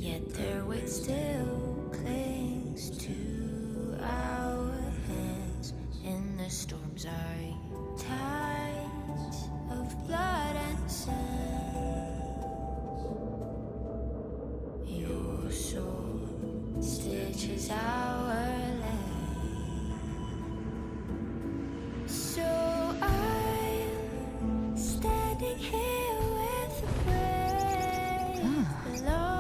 yet their weight still clings to our hands. In the storms are tides of blood and sand. Your soul stitches our land. So I'm standing here with the brave alone.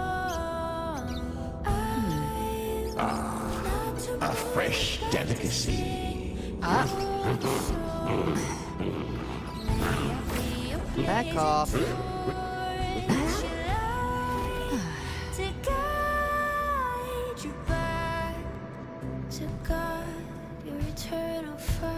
A fresh delicacy. Back off. To guide you back to God, your eternal fire.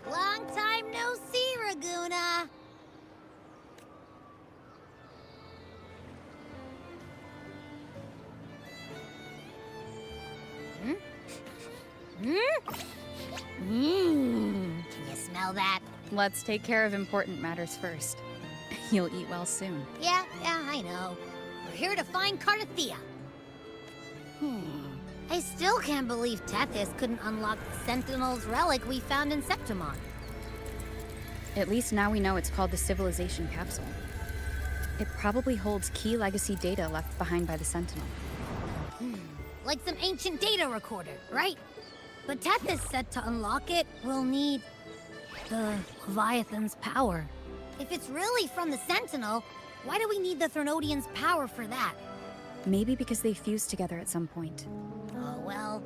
Long time no see, Raguna. Can you smell that? Let's take care of important matters first. You'll eat well soon. Yeah, I know. We're here to find Cardathea. I still can't believe Tethys couldn't unlock the Sentinel's relic we found in Septimon. At least now we know it's called the Civilization Capsule. It probably holds key legacy data left behind by the Sentinel. Like some ancient data recorder, right? But Tethys said to unlock it, we'll need the Leviathan's power. If it's really from the Sentinel, why do we need the Threnodian's power for that? Maybe because they fused together at some point. Oh, well,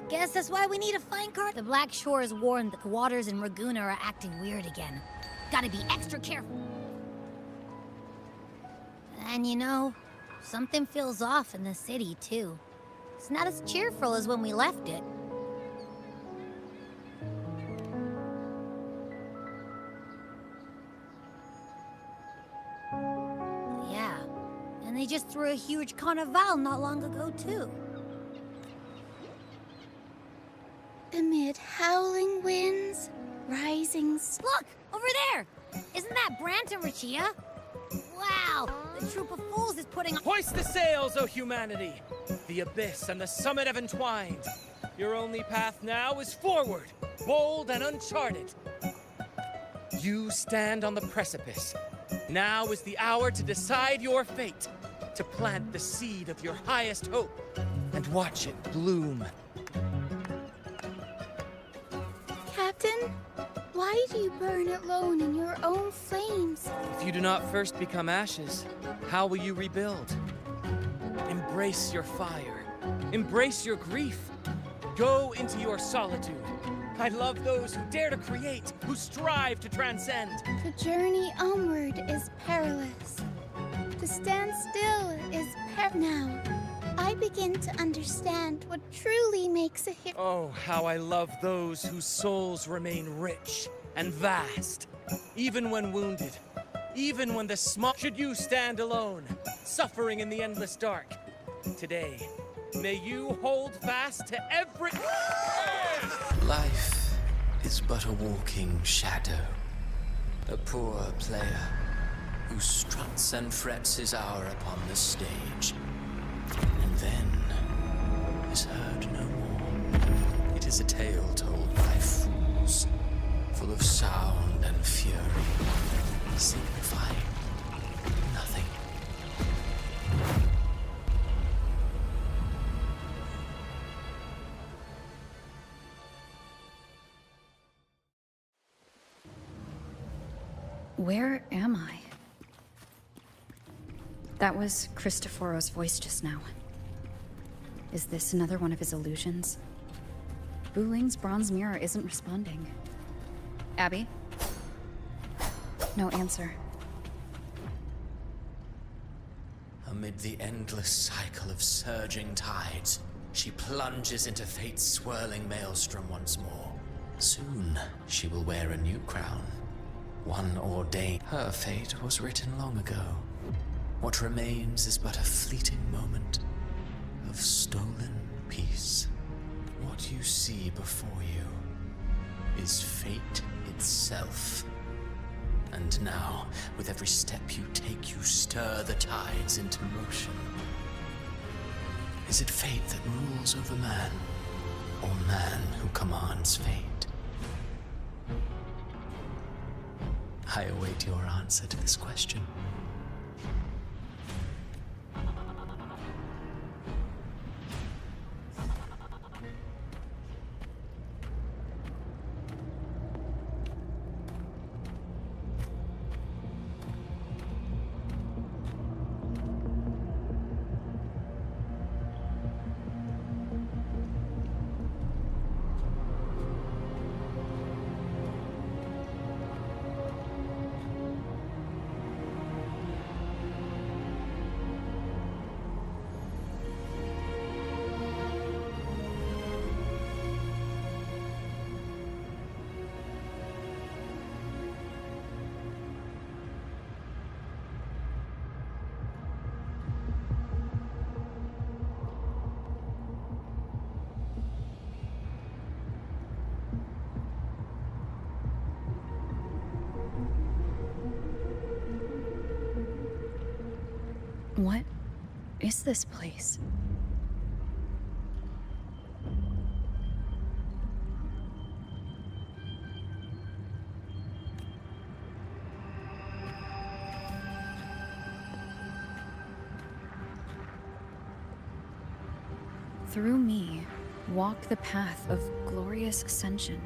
guess that's why we need to find Card. The Black Shore is warned that the waters in Raguna are acting weird again. Gotta be extra careful. And you know, something feels off in the city, too. It's not as cheerful as when we left it. Yeah, and they just threw a huge carnival not long ago, too. Amid howling winds, rising... Look! Over there! Isn't that Brant and Rachia? Wow! The troop of fools is putting... Hoist the sails, O humanity! The abyss and the summit have entwined. Your only path now is forward, bold and uncharted. You stand on the precipice. Now is the hour to decide your fate, to plant the seed of your highest hope, and watch it bloom. Captain, why do you burn alone in your own flames? If you do not first become ashes, how will you rebuild? Embrace your fire. Embrace your grief. Go into your solitude. I love those who dare to create, who strive to transcend. The journey onward is perilous. To stand still is Now, I begin to understand what truly makes a hero. Oh, how I love those whose souls remain rich and vast, even when wounded, even when the small... Should you stand alone, suffering in the endless dark, today, may you hold fast to every... Life is but a walking shadow, a poor player who struts and frets his hour upon the stage, and then is heard no more. It is a tale told by fools, full of sound and fury, signifying nothing. Where am I? That was Cristoforo's voice just now. Is this another one of his illusions? Buling's bronze mirror isn't responding. Abby? No answer. Amid the endless cycle of surging tides, she plunges into fate's swirling maelstrom once more. Soon, she will wear a new crown. One ordained. Her fate was written long ago. What remains is but a fleeting moment of stolen peace. What you see before you is fate itself. And now, with every step you take, you stir the tides into motion. Is it fate that rules over man, or man who commands fate? I await your answer to this question. What is this place? Through me, walk the path of glorious ascension.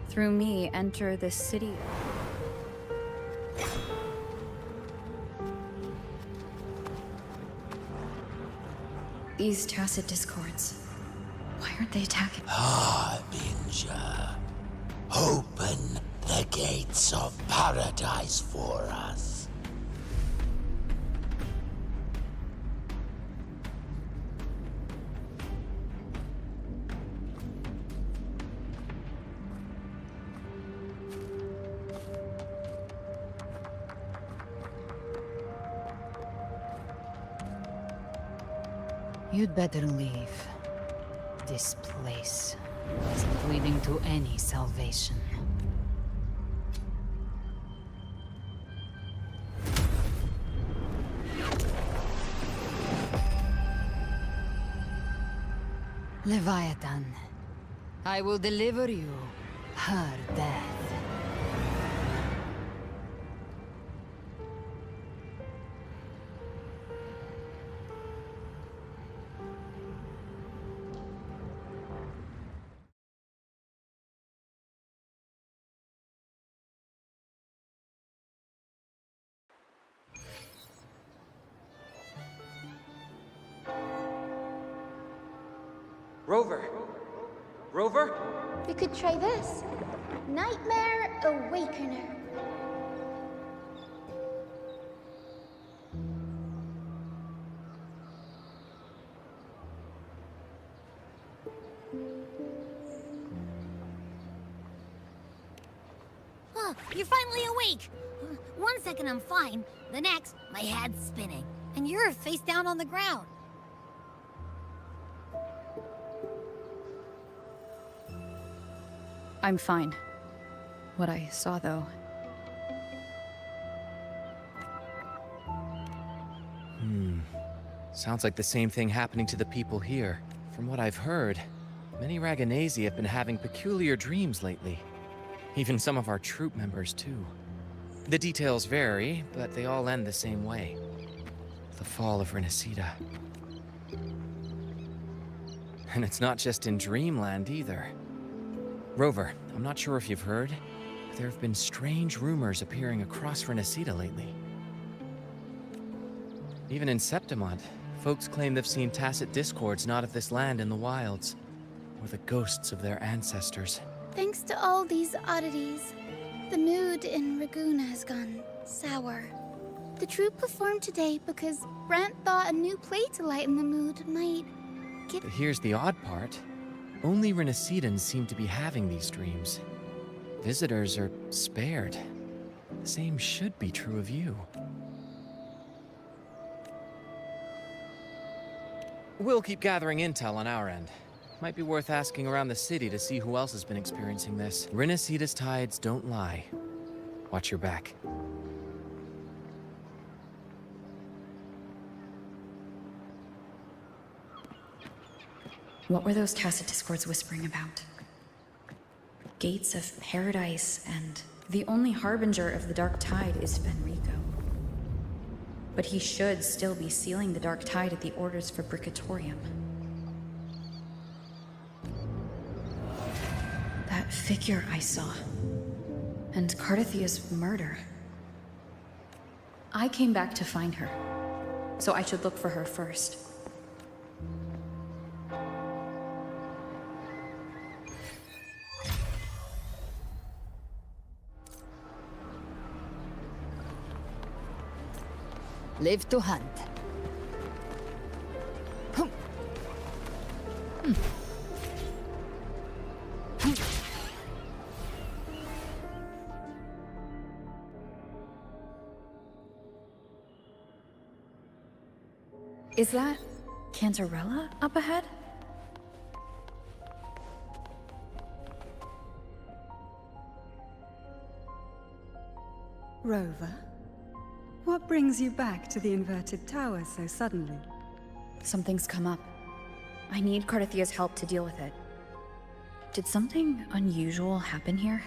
Through me, enter the city. These tacit discords. Why aren't they attacking? Harbinger, open the gates of paradise for us. You'd better leave. This place isn't leading to any salvation. Leviathan, I will deliver you her death. Rover! Rover? We could try this. Nightmare Awakener. Oh, you're finally awake! 1 second I'm fine, the next, my head's spinning. And you're face down on the ground. I'm fine. What I saw, though. Sounds like the same thing happening to the people here. From what I've heard, many Raganesi have been having peculiar dreams lately. Even some of our troop members, too. The details vary, but they all end the same way. The fall of Renacida. And it's not just in Dreamland, either. Rover, I'm not sure if you've heard, but there have been strange rumors appearing across Renacida lately. Even in Septimont, folks claim they've seen tacit discords not of this land in the wilds, or the ghosts of their ancestors. Thanks to all these oddities, the mood in Raguna has gone sour. The troupe performed today because Brant thought a new play to lighten the mood might get... But here's the odd part. Only Renacidans seem to be having these dreams. Visitors are spared. The same should be true of you. We'll keep gathering intel on our end. Might be worth asking around the city to see who else has been experiencing this. Renacida's tides don't lie. Watch your back. What were those tacit discords whispering about? Gates of paradise, and the only harbinger of the dark tide is Fenrico. But he should still be sealing the dark tide at the orders for Bricatorium. That figure I saw, and Cardathia's murder. I came back to find her, so I should look for her first. Live to hunt. Hum. Is that Cantarella up ahead? Rover, what brings you back to the inverted tower so suddenly? Something's come up. I need Cardathia's help to deal with it. Did something unusual happen here?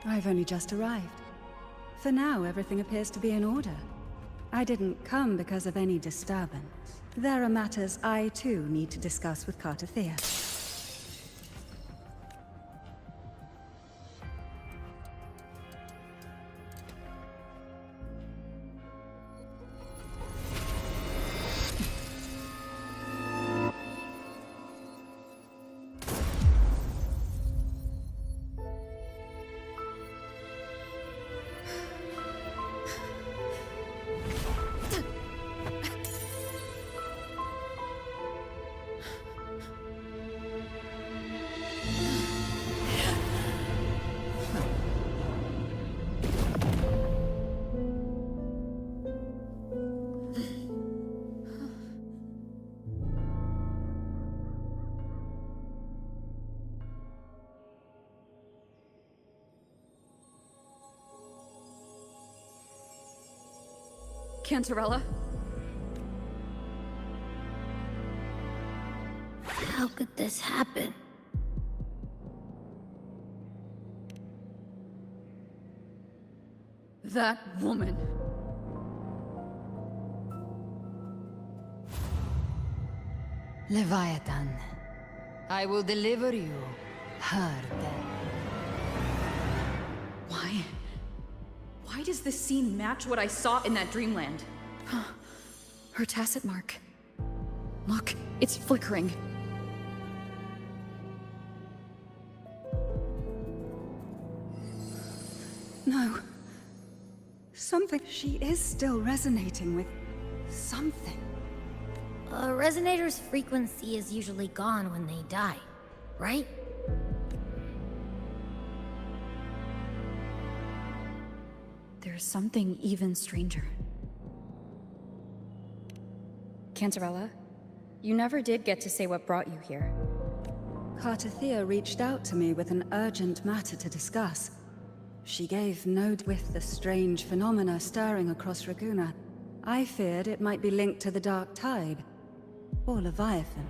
I've only just arrived. For now, everything appears to be in order. I didn't come because of any disturbance. There are matters I, too, need to discuss with Cartathea. Cantarella? How could this happen? That woman. Leviathan, I will deliver you her death. Why? Why does this scene match what I saw in that dreamland? Her tacit mark. Look, it's flickering. No. Something. She is still resonating with something. A resonator's frequency is usually gone when they die, right? There's something even stranger. Cantarella, you never did get to say what brought you here. Cartathea reached out to me with an urgent matter to discuss. She gave no with the strange phenomena stirring across Raguna. I feared it might be linked to the dark tide, or Leviathan.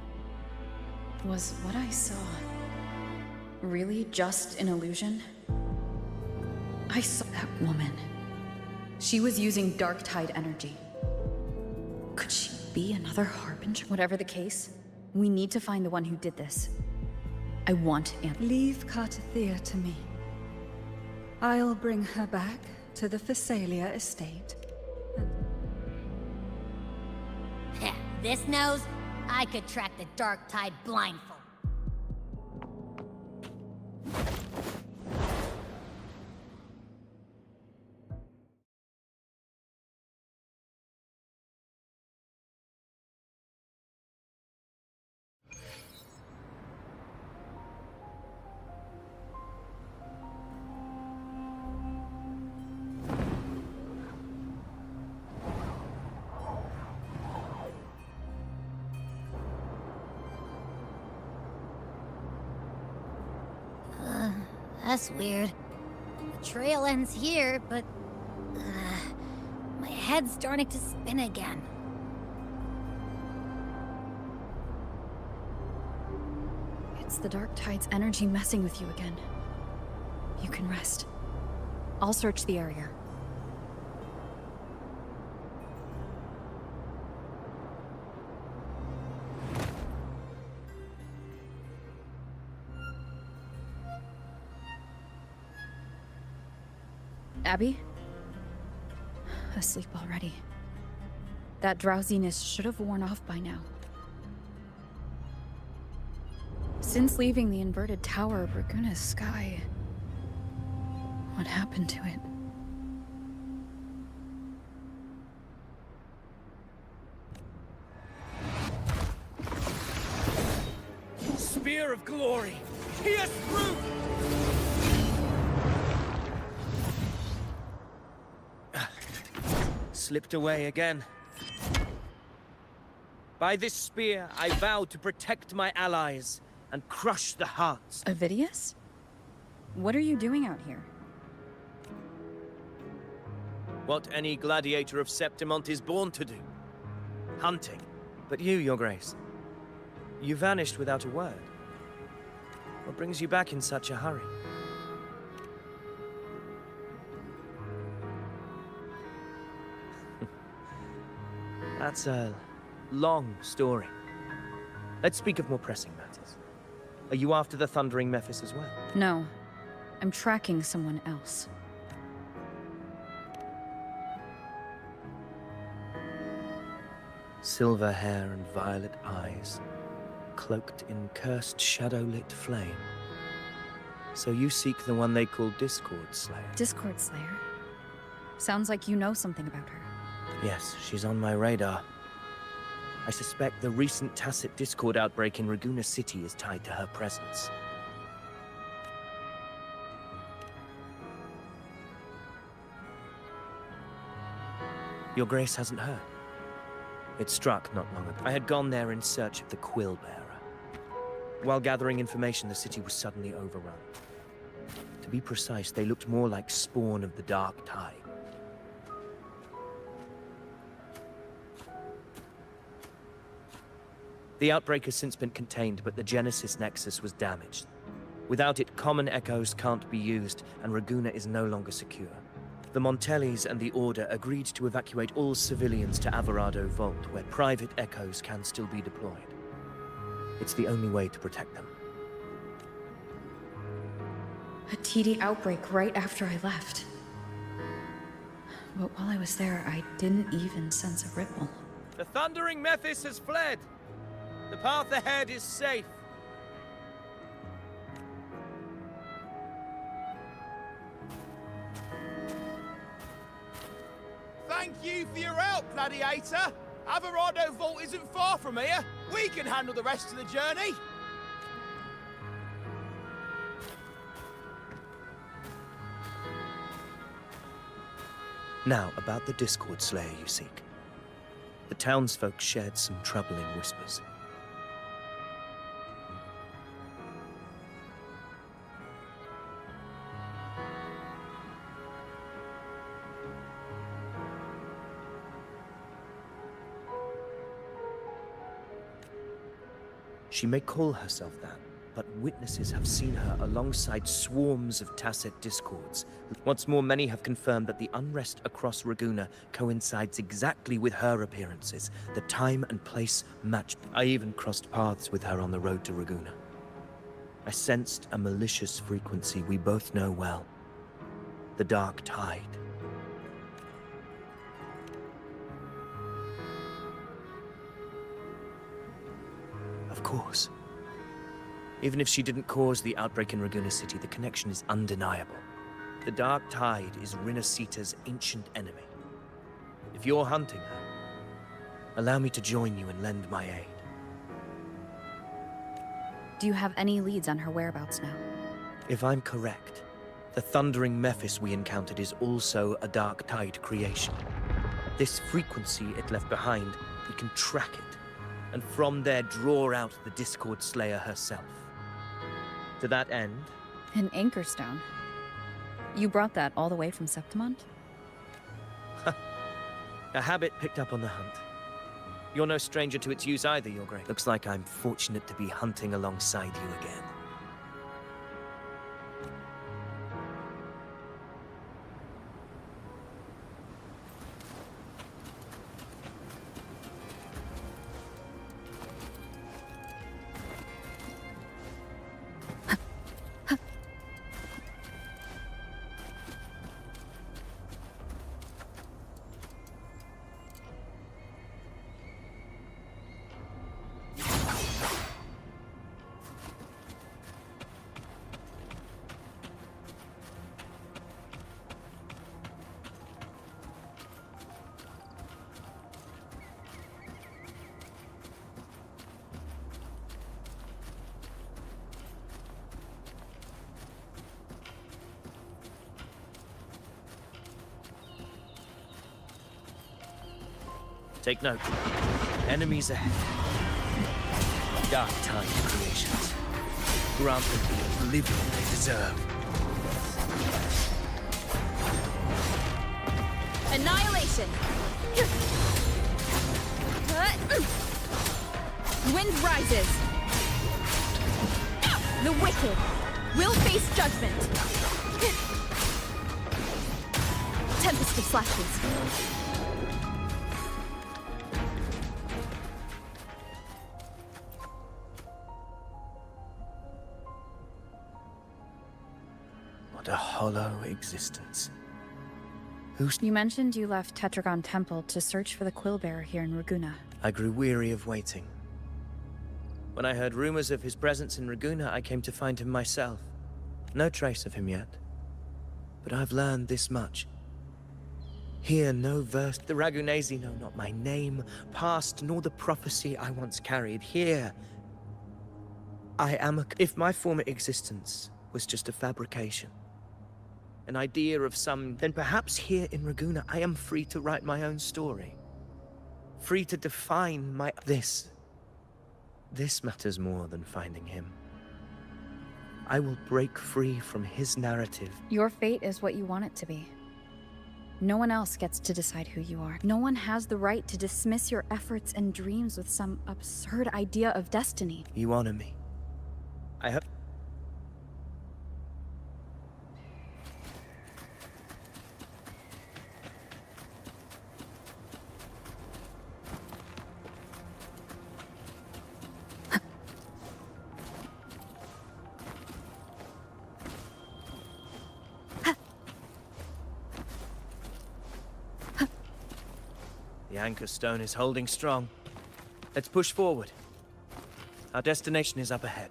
Was what I saw really just an illusion? I saw that woman. She was using dark tide energy. Could she be another harbinger? Whatever the case, we need to find the one who did this. I want Anthony. Leave Cartathea to me. I'll bring her back to the Phasalia estate. This nose, I could track the dark tide blindfold. less weird. The trail ends here, but... my head's starting to spin again. It's the Dark Tide's energy messing with you again. You can rest. I'll search the area. Abby? Asleep already. That drowsiness should have worn off by now. Since leaving the inverted tower of Raguna's sky, what happened to it? Spear of glory! Pierce through! Slipped away again. By this spear, I vow to protect my allies and crush the hearts. Avidius? What are you doing out here? What any gladiator of Septimont is born to do. Hunting. But you, Your Grace, you vanished without a word. What brings you back in such a hurry? That's a long story. Let's speak of more pressing matters. Are you after the Thundering Mephis as well? No. I'm tracking someone else. Silver hair and violet eyes, cloaked in cursed shadow-lit flame. So you seek the one they call Discord Slayer? Discord Slayer? Sounds like you know something about her. Yes, she's on my radar. I suspect the recent Tacet Discord outbreak in Raguna City is tied to her presence. Your Grace hasn't heard. It struck not long ago. I had gone there in search of the Quill Bearer. While gathering information, the city was suddenly overrun. To be precise, they looked more like spawn of the Dark Tide. The outbreak has since been contained, but the Genesis Nexus was damaged. Without it, common echoes can't be used, and Raguna is no longer secure. The Montellis and the Order agreed to evacuate all civilians to Averado Vault, where private echoes can still be deployed. It's the only way to protect them. A TD outbreak right after I left. But while I was there, I didn't even sense a ripple. The Thundering Mephis has fled! The path ahead is safe. Thank you for your help, Gladiator. Averado Vault isn't far from here. We can handle the rest of the journey. Now, about the Discord Slayer you seek. The townsfolk shared some troubling whispers. She may call herself that, but witnesses have seen her alongside swarms of Tacet Discords. What's more, many have confirmed that the unrest across Raguna coincides exactly with her appearances. The time and place matched. I even crossed paths with her on the road to Raguna. I sensed a malicious frequency we both know well. The Dark Tide. Of course. Even if she didn't cause the outbreak in Raguna City, the connection is undeniable. The Dark Tide is Rinasita's ancient enemy. If you're hunting her, allow me to join you and lend my aid. Do you have any leads on her whereabouts now? If I'm correct, the Thundering Mephis we encountered is also a Dark Tide creation. This frequency it left behind, we can track it, and from there draw out the Discord Slayer herself. To that end, An anchor stone. You brought that all the way from Septimont? A habit picked up on the hunt. You're no stranger to its use either, Your Grace. Looks like I'm fortunate to be hunting alongside you again. Take note. Enemies ahead. Dark time creations. Grant them the oblivion they deserve. Annihilation! Wind rises! The wicked will face judgment! Tempest of slashes. What a hollow existence. You mentioned you left Tetragon Temple to search for the Quillbearer here in Raguna. I grew weary of waiting. When I heard rumors of his presence in Raguna, I came to find him myself. No trace of him yet. But I've learned this much. Here, no verse. The Ragunesi know not my name, past, nor the prophecy I once carried. Here, I am a... If my former existence was just a fabrication, an idea of some... then perhaps here in Raguna, I am free to write my own story. Free to define my... This matters more than finding him. I will break free from his narrative. Your fate is what you want it to be. No one else gets to decide who you are. No one has the right to dismiss your efforts and dreams with some absurd idea of destiny. You honor me. I hope... The anchor stone is holding strong. Let's push forward. Our destination is up ahead.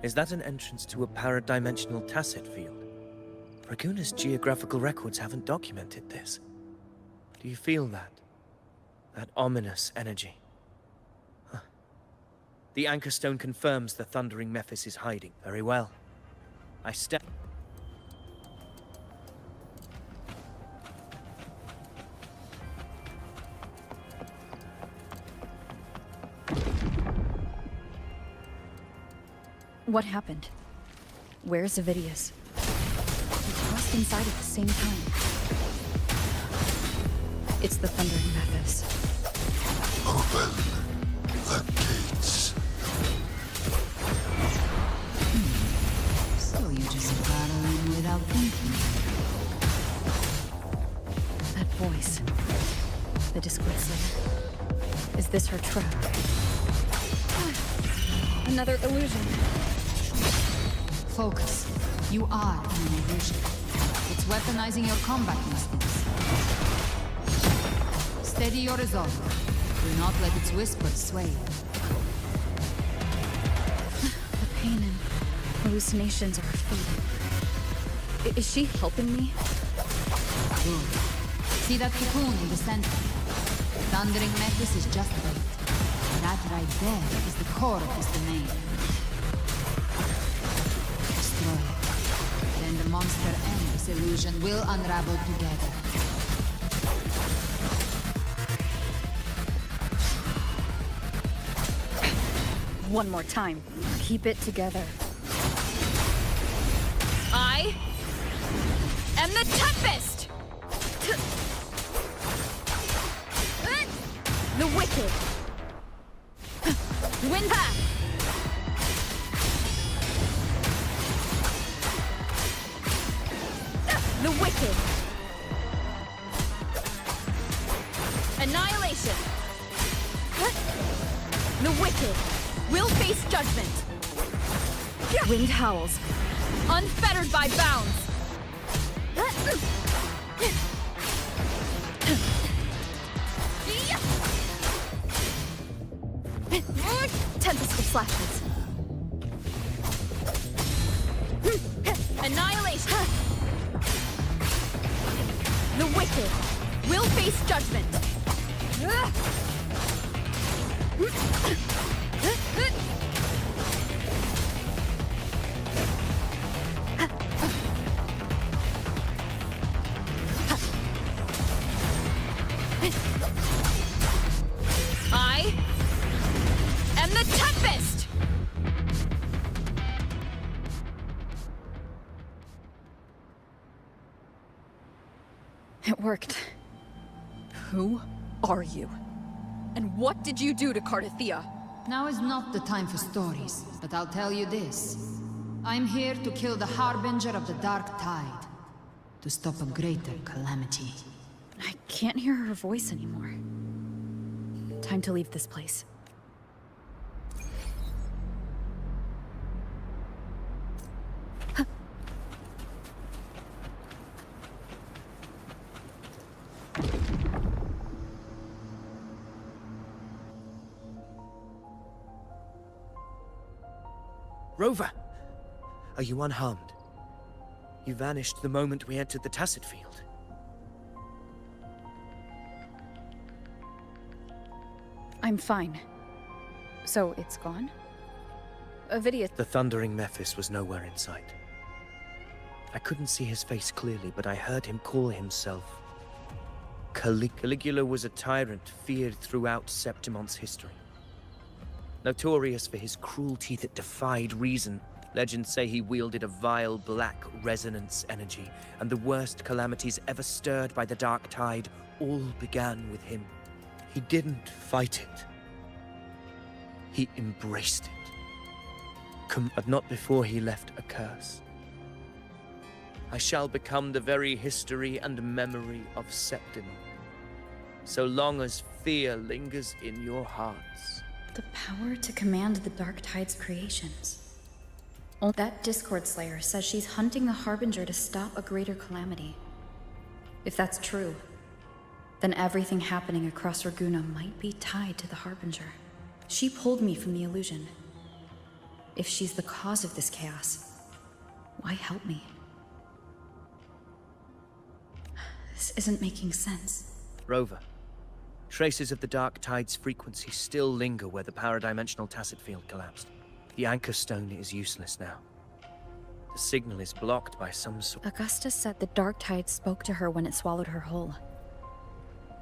Is that an entrance to a paradimensional tacit field? Raguna's geographical records haven't documented this. Do you feel that? That ominous energy? Huh. The anchor stone confirms the thundering Mephis is hiding. Very well. I step... What happened? Where's Avidius? We crossed inside at the same time. It's the thundering Mephis. Open the gates. So you just battle in without thinking. That voice. The Discord Slayer. Is this her trap? Another illusion. Focus. You are in an illusion. It's weaponizing your combat instincts. Steady your resolve. Do not let its whispers sway you. The pain and hallucinations are fading. Is she helping me? Good. See that cocoon in the center? Thundering Mephis is just bait. That right there is the core of his domain. Destroy it. when the monster and this illusion will unravel together. One more time. Keep it together. I am the Tempest! The Wicked. Wind Path. The Wicked. Annihilation. The Wicked will face judgment. Wind howls, unfettered by bounds. Tempest of slashes. Annihilation. The Wicked will face judgment. I am the Tempest! It worked. Who are you? And what did you do to Cardathia? Now is not the time for stories, but I'll tell you this. I'm here to kill the Harbinger of the Dark Tide. To stop a greater calamity. I can't hear her voice anymore. Time to leave this place. Rover! Are you unharmed? You vanished the moment we entered the Tacit Field. I'm fine. So it's gone? Avidia... The thundering Mephis was nowhere in sight. I couldn't see his face clearly, but I heard him call himself Caligula was a tyrant feared throughout Septimon's history. Notorious for his cruelty that defied reason, legends say he wielded a vile black resonance energy, and the worst calamities ever stirred by the Dark Tide all began with him. He didn't fight it. He embraced it. But not before he left a curse. I shall become the very history and memory of Septimon, so long as fear lingers in your hearts. The power to command the Dark Tide's creations. That Discord Slayer says she's hunting the Harbinger to stop a greater calamity. If that's true, then everything happening across Raguna might be tied to the Harbinger. She pulled me from the illusion. If she's the cause of this chaos, why help me? This isn't making sense. Rover, traces of the Dark Tide's frequency still linger where the paradimensional Tacit Field collapsed. The Anchor Stone is useless now. The signal is blocked by some sort... Augusta said the Dark Tide spoke to her when it swallowed her whole.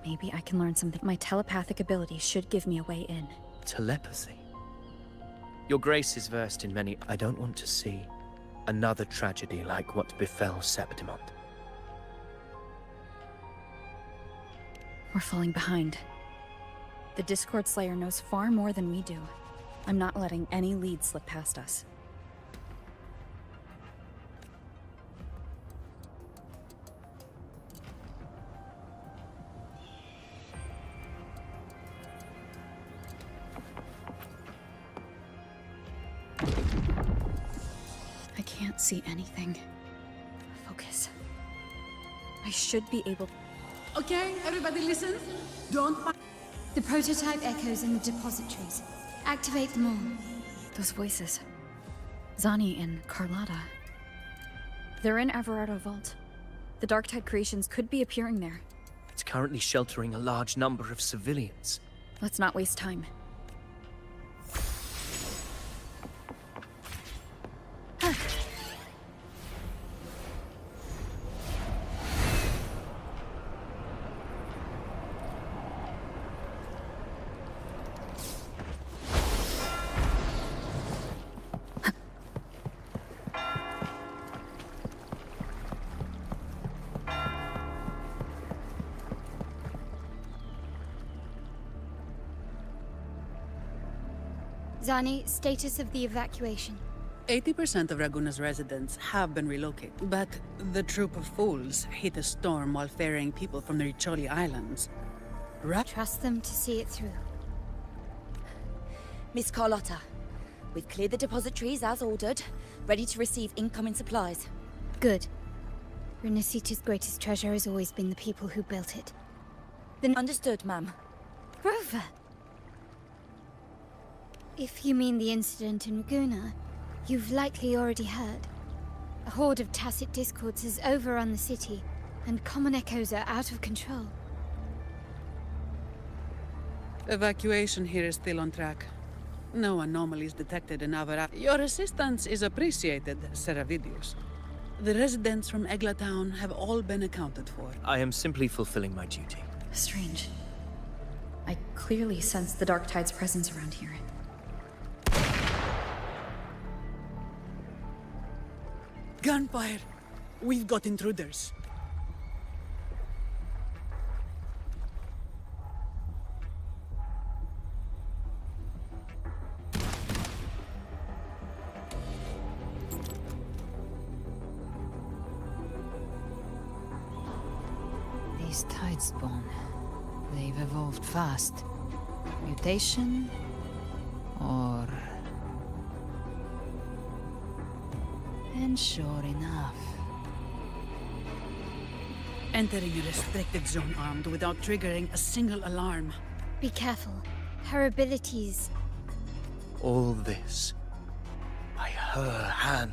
Maybe I can learn something. My telepathic ability should give me a way in. Telepathy? Your Grace is versed in many... I don't want to see another tragedy like what befell Septimon. We're falling behind. The Discord Slayer knows far more than we do. I'm not letting any lead slip past us. I can't see anything. Focus. I should be able... Okay, everybody listen. Don't... The prototype echoes in the depositories. Activate them all. Those voices. Zani and Carlotta. They're in Everardo Vault. The Dark Tide creations could be appearing there. It's currently sheltering a large number of civilians. Let's not waste time. Zani, status of the evacuation. 80% of Raguna's residents have been relocated, but the troop of fools hit a storm while ferrying people from the Riccioli Islands. Trust them to see it through. Miss Carlotta, we've cleared the depositories as ordered, ready to receive incoming supplies. Good. Renacita's greatest treasure has always been the people who built it. Then understood, ma'am. Rover! If you mean the incident in Raguna, you've likely already heard. A horde of tacit discords has overrun the city, and common echoes are out of control. Evacuation here is still on track. No anomalies detected in Avara. Your assistance is appreciated, Seravidius. The residents from Egla Town have all been accounted for. I am simply fulfilling my duty. Strange. I clearly sense the Dark Tide's presence around here. Gunfire! We've got intruders. These Tidespawn, they've evolved fast. Mutation? Or... And sure enough... Entering a restricted zone armed without triggering a single alarm. Be careful. Her abilities... All this... by her hand.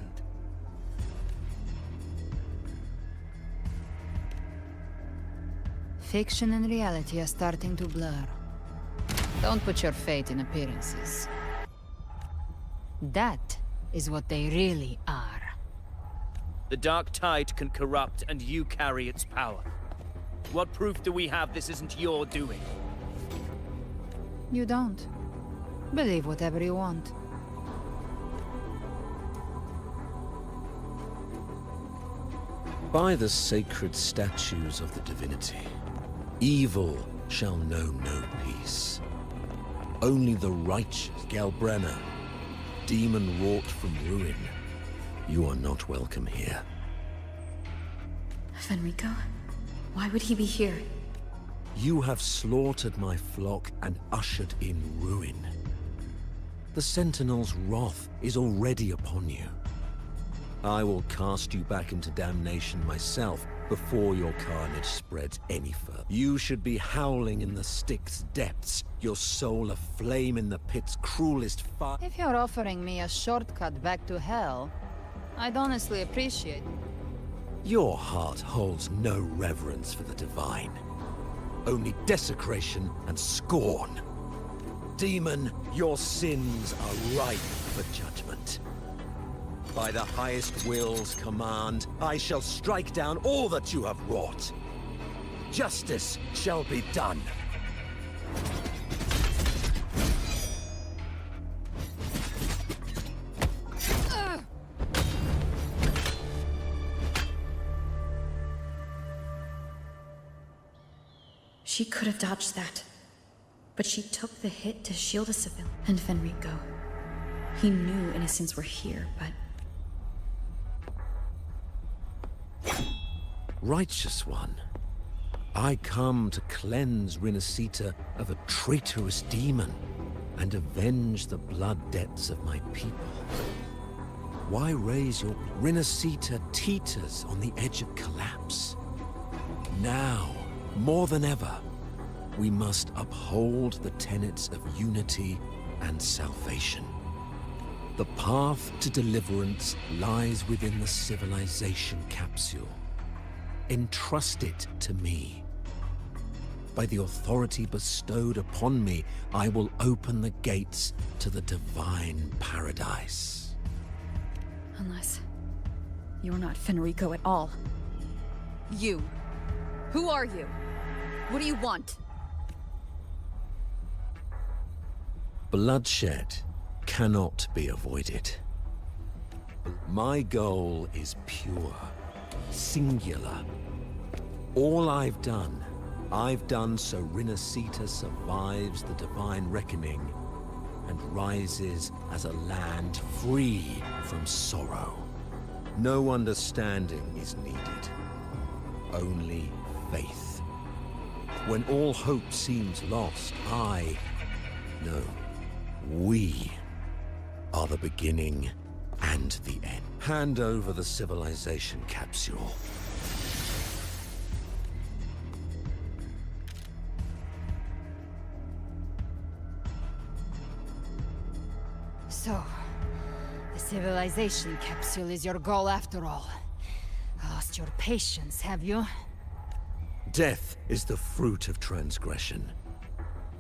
Fiction and reality are starting to blur. Don't put your faith in appearances. That is what they really are. The Dark Tide can corrupt, and you carry its power. What proof do we have this isn't your doing? You don't. Believe whatever you want. By the sacred statues of the divinity, evil shall know no peace. Only the righteous, Galbrenna, demon wrought from ruin. You are not welcome here. Fenrico? Why would he be here? You have slaughtered my flock and ushered in ruin. The Sentinel's wrath is already upon you. I will cast you back into damnation myself before your carnage spreads any further. You should be howling in the Styx's depths, your soul aflame in the pit's cruelest fire. If you're offering me a shortcut back to hell, I'd honestly appreciate it. Your heart holds no reverence for the divine. Only desecration and scorn. Demon, your sins are ripe for judgment. By the highest will's command, I shall strike down all that you have wrought. Justice shall be done. She could have dodged that. But she took the hit to shield a civilian. And Fenrico. He knew innocents were here, but... Righteous one, I come to cleanse Renacita of a traitorous demon and avenge the blood debts of my people. Why raise your... Renacita teeters on the edge of collapse. Now, more than ever, we must uphold the tenets of unity and salvation. The path to deliverance lies within the civilization capsule. Entrust it to me. By the authority bestowed upon me, I will open the gates to the divine paradise. Unless... you're not Fenrico at all. You. Who are you? What do you want? Bloodshed cannot be avoided. My goal is pure, singular. All I've done so Renacita survives the divine reckoning and rises as a land free from sorrow. No understanding is needed, only faith. When all hope seems lost, we are the beginning and the end. Hand over the civilization capsule. So, the civilization capsule is your goal after all. Lost your patience, have you? Death is the fruit of transgression.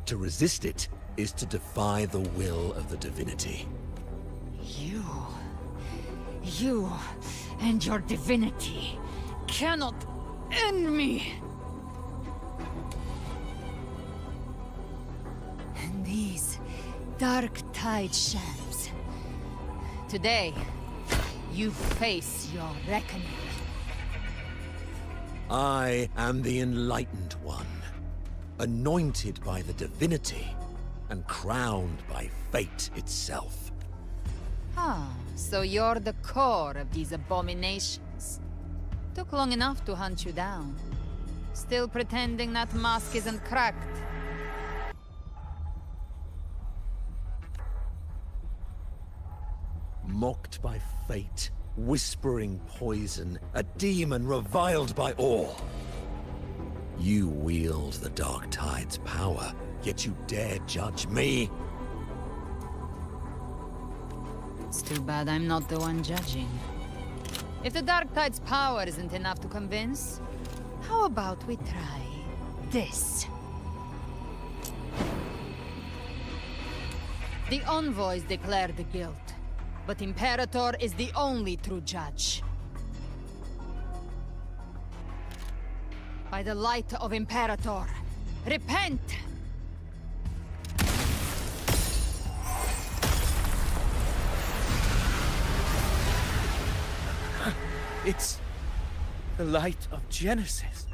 To resist it is to defy the will of the divinity. You and your divinity cannot end me! And these dark tide shams. Today, you face your reckoning. I am the Enlightened One, anointed by the divinity and crowned by fate itself. Ah, so you're the core of these abominations. Took long enough to hunt you down. Still pretending that mask isn't cracked. Mocked by fate, whispering poison, a demon reviled by all. You wield the Dark Tide's power, yet you dare judge me? It's too bad I'm not the one judging. If the Dark Tide's power isn't enough to convince, how about we try this? The envoys declare the guilt, but Imperator is the only true judge. By the light of Imperator, repent! It's the light of Genesis.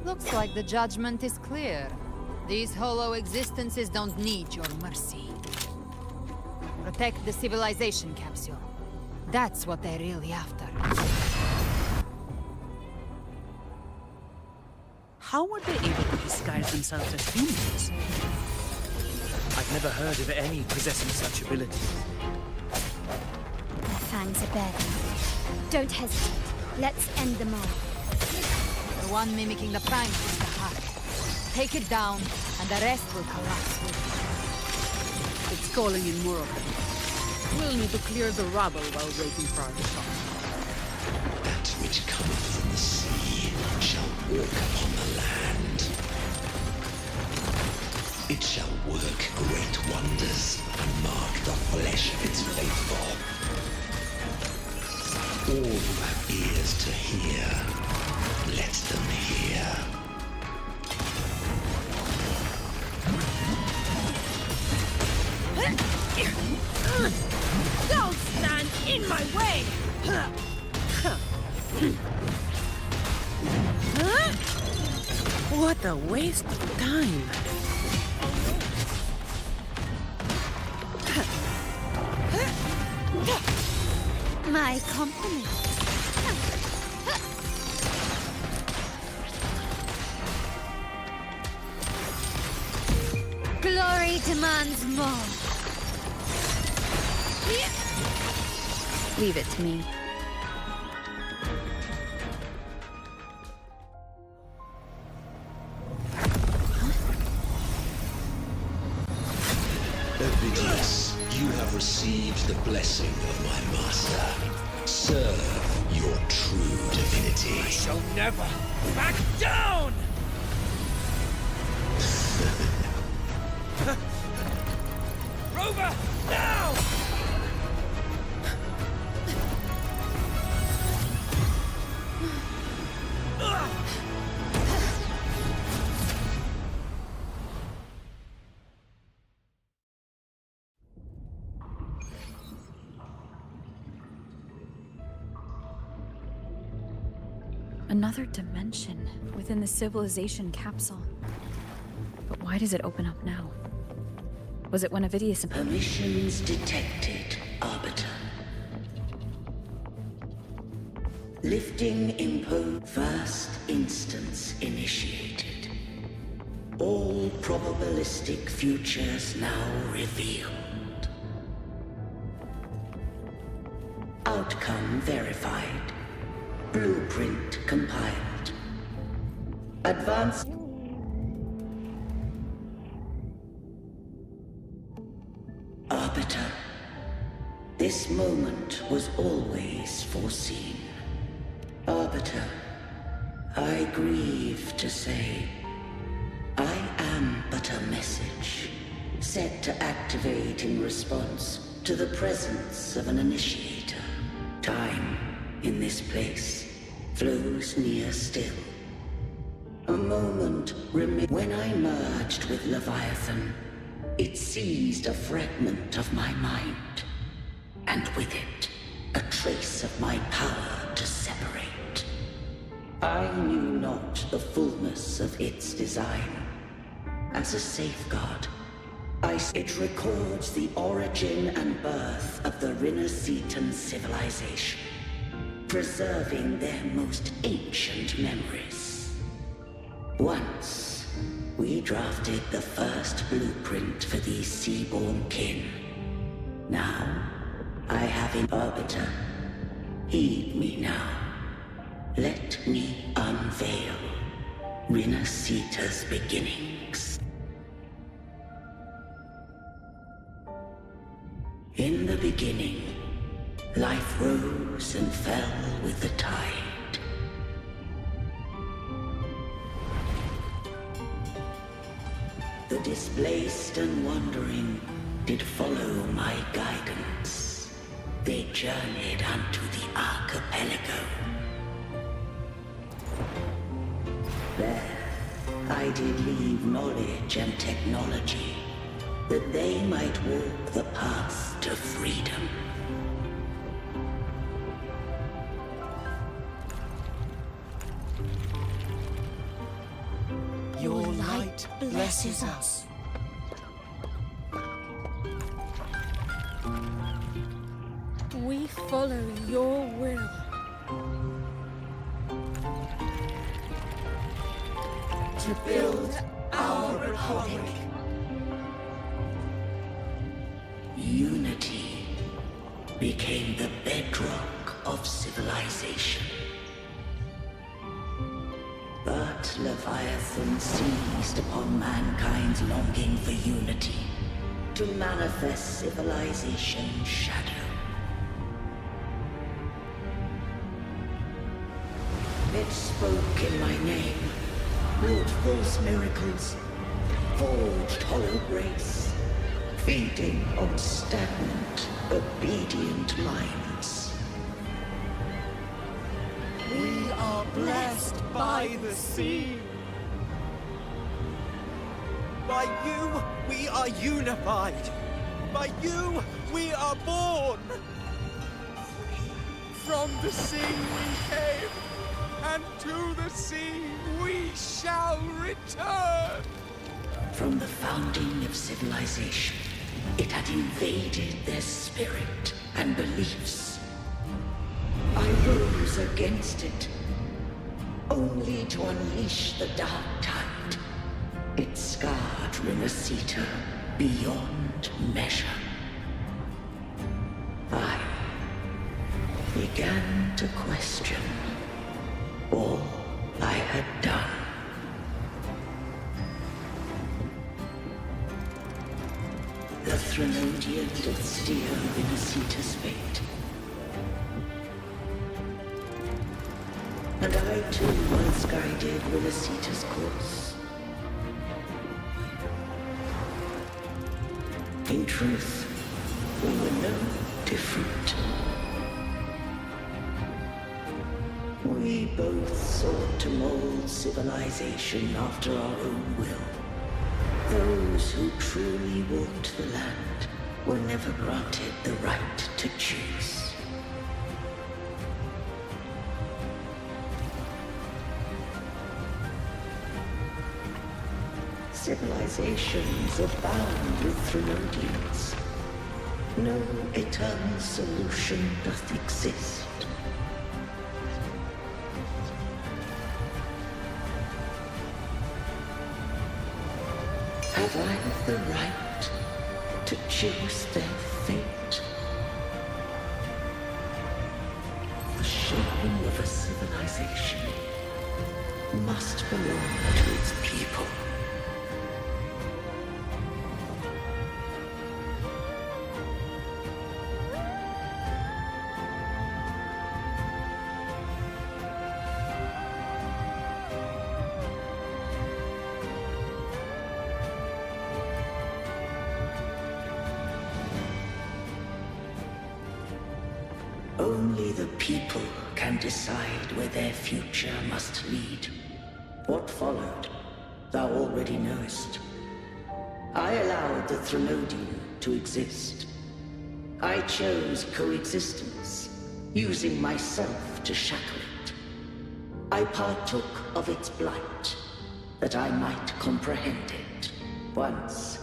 Looks like the judgment is clear. These hollow existences don't need your mercy. Protect the civilization capsule. That's what they're really after. How were they able to disguise themselves as humans? I've never heard of any possessing such ability. My fangs are bare now. Don't hesitate. Let's end them all. The one mimicking the Prime is the heart. Take it down, and the rest will collapse with it. It's calling in more of them. We'll need to clear the rubble while waiting for our shot. That which cometh from the sea shall walk upon the land. It shall work great wonders and mark the flesh of its faithful. All who have ears to hear, let them hear. Don't stand in my way! What a waste of time! My compliments. Glory demands more. Leave it to me. Ovidius, you have received the blessing of my master. Serve your true divinity. I shall never back down! Rover, now! Another dimension within the civilization capsule. But why does it open up now? Was it one of Idiot's... Permissions detected, Arbiter. Lifting imposed. First instance initiated. All probabilistic futures now revealed. Outcome verified. Blueprint compiled. Advanced. Arbiter, this moment was always foreseen. Arbiter, I grieve to say, I am but a message, set to activate in response to the presence of an initiator. Time, in this place, flows near still. A moment when I merged with Leviathan, it seized a fragment of my mind, and with it, a trace of my power to separate. I knew not the fullness of its design. As a safeguard, it records the origin and birth of the Rinnesetan civilization, preserving their most ancient memories. Once, we drafted the first blueprint for these seaborn kin. Now, I have an Arbiter. Heed me now. Let me unveil Rinneseta's beginnings. In the beginning, life rose and fell with the tide. The displaced and wandering did follow my guidance. They journeyed unto the archipelago. There, I did leave knowledge and technology, that they might walk the path to freedom. Your light blesses us. We follow your will. To build our republic. Unity became the bedrock of civilization. But Leviathan seized upon mankind's longing for unity to manifest civilization's shadow. It spoke in my name, wrought false miracles, forged hollow grace, feeding on stagnant, obedient minds. We are blessed by the sea. By you, we are unified. By you, we are born. From the sea we came, and to the sea we shall return. From the founding of civilization, it had invaded their spirit and beliefs. I rose against it, only to unleash the dark tide. It scarred Rinneseta beyond measure. I began to question all I had done. The Threnodian did steer Rinneseta's fate. And I too once guided Rinneseta's course. In truth, we were no different. We both sought to mold civilization after our own will. Those who truly walked the land were never granted the right to choose. civilizations abound with Trinodians. No eternal solution doth exist. Have I the right to choose their fate? The shaping of a civilization must belong to its people. Only the people can decide where their future must lead. What followed, thou already knowest. I allowed the Trinodian to exist. I chose coexistence, using myself to shackle it. I partook of its blight, that I might comprehend it. Once,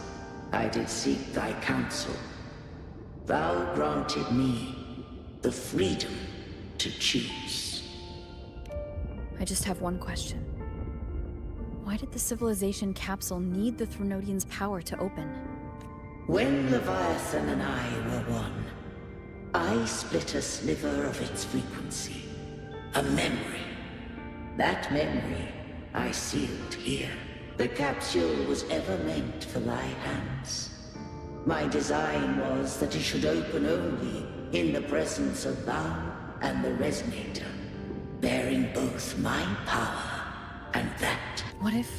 I did seek thy counsel. Thou granted me the freedom to choose. I just have one question. Why did the civilization capsule need the Trinodian's power to open? When Leviathan and I were one, I split a sliver of its frequency. A memory. That memory I sealed here. The capsule was ever meant for thy hands. My design was that it should open only in the presence of thou and the Resonator, bearing both my power and that. What if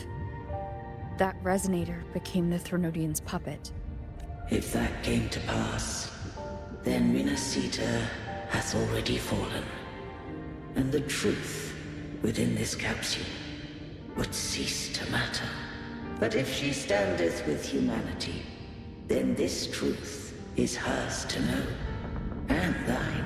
that Resonator became the Trinodian's puppet? If that came to pass, then Renacita hath already fallen, and the truth within this capsule would cease to matter. But if she standeth with humanity, then this truth is hers to know, and thine.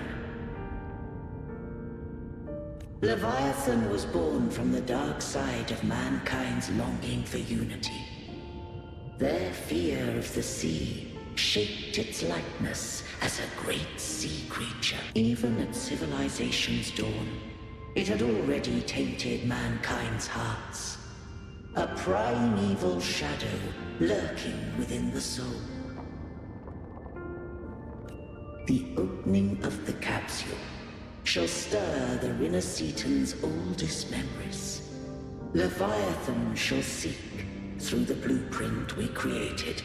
Leviathan was born from the dark side of mankind's longing for unity. Their fear of the sea shaped its likeness as a great sea creature. Even at civilization's dawn, it had already tainted mankind's hearts. A primeval shadow lurking within the soul. The opening of the capsule shall stir the Renacetan's oldest memories. Leviathan shall seek, through the blueprint we created,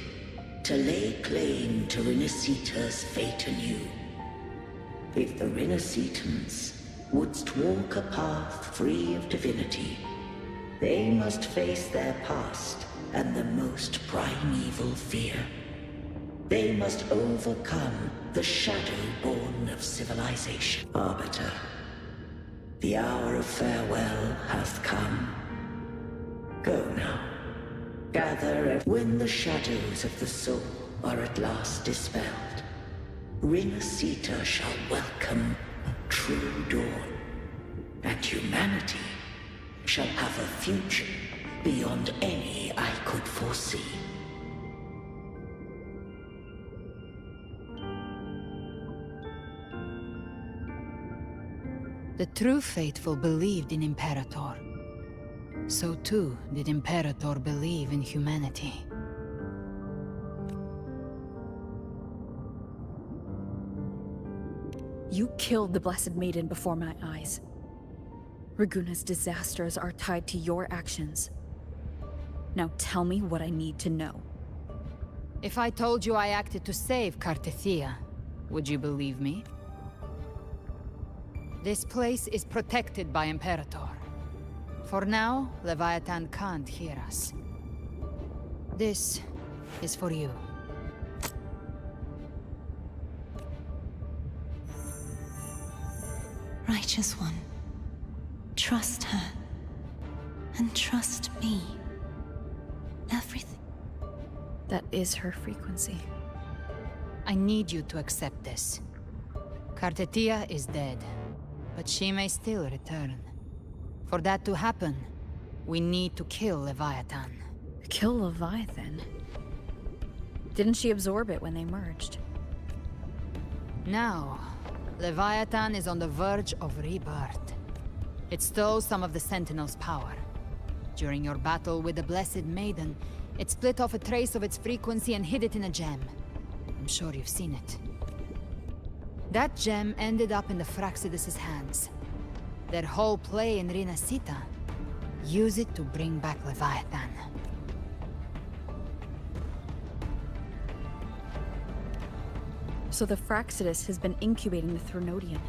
to lay claim to Renacita's fate anew. If the Renacitans wouldst walk a path free of divinity, they must face their past and the most primeval fear. They must overcome the shadow born of civilization. Arbiter, the hour of farewell hath come. Go now. Gather when the shadows of the soul are at last dispelled. Renacita shall welcome a true dawn, and humanity shall have a future beyond any I could foresee. The true faithful believed in Imperator. So too did Imperator believe in humanity. You killed the Blessed Maiden before my eyes. Raguna's disasters are tied to your actions. Now tell me what I need to know. If I told you I acted to save Cartethia, would you believe me? This place is protected by Imperator. For now, Leviathan can't hear us. This is for you. Righteous One, trust her. And trust me. Everything. That is her frequency. I need you to accept this. Cartethia is dead, but she may still return. For that to happen, we need to kill Leviathan. Kill Leviathan? Didn't she absorb it when they merged? Now, Leviathan is on the verge of rebirth. It stole some of the Sentinel's power. During your battle with the Blessed Maiden, it split off a trace of its frequency and hid it in a gem. I'm sure you've seen it. That gem ended up in the Fraxidus' hands. Their whole play in Rinasita, use it to bring back Leviathan. So the Fraxidus has been incubating the Thronodian.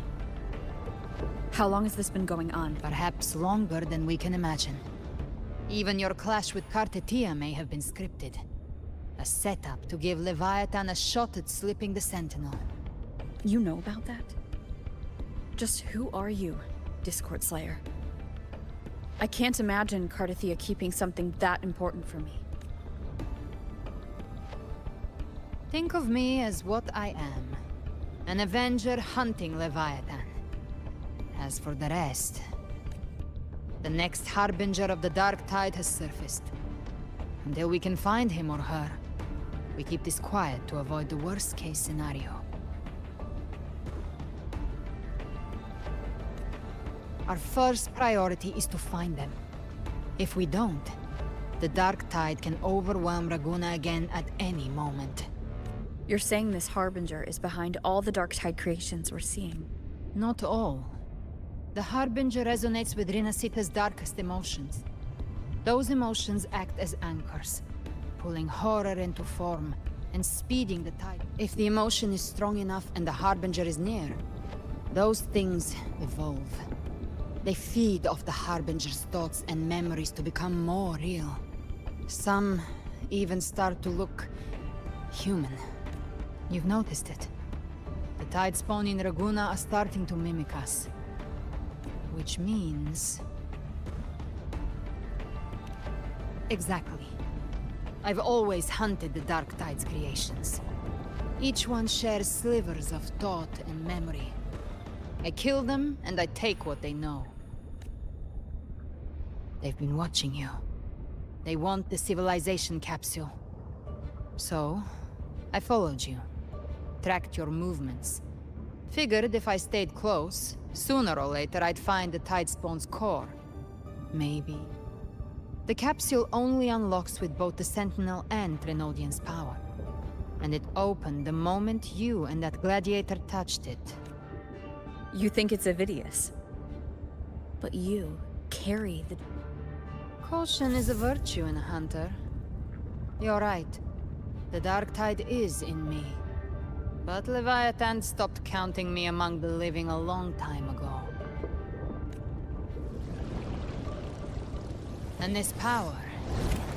How long has this been going on? Perhaps longer than we can imagine. Even your clash with Kartetia may have been scripted. A setup to give Leviathan a shot at slipping the Sentinel. You know about that? Just who are you, Discord Slayer? I can't imagine Kartetia keeping something that important from me. Think of me as what I am. An Avenger hunting Leviathan. As for the rest... the next Harbinger of the Dark Tide has surfaced. Until we can find him or her, we keep this quiet to avoid the worst-case scenario. Our first priority is to find them. If we don't, the Dark Tide can overwhelm Raguna again at any moment. You're saying this Harbinger is behind all the Dark Tide creations we're seeing? Not all. The Harbinger resonates with Rinasita's darkest emotions. Those emotions act as anchors, pulling horror into form and speeding the tide. If the emotion is strong enough and the Harbinger is near, those things evolve. They feed off the Harbinger's thoughts and memories to become more real. Some even start to look human. You've noticed it. The tide spawn in Raguna are starting to mimic us. Which means... Exactly. I've always hunted the Dark Tide's creations. Each one shares slivers of thought and memory. I kill them, and I take what they know. They've been watching you. They want the civilization capsule. So, I followed you. Tracked your movements. Figured if I stayed close, sooner or later I'd find the Tidespawn's core. Maybe. The capsule only unlocks with both the Sentinel and Threnodian's power. And it opened the moment you and that gladiator touched it. You think it's Avidius. But you carry the... Caution is a virtue in a hunter. You're right. The Dark Tide is in me. But Leviathan stopped counting me among the living a long time ago. And this power,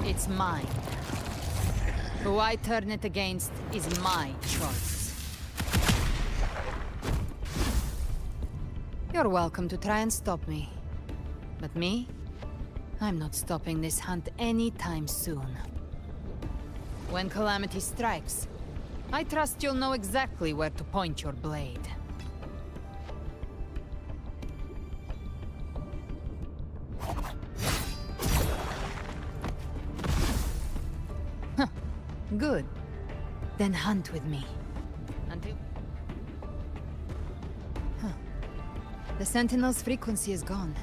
it's mine. Who I turn it against is my choice. You're welcome to try and stop me. But me? I'm not stopping this hunt anytime soon. When Calamity strikes, I trust you'll know exactly where to point your blade. Huh. Good. Then hunt with me. Until... Huh. The Sentinel's frequency is gone.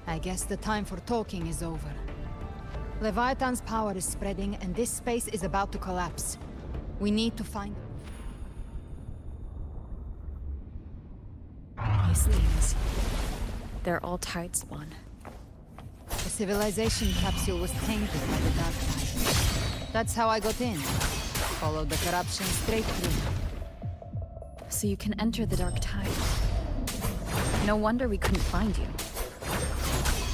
I guess the time for talking is over. Leviathan's power is spreading, and this space is about to collapse. We need to find... These things. They're all Tidespawn. The civilization capsule was tainted by the Dark Tide. That's how I got in. Followed the corruption straight through. So you can enter the Dark Tide. No wonder we couldn't find you.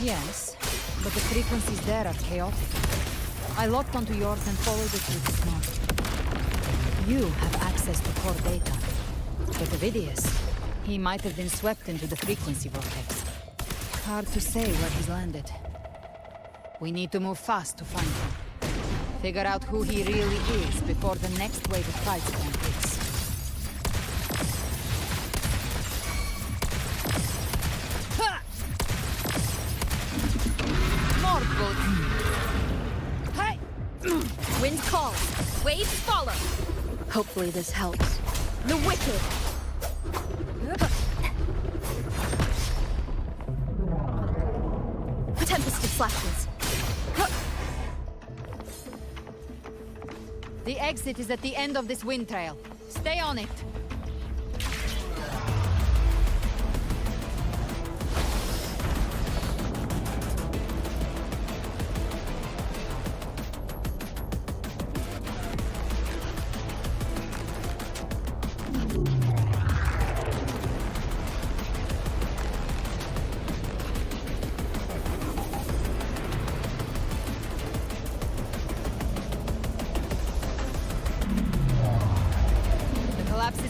Yes, but the frequencies there are chaotic. I locked onto yours and followed it through the smoke. You have access to core data. But Avidius, he might have been swept into the frequency vortex. Hard to say where he's landed. We need to move fast to find him. Figure out who he really is before the next wave of Tidespawn hits. Ha! More bullets! Hey! Wind calls. Waves follow. Hopefully this helps. The wicked. Tempest of flashes. The exit is at the end of this wind trail. Stay on it.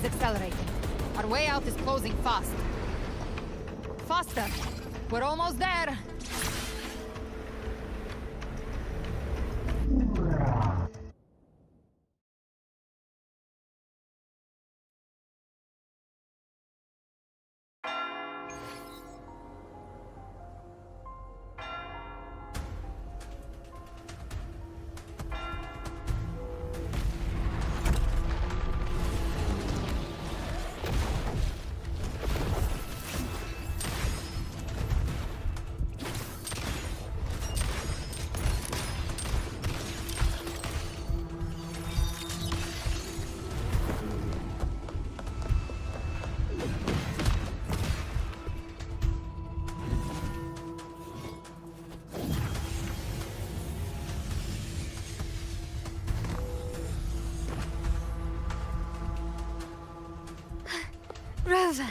Accelerating. Our way out is closing fast. Faster! We're almost there! Rover!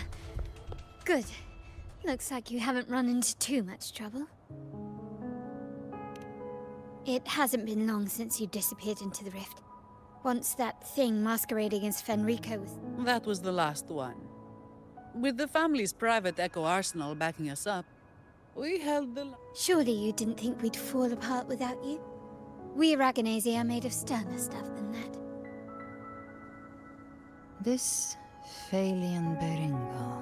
Good. Looks like you haven't run into too much trouble. It hasn't been long since you disappeared into the rift. Once that thing masquerading as Fenrico was... That was the last one. With the family's private Echo arsenal backing us up, we held the... Surely you didn't think we'd fall apart without you? We Aragonese are made of sterner stuff than that. This Phalian Beringo.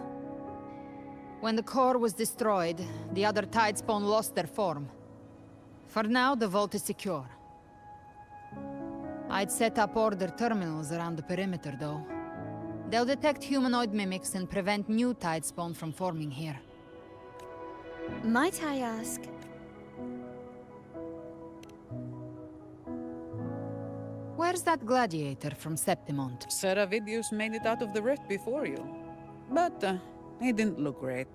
When the core was destroyed, the other Tidespawn lost their form. For now, the vault is secure. I'd set up order terminals around the perimeter, though. They'll detect humanoid mimics and prevent new Tidespawn from forming here. Might I ask? Where's that gladiator from Septimont? Seravidius made it out of the rift before you. But he didn't look great.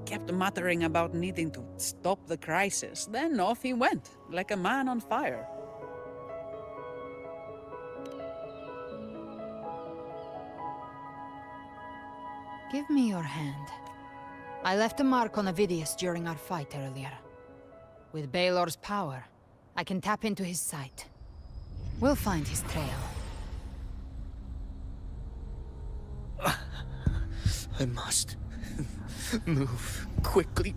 Kept muttering about needing to stop the crisis. Then off he went, like a man on fire. Give me your hand. I left a mark on Avidius during our fight earlier. With Baelor's power, I can tap into his sight. We'll find his trail. I must move quickly.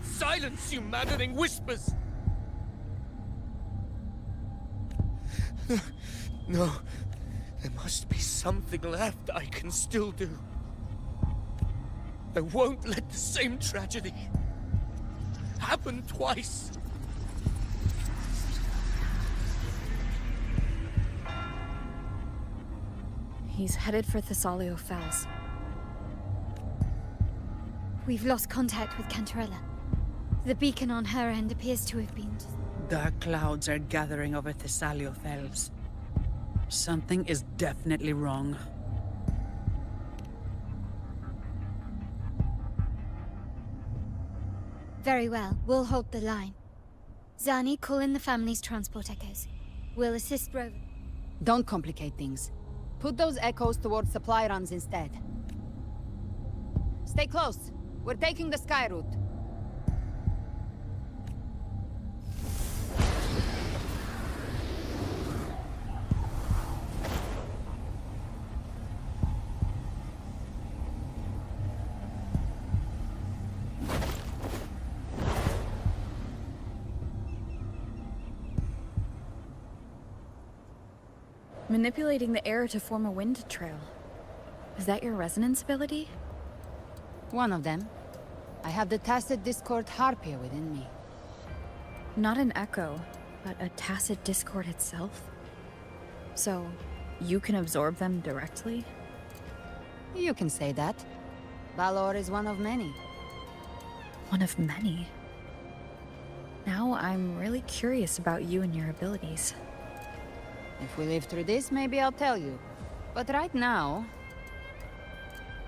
Silence, you maddening whispers! No, there must be something left I can still do. I won't let the same tragedy happen twice. He's headed for Thessalio Fells. We've lost contact with Cantarella. The beacon on her end appears to have been... Dark clouds are gathering over Thessalio Fells. Something is definitely wrong. Very well, we'll hold the line. Zani, call in the family's transport echoes. We'll assist Rover. Don't complicate things. Put those echoes towards supply runs instead. Stay close. We're taking the sky route. Manipulating the air to form a wind trail. Is that your resonance ability? One of them. I have the Tacit Discord Harpia within me. Not an echo. But a tacit discord itself? So, you can absorb them directly? You can say that. Valor is one of many. One of many? Now I'm really curious about you and your abilities. If we live through this, maybe I'll tell you. But right now...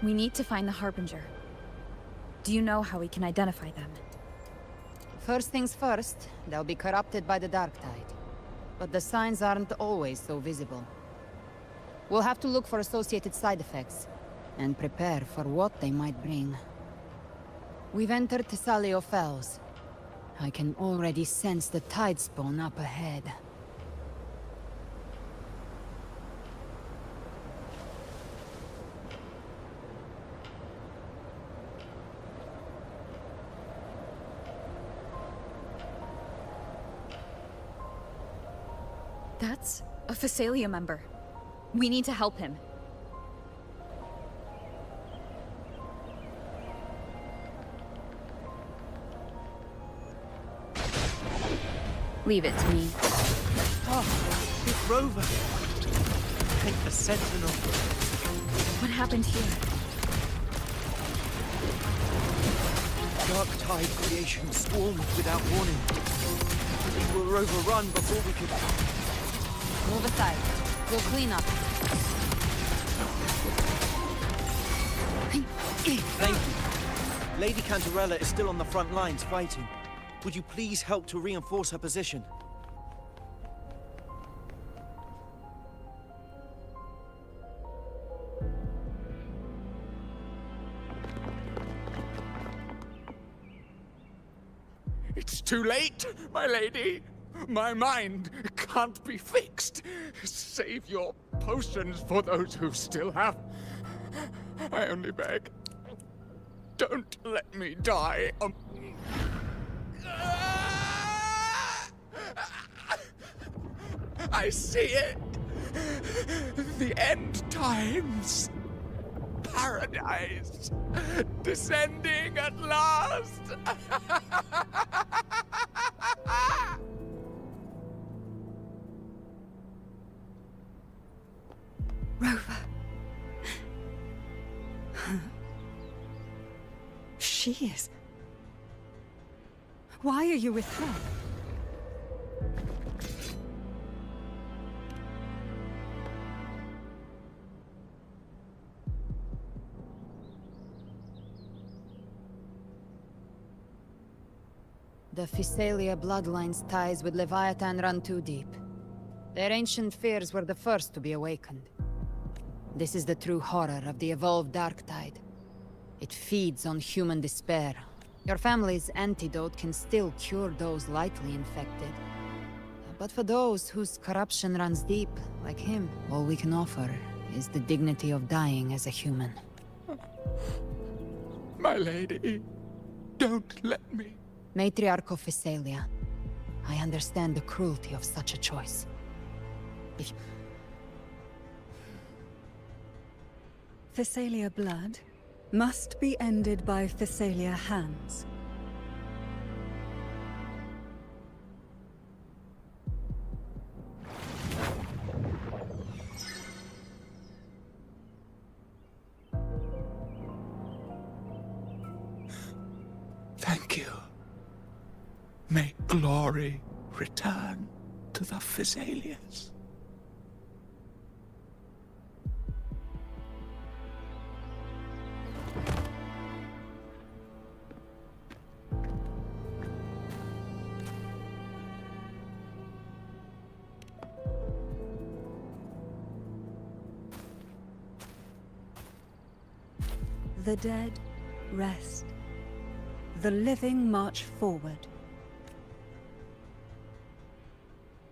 We need to find the Harbinger. Do you know how we can identify them? First things first, they'll be corrupted by the Dark Tide. But the signs aren't always so visible. We'll have to look for associated side effects, and prepare for what they might bring. We've entered Thessalio Fells. I can already sense the tide spawn up ahead. That's a Thessalia member. We need to help him. Leave it to me. Oh, it's Rover. Take the Sentinel. What happened here? Dark Tide creation swarmed without warning. We were overrun before we could... Move aside. We'll clean up. Thank you. Lady Cantarella is still on the front lines fighting. Would you please help to reinforce her position? It's too late, my lady. My mind can't be fixed. Save your potions for those who still have. I only beg. Don't let me die. I see it. The end times. Paradise. Descending at last. Rover. She is... Why are you with her? The Thessalia bloodline's ties with Leviathan run too deep. Their ancient fears were the first to be awakened. This is the true horror of the evolved Dark Tide. It feeds on human despair. Your family's antidote can still cure those lightly infected. But for those whose corruption runs deep, like him, all we can offer is the dignity of dying as a human. My lady, don't let me. Matriarch of Thessalia, I understand the cruelty of such a choice. If... Thessalia blood must be ended by Thessalia hands. Thank you. May glory return to the Thessalians. The dead rest. The living march forward.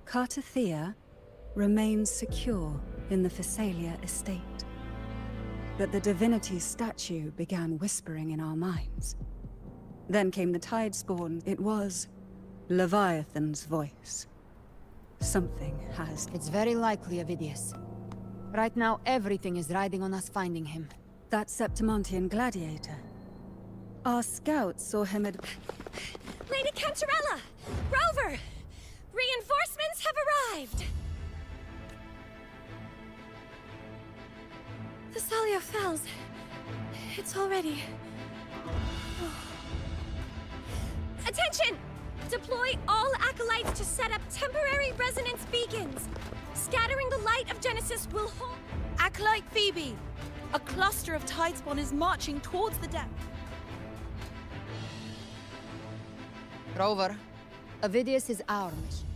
Cartathea remains secure in the Thessalia estate. But the divinity's statue began whispering in our minds. Then came the tide spawn. It was Leviathan's voice. Something has... It's very likely, Avidius. Right now, everything is riding on us finding him. That Septimontian gladiator. Our scouts saw him at... Lady Cantarella! Rover! Reinforcements have arrived! The Salia Fells. It's already... Attention! Deploy all acolytes to set up temporary resonance beacons. Scattering the light of Genesis will hold... Acolyte Phoebe! A cluster of Tidespawn is marching towards the deck. Rover, Avidius is our mission.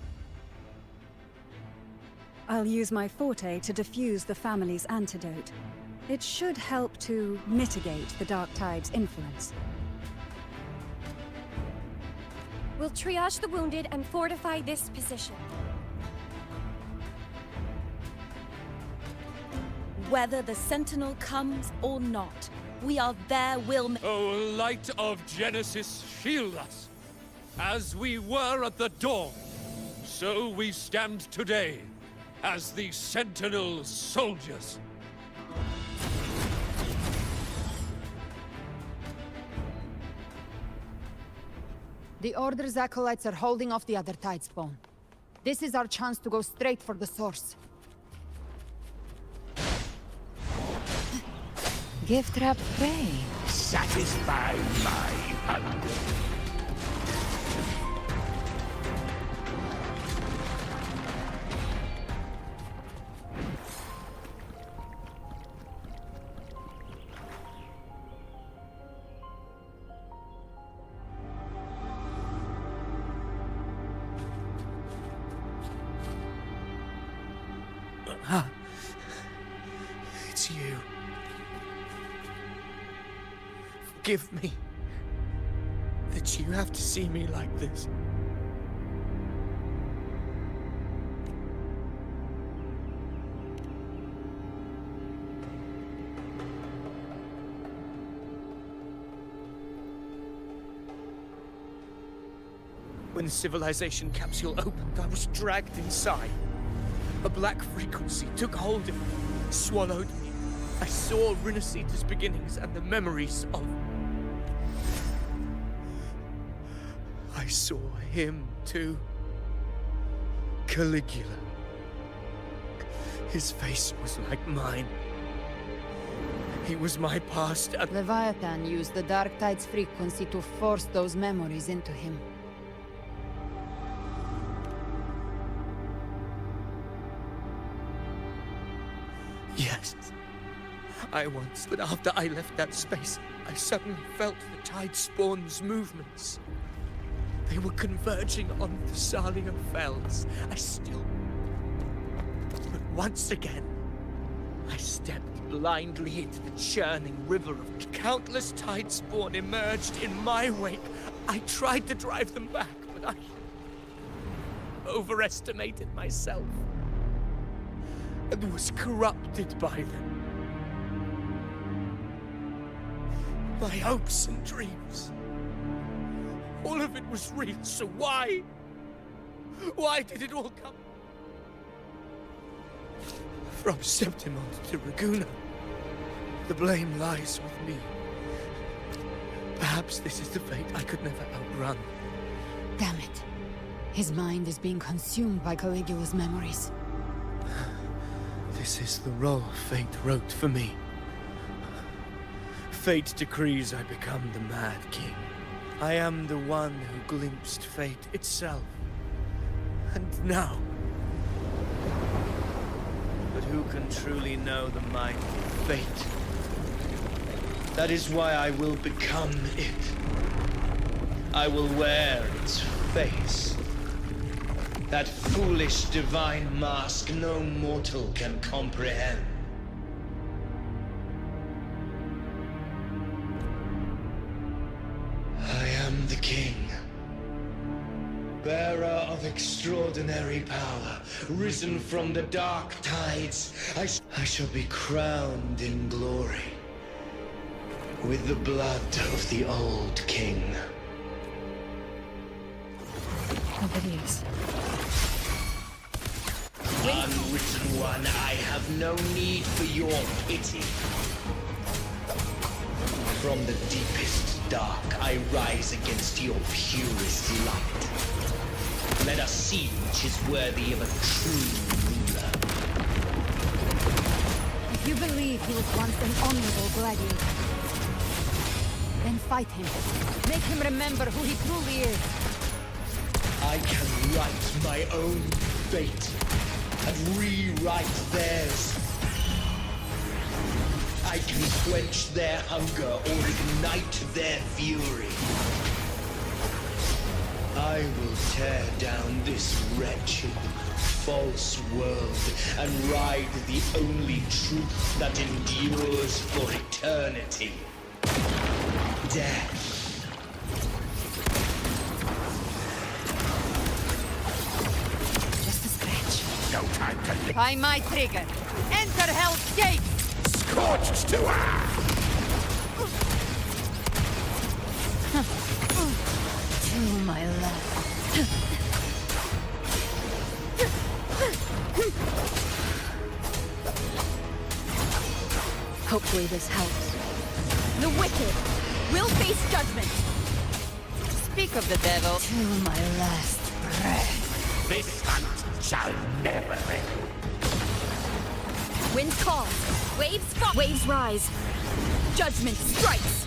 I'll use my forte to defuse the family's antidote. It should help to mitigate the Dark Tide's influence. We'll triage the wounded and fortify this position. Whether the Sentinel comes or not, we are their will. O light of Genesis, shield us! As we were at the dawn, so we stand today, as the Sentinel soldiers. The Order's acolytes are holding off the other Tidespawn. This is our chance to go straight for the source. Gift wrap prey. Satisfy my hunger. It's you. Forgive me that you have to see me like this. When the civilization capsule opened, I was dragged inside. A black frequency took hold of me, swallowed me. I saw Rinasita's beginnings and the memories of... I saw him too. Caligula. His face was like mine. He was my past and... Leviathan used the Dark Tide's frequency to force those memories into him. Yes, I once, but after I left that space, I suddenly felt the Tidespawn's movements. They were converging on the Salia Fells. But once again, I stepped blindly into the churning river of countless Tidespawn emerged in my wake. I tried to drive them back, but I overestimated myself and was corrupted by them. My hopes and dreams. All of it was real, so why? Why did it all come? From Septimont to Raguna, the blame lies with me. Perhaps this is the fate I could never outrun. Damn it. His mind is being consumed by Caligula's memories. This is the role fate wrote for me. Fate decrees I become the Mad King. I am the one who glimpsed fate itself. And now... But who can truly know the mind of fate? That is why I will become it. I will wear its face. That foolish divine mask no mortal can comprehend. I am the king, bearer of extraordinary power, risen from the dark tides. I shall be crowned in glory, with the blood of the old king. Avidius. Unwritten one, I have no need for your pity. From the deepest dark, I rise against your purest light. Let us see which is worthy of a true ruler. If you believe he was once an honorable gladiator, then fight him. Make him remember who he truly is. I can write my own fate and rewrite theirs. I can quench their hunger or ignite their fury. I will tear down this wretched, false world and ride the only truth that endures for eternity. Death. Just a scratch. No time to live. By my trigger. Enter Hell's Gate! Scorched to earth! To my left. Hopefully this helps. The wicked will face judgment. Speak of the devil. To my last breath. This hunt shall never end. Wind calls. Waves fall. Waves rise. Judgment strikes.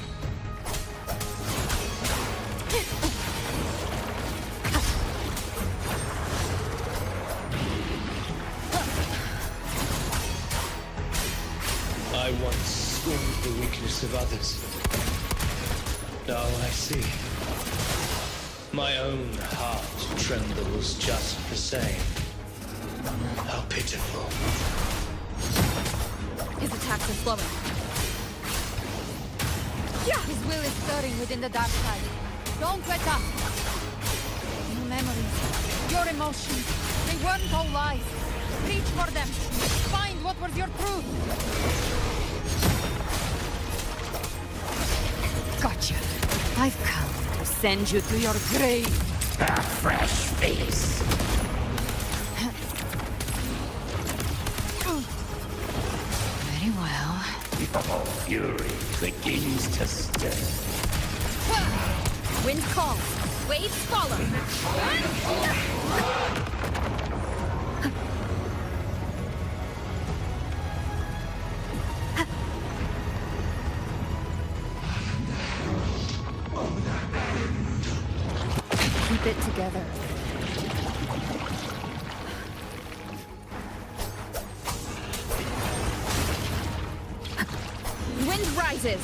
I once scorned the weakness of others. Now I see. My own heart trembles just the same. How pitiful. His attacks are slowing. Yeah! His will is stirring within the dark side. Don't let up! Your memories, your emotions, they weren't all lies. Reach for them. Find what was your truth. Gotcha. I've come to send you to your grave. A fresh face. Very well. Your fury begins to stir. Wind calls. Waves follow. Keep it together. Wind rises.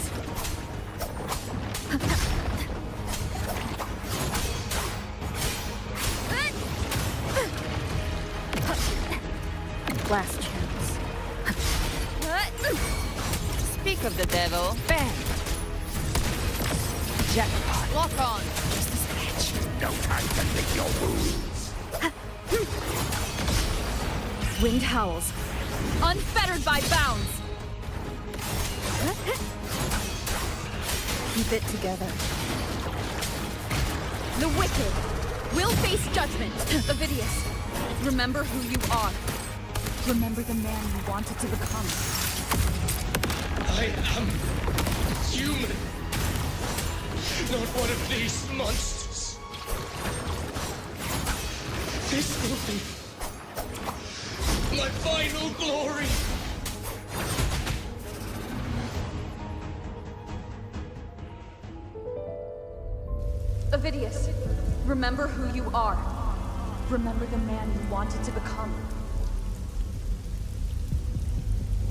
Last chance. Speak of the devil. Bang! Jackpot. Lock on. Just a scratch. No time to lick your wounds. Wind howls. Unfettered by bounds. Keep it together. The wicked will face judgment. Ovidius, remember who you are. Remember the man you wanted to become. I am human. Not one of these monsters. This will be my final glory. Ovidius, remember who you are. Remember the man you wanted to become.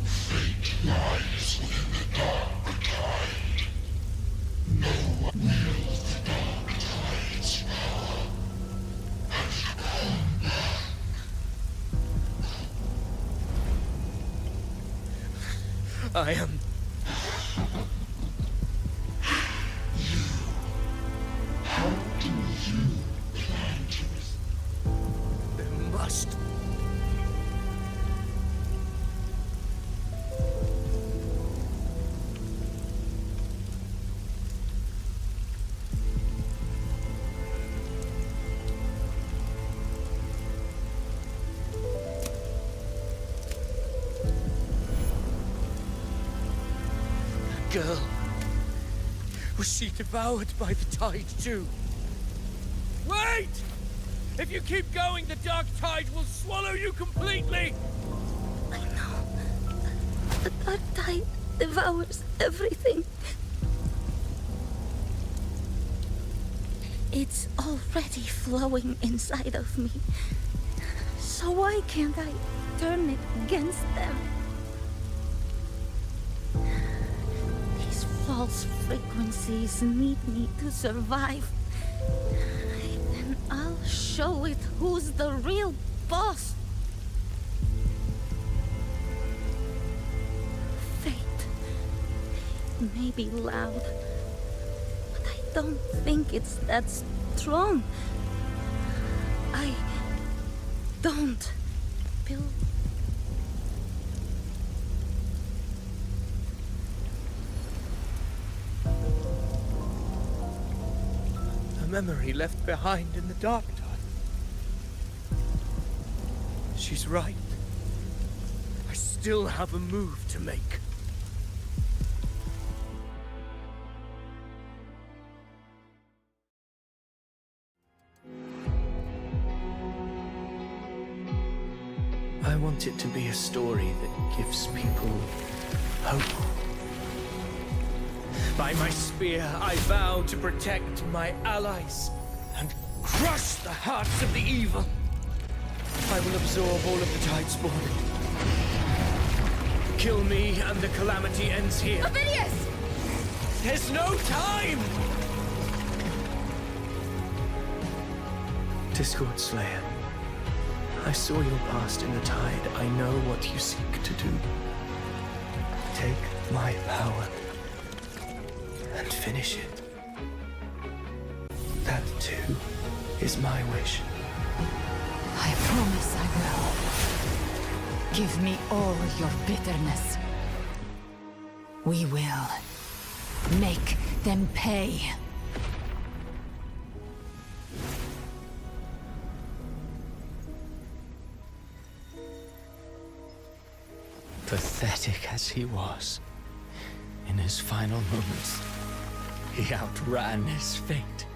Fate lies within the dark tide. No one wields the dark tide's power. Has come back. I am. How do you plan to? There must. Girl. Was she devoured by the tide too? Wait! If you keep going, the dark tide will swallow you completely! I know. The dark tide devours everything. It's already flowing inside of me. So why can't I turn it against them? These false frequencies need me to survive. And I'll show it who's the real boss. Fate. It may be loud, but I don't think it's that strong. I don't build. A memory left behind in the dark time. She's right. I still have a move to make. I want it to be a story that gives people hope. By my spear, I vow to protect my allies and crush the hearts of the evil. I will absorb all of the Tidespawn. Kill me and the calamity ends here. Ovidius! There's no time! Discord Slayer, I saw your past in the tide. I know what you seek to do. Take my power and finish it. That too is my wish. I promise I will. Give me all your bitterness. We will make them pay. Pathetic as he was, in his final moments, he outran his fate.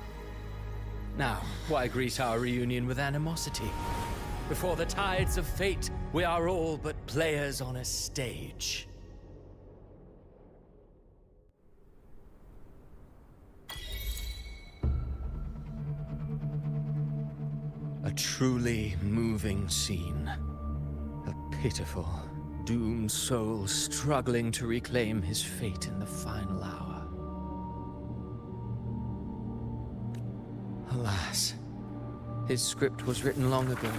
Now, why greet our reunion with animosity? Before the tides of fate, we are all but players on a stage. A truly moving scene. A pitiful, doomed soul struggling to reclaim his fate in the final hour. Alas, his script was written long ago.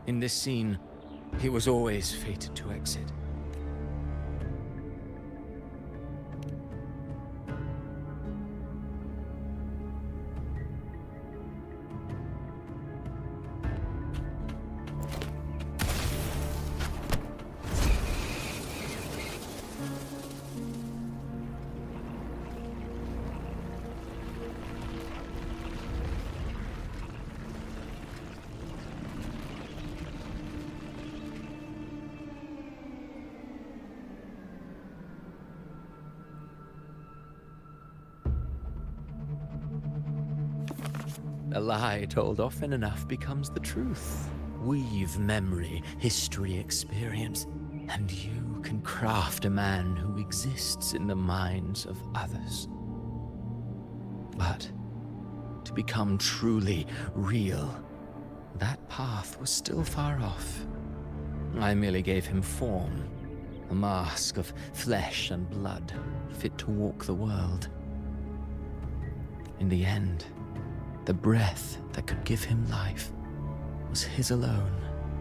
In this scene, he was always fated to exit. A lie told often enough becomes the truth. Weave memory, history, experience, and you can craft a man who exists in the minds of others. But to become truly real, that path was still far off. I merely gave him form, a mask of flesh and blood, fit to walk the world. In the end, the breath that could give him life was his alone.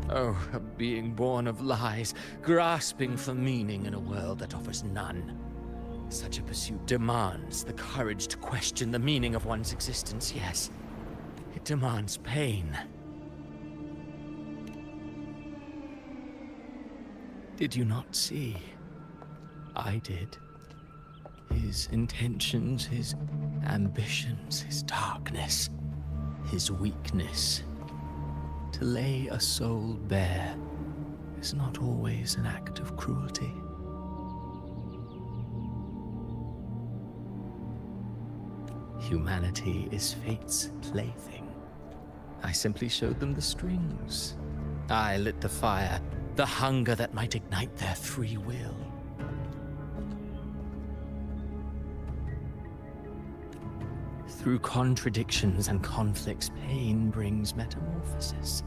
Oh, a being born of lies, grasping for meaning in a world that offers none. Such a pursuit demands the courage to question the meaning of one's existence, yes. It demands pain. Did you not see? I did. His intentions, his ambitions, his darkness, his weakness. To lay a soul bare is not always an act of cruelty. Humanity is fate's plaything. I simply showed them the strings. I lit the fire, the hunger that might ignite their free will. Through contradictions and conflicts, pain brings metamorphosis.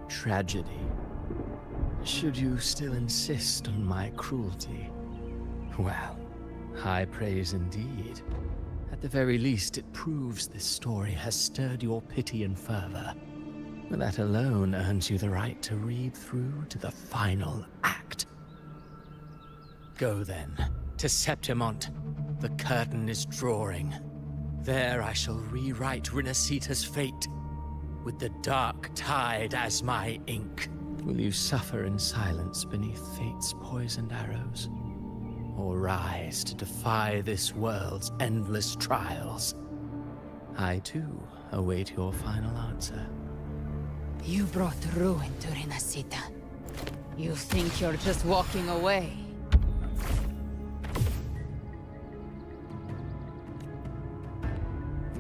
Tragedy. Should you still insist on my cruelty? Well, high praise indeed. At the very least, it proves this story has stirred your pity and fervor. That alone earns you the right to read through to the final act. Go then, to Septimont. The curtain is drawing. There I shall rewrite Rinasita's fate, with the dark tide as my ink. Will you suffer in silence beneath fate's poisoned arrows? Or rise to defy this world's endless trials? I too await your final answer. You brought ruin to Rinasita. You think you're just walking away?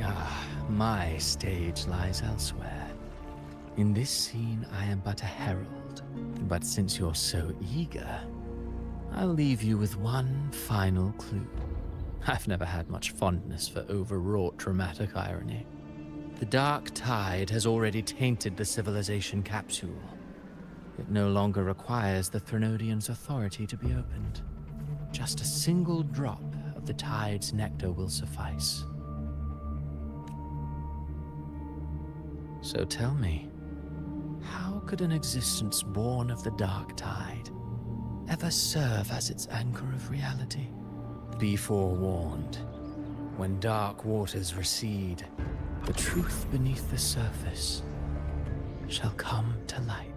Ah, my stage lies elsewhere. In this scene, I am but a herald. But since you're so eager, I'll leave you with one final clue. I've never had much fondness for overwrought dramatic irony. The dark tide has already tainted the civilization capsule. It no longer requires the Threnodians' authority to be opened. Just a single drop of the tide's nectar will suffice. So tell me, how could an existence born of the dark tide ever serve as its anchor of reality? Be forewarned. When dark waters recede, the truth beneath the surface shall come to light.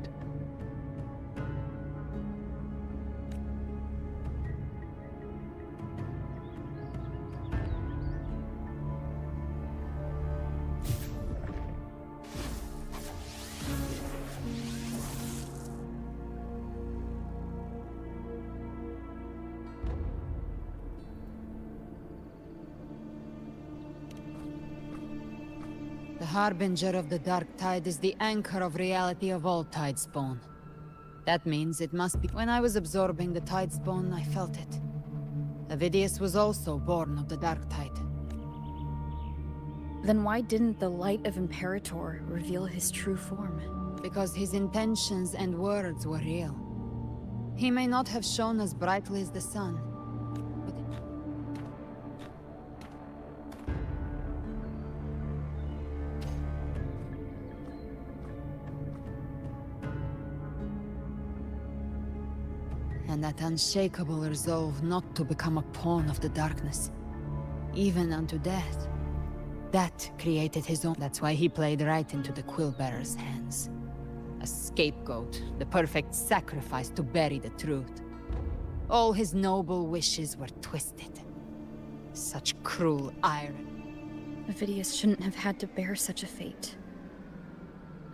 The harbinger of the dark tide is the anchor of reality of all Tidespawn. That means it must be. When I was absorbing the Tidespawn, I felt it. Avidius was also born of the dark tide. Then why didn't the light of Imperator reveal his true form? Because his intentions and words were real. He may not have shone as brightly as the sun, but and that unshakable resolve not to become a pawn of the darkness, even unto death. That created his own. That's why he played right into the Quillbearer's hands. A scapegoat, the perfect sacrifice to bury the truth. All his noble wishes were twisted. Such cruel irony. Avidius shouldn't have had to bear such a fate.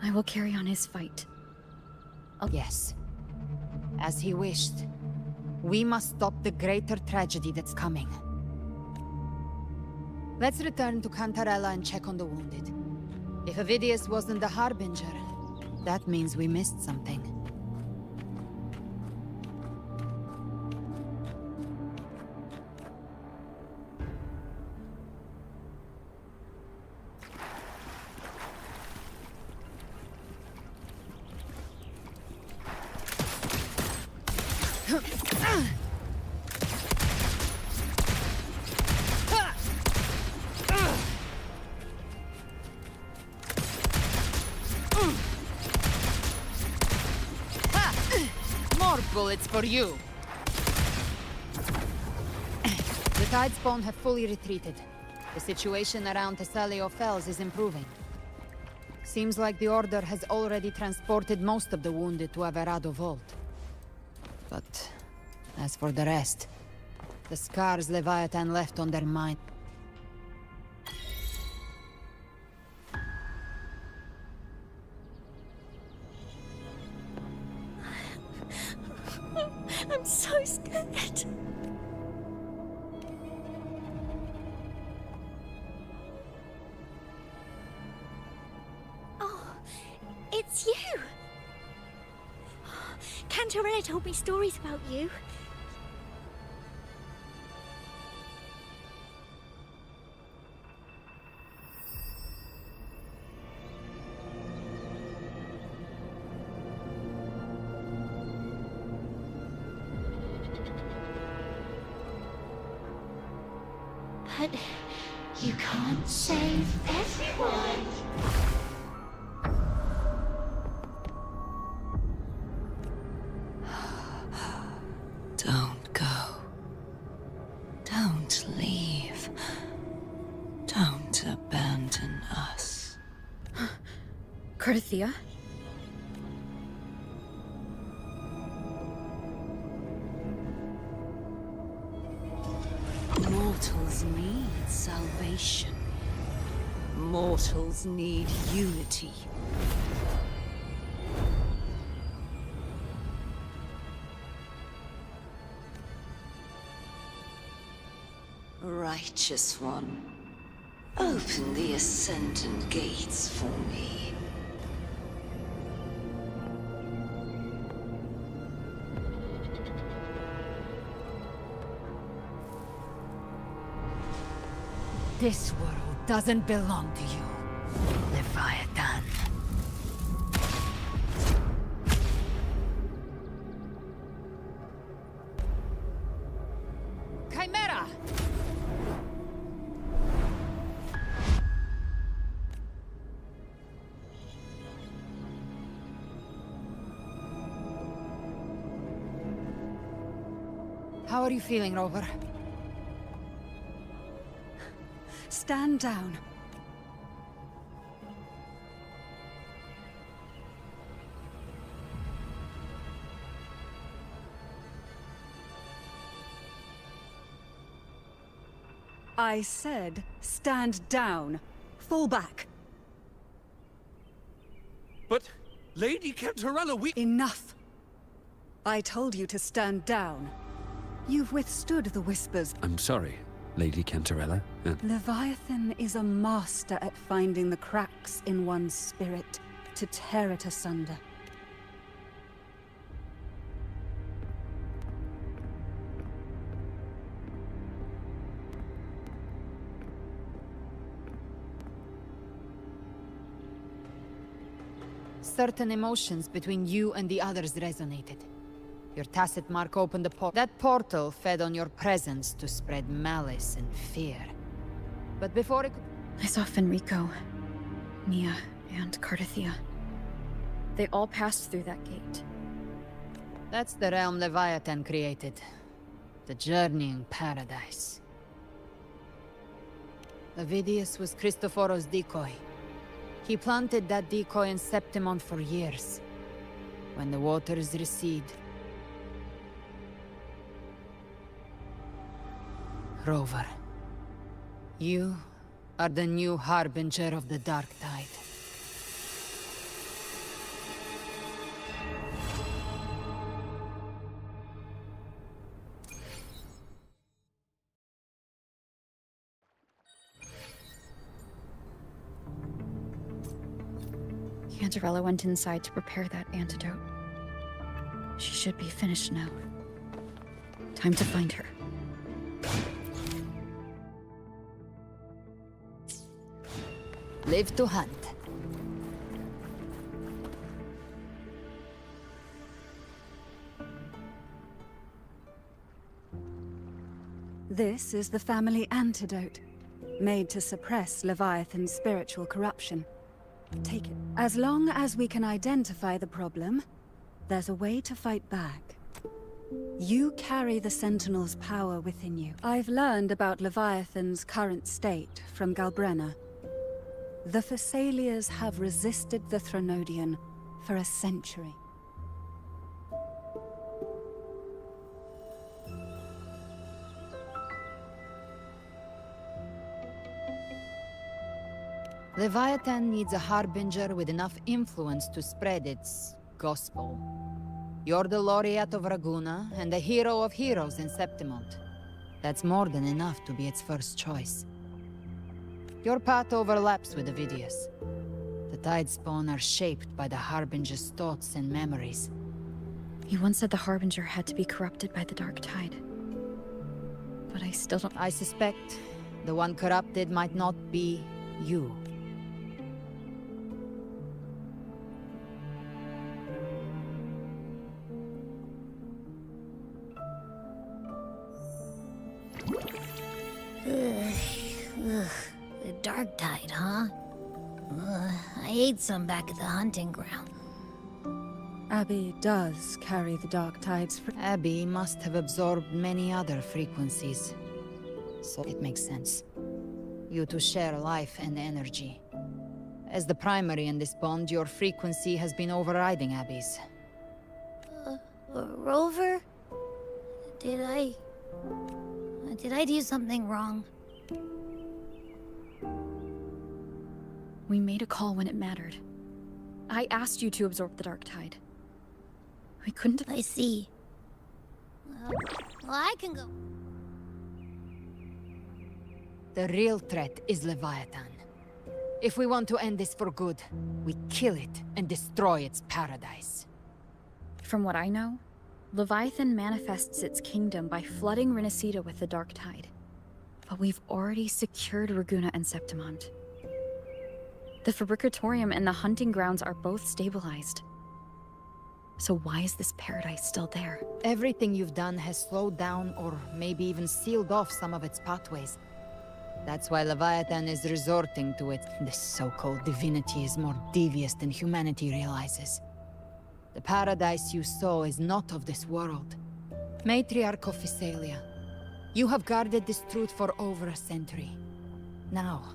I will carry on his fight. Yes. As he wished. We must stop the greater tragedy that's coming. Let's return to Cantarella and check on the wounded. If Avidius wasn't the Harbinger, that means we missed something. Bullets for you. The Tidespawn have fully retreated. The situation around Thessalio Fells is improving. Seems like the Order has already transported most of the wounded to Averado Vault. But as for the rest, the scars Leviathan left on their mind. I'm so scared. Oh. Cantarella told me stories about you. But you can't save everyone. Don't go. Don't leave. Don't abandon us. Carthea? Mortals need salvation. Mortals need unity. Righteous One, open the Ascendant gates for me. This world doesn't belong to you, Leviathan. Chimera! How are you feeling, Rover? Stand down. I said, stand down. Fall back. But, Lady Cantarella, we— Enough! I told you to stand down. You've withstood the whispers. I'm sorry, Lady Cantarella. Leviathan is a master at finding the cracks in one's spirit, to tear it asunder. Certain emotions between you and the others resonated. Your tacit mark opened the portal. That portal fed on your presence to spread malice and fear. But before it could— I saw Fenrico, Nia, and Carthea. They all passed through that gate. That's the realm Leviathan created. The journeying paradise. Avidius was Cristoforo's decoy. He planted that decoy in Septimon for years. When the waters recede, Rover, you are the new harbinger of the Dark Tide. Cantarella went inside to prepare that antidote. She should be finished now. Time to find her. Live to hunt. This is the family antidote, made to suppress Leviathan's spiritual corruption. Take it. As long as we can identify the problem, there's a way to fight back. You carry the Sentinel's power within you. I've learned about Leviathan's current state from Galbrenna. The Thessalians have resisted the Threnodian for a century. Leviathan needs a harbinger with enough influence to spread its gospel. You're the laureate of Raguna and the hero of heroes in Septimont. That's more than enough to be its first choice. Your path overlaps with Avidius. The Tidespawn are shaped by the harbinger's thoughts and memories. You once said the Harbinger had to be corrupted by the Dark Tide. But I still don't... I suspect the one corrupted might not be you. The Dark Tide, huh? I ate some back at the hunting ground. Abby does carry the Dark Tide's... Abby must have absorbed many other frequencies. So it makes sense. You two share life and energy. As the primary in this bond, your frequency has been overriding Abby's. Rover? Did I do something wrong? We made a call when it mattered. I asked you to absorb the Dark Tide. We couldn't... I see. Well, I can go. The real threat is Leviathan. If we want to end this for good, we kill it and destroy its paradise. From what I know, Leviathan manifests its kingdom by flooding Renacita with the Dark Tide. But we've already secured Raguna and Septimont. The Fabricatorium and the hunting grounds are both stabilized. So why is this paradise still there? Everything you've done has slowed down or maybe even sealed off some of its pathways. That's why Leviathan is resorting to it. This so-called divinity is more devious than humanity realizes. The paradise you saw is not of this world. Matriarch of Physalia, you have guarded this truth for over a century. Now,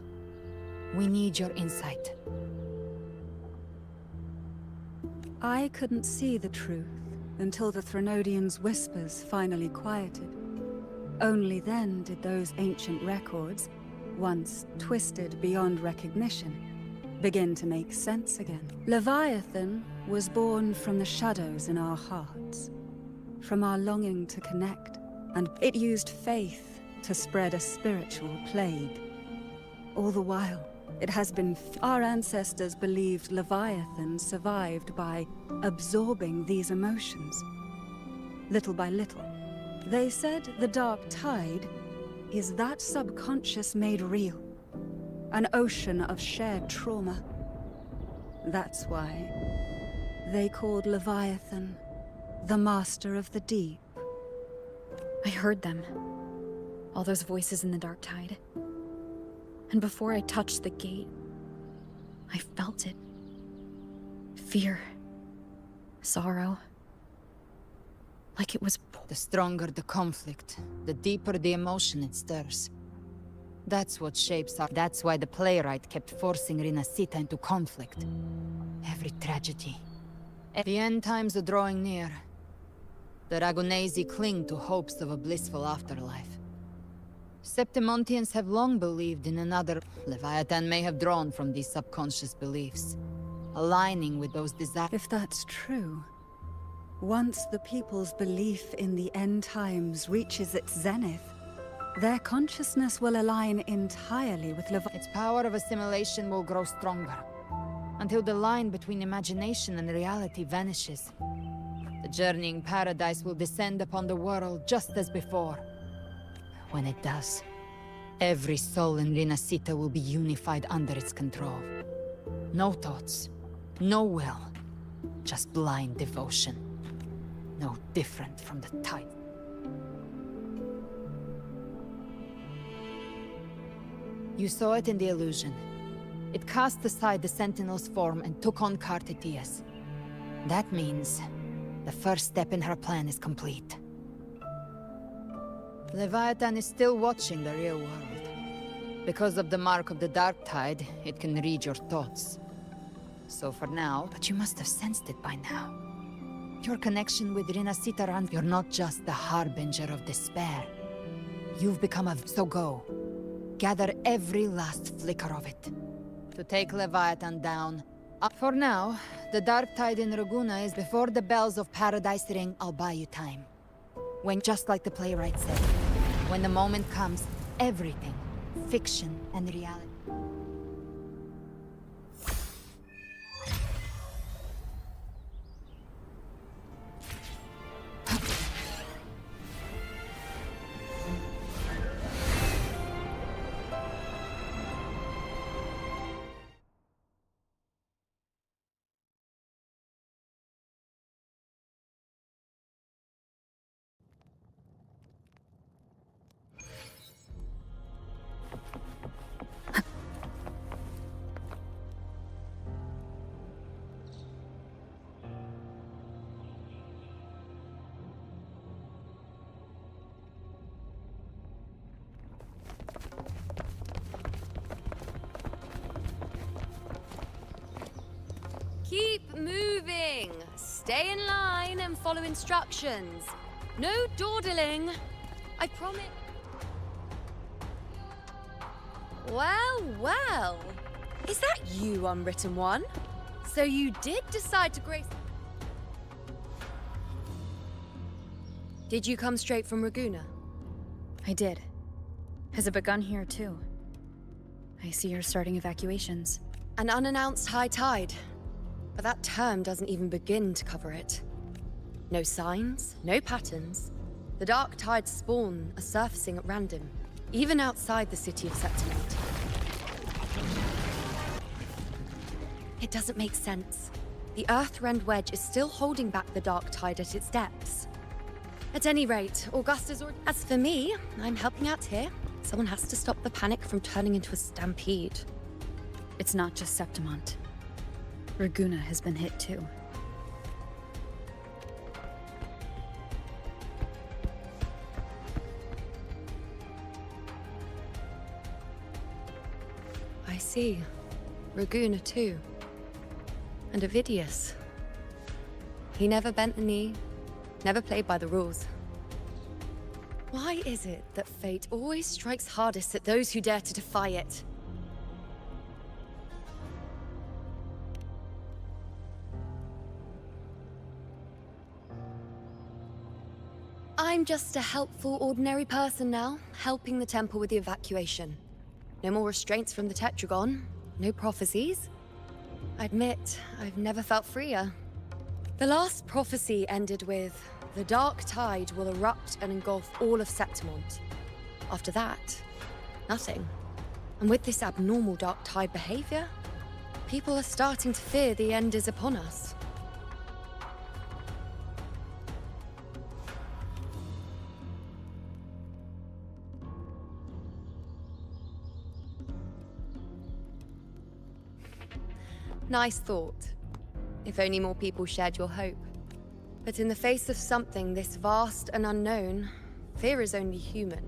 we need your insight. I couldn't see the truth until the Threnodians' whispers finally quieted. Only then did those ancient records, once twisted beyond recognition, begin to make sense again. Leviathan was born from the shadows in our hearts, from our longing to connect, and it used faith to spread a spiritual plague. All the while, it has been... Our ancestors believed Leviathan survived by absorbing these emotions, little by little. They said the Dark Tide is that subconscious made real. An ocean of shared trauma. That's why they called Leviathan the Master of the Deep. I heard them. All those voices in the Dark Tide. And before I touched the gate, I felt it. Fear. Sorrow. Like it was... The stronger the conflict, the deeper the emotion it stirs. That's what shapes our... That's why the playwright kept forcing Renacita into conflict. Every tragedy. The end times are drawing near. The Ragunesi cling to hopes of a blissful afterlife. Septimontians have long believed in another... Leviathan may have drawn from these subconscious beliefs, aligning with those desires. If that's true, once the people's belief in the end times reaches its zenith, their consciousness will align entirely with Leviathan. Its power of assimilation will grow stronger, until the line between imagination and reality vanishes. The journeying paradise will descend upon the world just as before. When it does, every soul in Renacita will be unified under its control. No thoughts, no will, just blind devotion. No different from the tide. You saw it in the illusion. It cast aside the Sentinel's form and took on Cartetius. That means the first step in her plan is complete. Leviathan is still watching the real world. Because of the mark of the Dark Tide, it can read your thoughts. So for now... But you must have sensed it by now. Your connection with Renacita runs... You're not just the harbinger of despair. You've become a... So go. Gather every last flicker of it. To take Leviathan down. For now, the Dark Tide in Raguna is before the bells of Paradise ring. I'll buy you time. When, just like the playwright said, when the moment comes, everything, fiction and reality. Stay in line and follow instructions. No dawdling. I promise. Well, well. Is that you, Unwritten One? So you did decide to grace... Did you come straight from Raguna? I did. Has it begun here, too? I see you're starting evacuations. An unannounced high tide. But that term doesn't even begin to cover it. No signs, no patterns. The dark tide's spawn are surfacing at random, even outside the city of Septimont. It doesn't make sense. The Earthrend Wedge is still holding back the dark tide at its depths. At any rate, Augusta's already... As for me, I'm helping out here. Someone has to stop the panic from turning into a stampede. It's not just Septimont. Raguna has been hit too. I see. Raguna too. And Ovidius. He never bent the knee, never played by the rules. Why is it that fate always strikes hardest at those who dare to defy it? I'm just a helpful, ordinary person now, helping the temple with the evacuation. No more restraints from the Tetragon, no prophecies. I admit, I've never felt freer. The last prophecy ended with, the dark tide will erupt and engulf all of Septimont. After that, nothing. And with this abnormal dark tide behavior, people are starting to fear the end is upon us. Nice thought. If only more people shared your hope. But in the face of something this vast and unknown, fear is only human.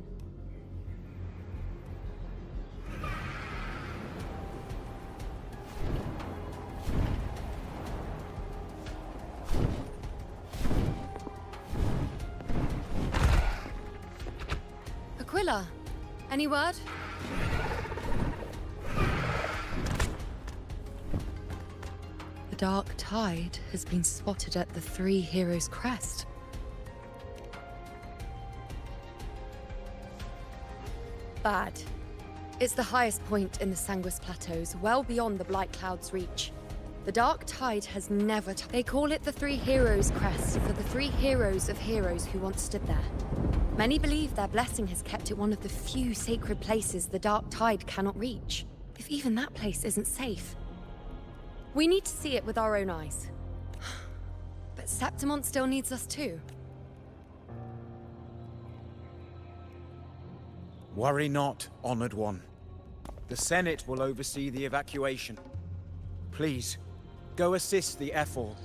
Aquila, any word? The dark tide has been spotted at the Three Heroes' Crest. Bad. It's the highest point in the Sanguis Plateaus, well beyond the Blight Cloud's reach. The dark tide has never... They call it the Three Heroes' Crest for the three heroes of heroes who once stood there. Many believe their blessing has kept it one of the few sacred places the dark tide cannot reach. If even that place isn't safe. We need to see it with our own eyes. But Septimont still needs us too. Worry not, Honored One. The Senate will oversee the evacuation. Please, go assist the Ephor.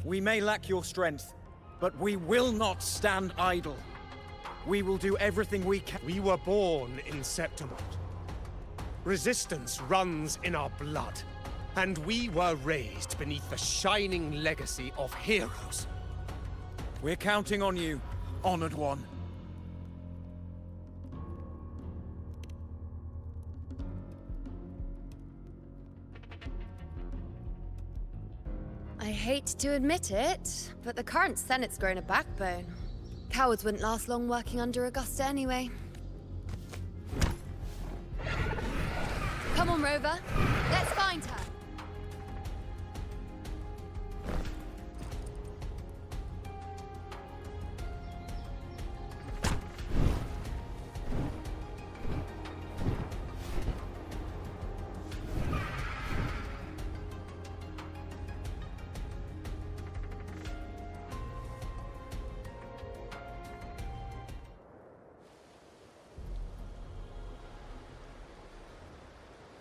We may lack your strength, but we will not stand idle. We will do everything we can. We were born in Septimont. Resistance runs in our blood, and we were raised beneath the shining legacy of heroes. We're counting on you, Honored One. I hate to admit it, but the current Senate's grown a backbone. Cowards wouldn't last long working under Augusta anyway. Come on, Rover. Let's find her.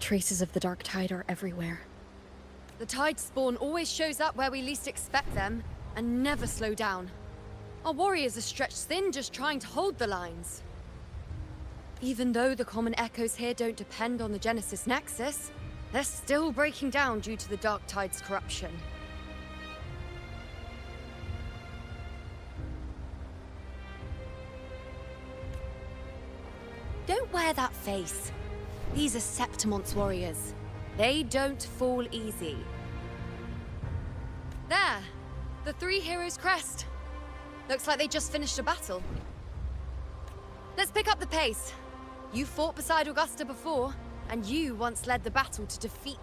Traces of the dark tide are everywhere. The tide spawn always shows up where we least expect them, and never slow down. Our warriors are stretched thin just trying to hold the lines. Even though the common echoes here don't depend on the Genesis Nexus, they're still breaking down due to the dark tide's corruption. Don't wear that face. These are Septimon's warriors. They don't fall easy. There! The Three Heroes crest. Looks like they just finished a battle. Let's pick up the pace. You fought beside Augusta before, and you once led the battle to defeat...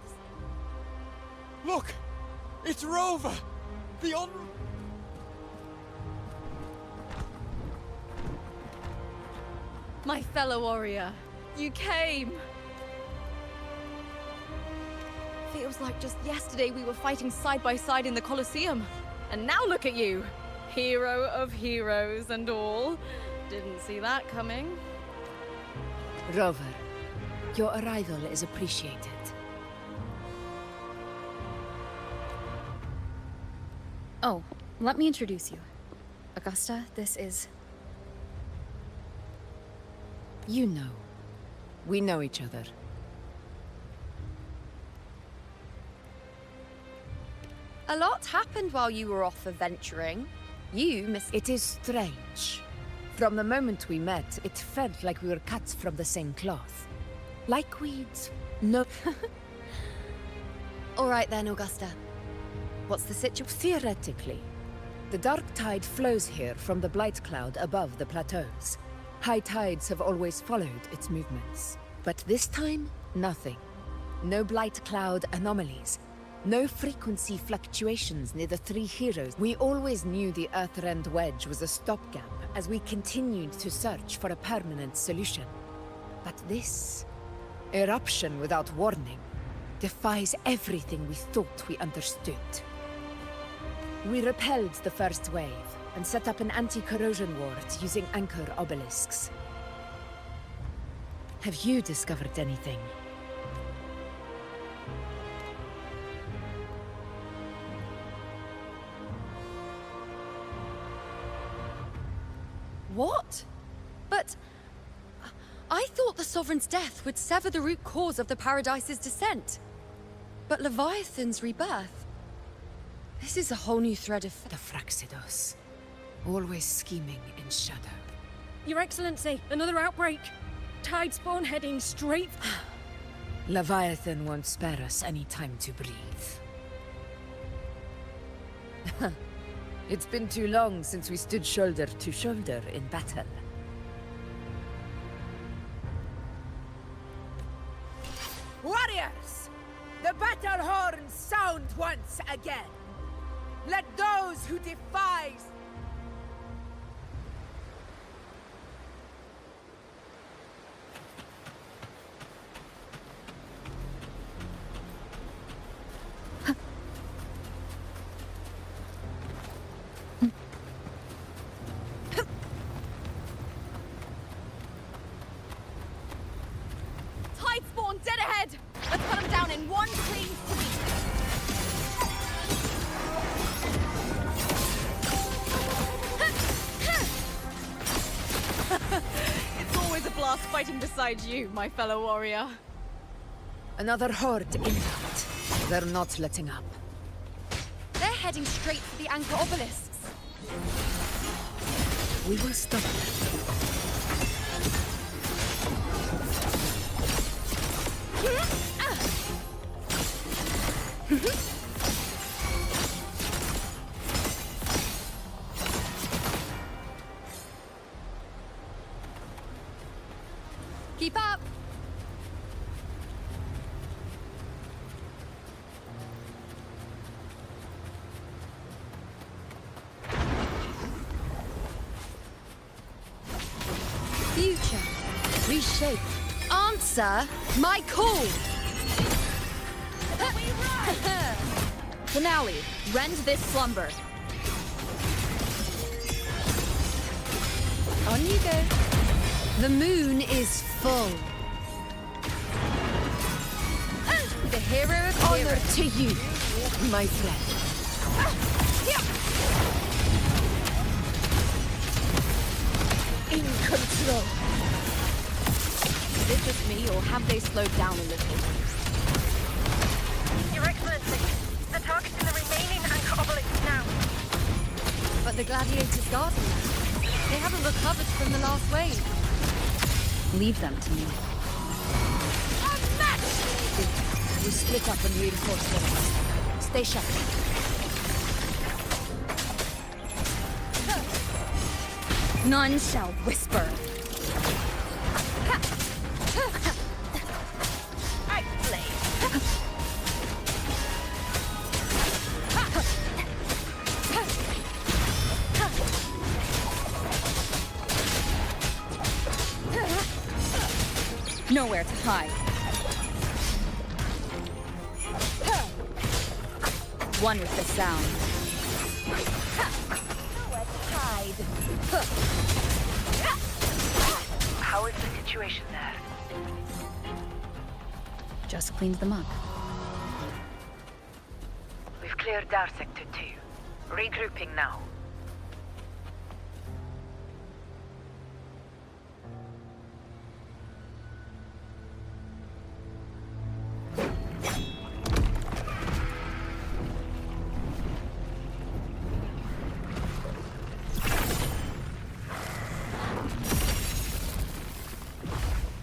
Look! It's Rover! The My fellow warrior, you came! Feels like just yesterday we were fighting side by side in the Colosseum. And now look at you! Hero of heroes and all. Didn't see that coming. Rover, your arrival is appreciated. Oh, let me introduce you. Augusta, this is... You know. We know each other. A lot happened while you were off adventuring. You miss... It is strange. From the moment we met, it felt like we were cut from the same cloth. Like we'd... no... All right then, Augusta. What's the situation? Theoretically, the dark tide flows here from the blight cloud above the plateaus. High tides have always followed its movements. But this time, nothing. No blight cloud anomalies. No frequency fluctuations near the Three Heroes. We always knew the Earthrend Wedge was a stopgap as we continued to search for a permanent solution. But this eruption without warning defies everything we thought we understood. We repelled the first wave and set up an anti-corrosion ward using anchor obelisks. Have you discovered anything? What? But... I thought the Sovereign's death would sever the root cause of the Paradise's descent. But Leviathan's rebirth... This is a whole new thread of... The Fraxidos. Always scheming in shadow. Your Excellency, another outbreak. Tide spawn heading straight... Leviathan won't spare us any time to breathe. It's been too long since we stood shoulder to shoulder in battle. Warriors! The battle horns sound once again! Let those who defy... Tide spawn dead ahead! Let's cut them down in one clean sweep! It's always a blast fighting beside you, my fellow warrior. Another horde inbound. They're not letting up. They're heading straight for the anchor obelisks. We will stop them. Keep up! Future. Reshape. Answer my call! Finale, rend this slumber. On you go. The moon is full. The hero of Honor heroes. to you, my friend. In control. Is it just me, or have they slowed down a little? Your Excellency, the target's in the remaining anchor obelisk now. But the gladiators guarding them. They haven't recovered from the last wave. Leave them to me. We split up and reinforce them. Stay sharp. None shall whisper. I play. Nowhere to hide. One with the sound. Nowhere to hide. How is the situation there? Just cleaned them up. We've cleared our sector too. Regrouping now.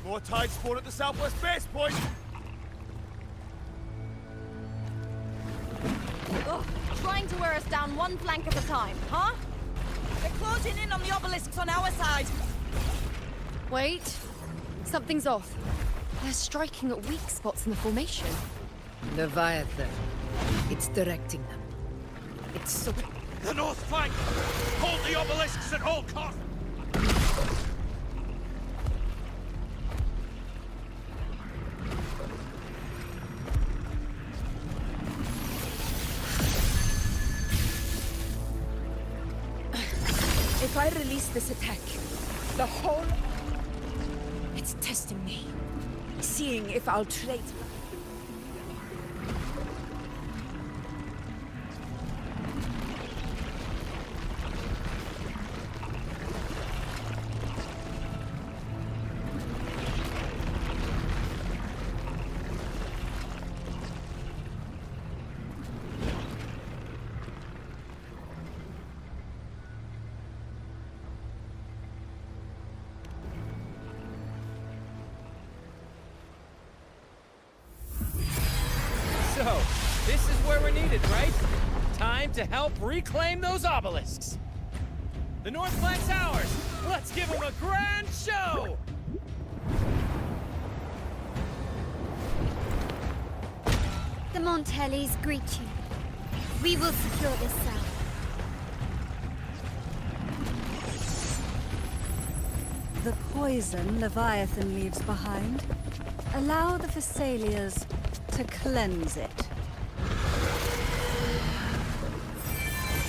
More tide spawn at the southwest base point! Ugh, trying to wear us down one flank at a time, huh? They're closing in on the obelisks on our side. Wait. Something's off. They're striking at weak spots in the formation. Leviathan. It's directing them. It's so... The north flank! Hold the obelisks at all costs! If I release this attack, the whole... It's testing me. Seeing if I'll trade. So, this is where we're needed, right? Time to help reclaim those obelisks. The north flank's ours. Let's give them a grand show! The Montellis greet you. We will secure this cell. The poison Leviathan leaves behind, allow the Thessalians to cleanse it.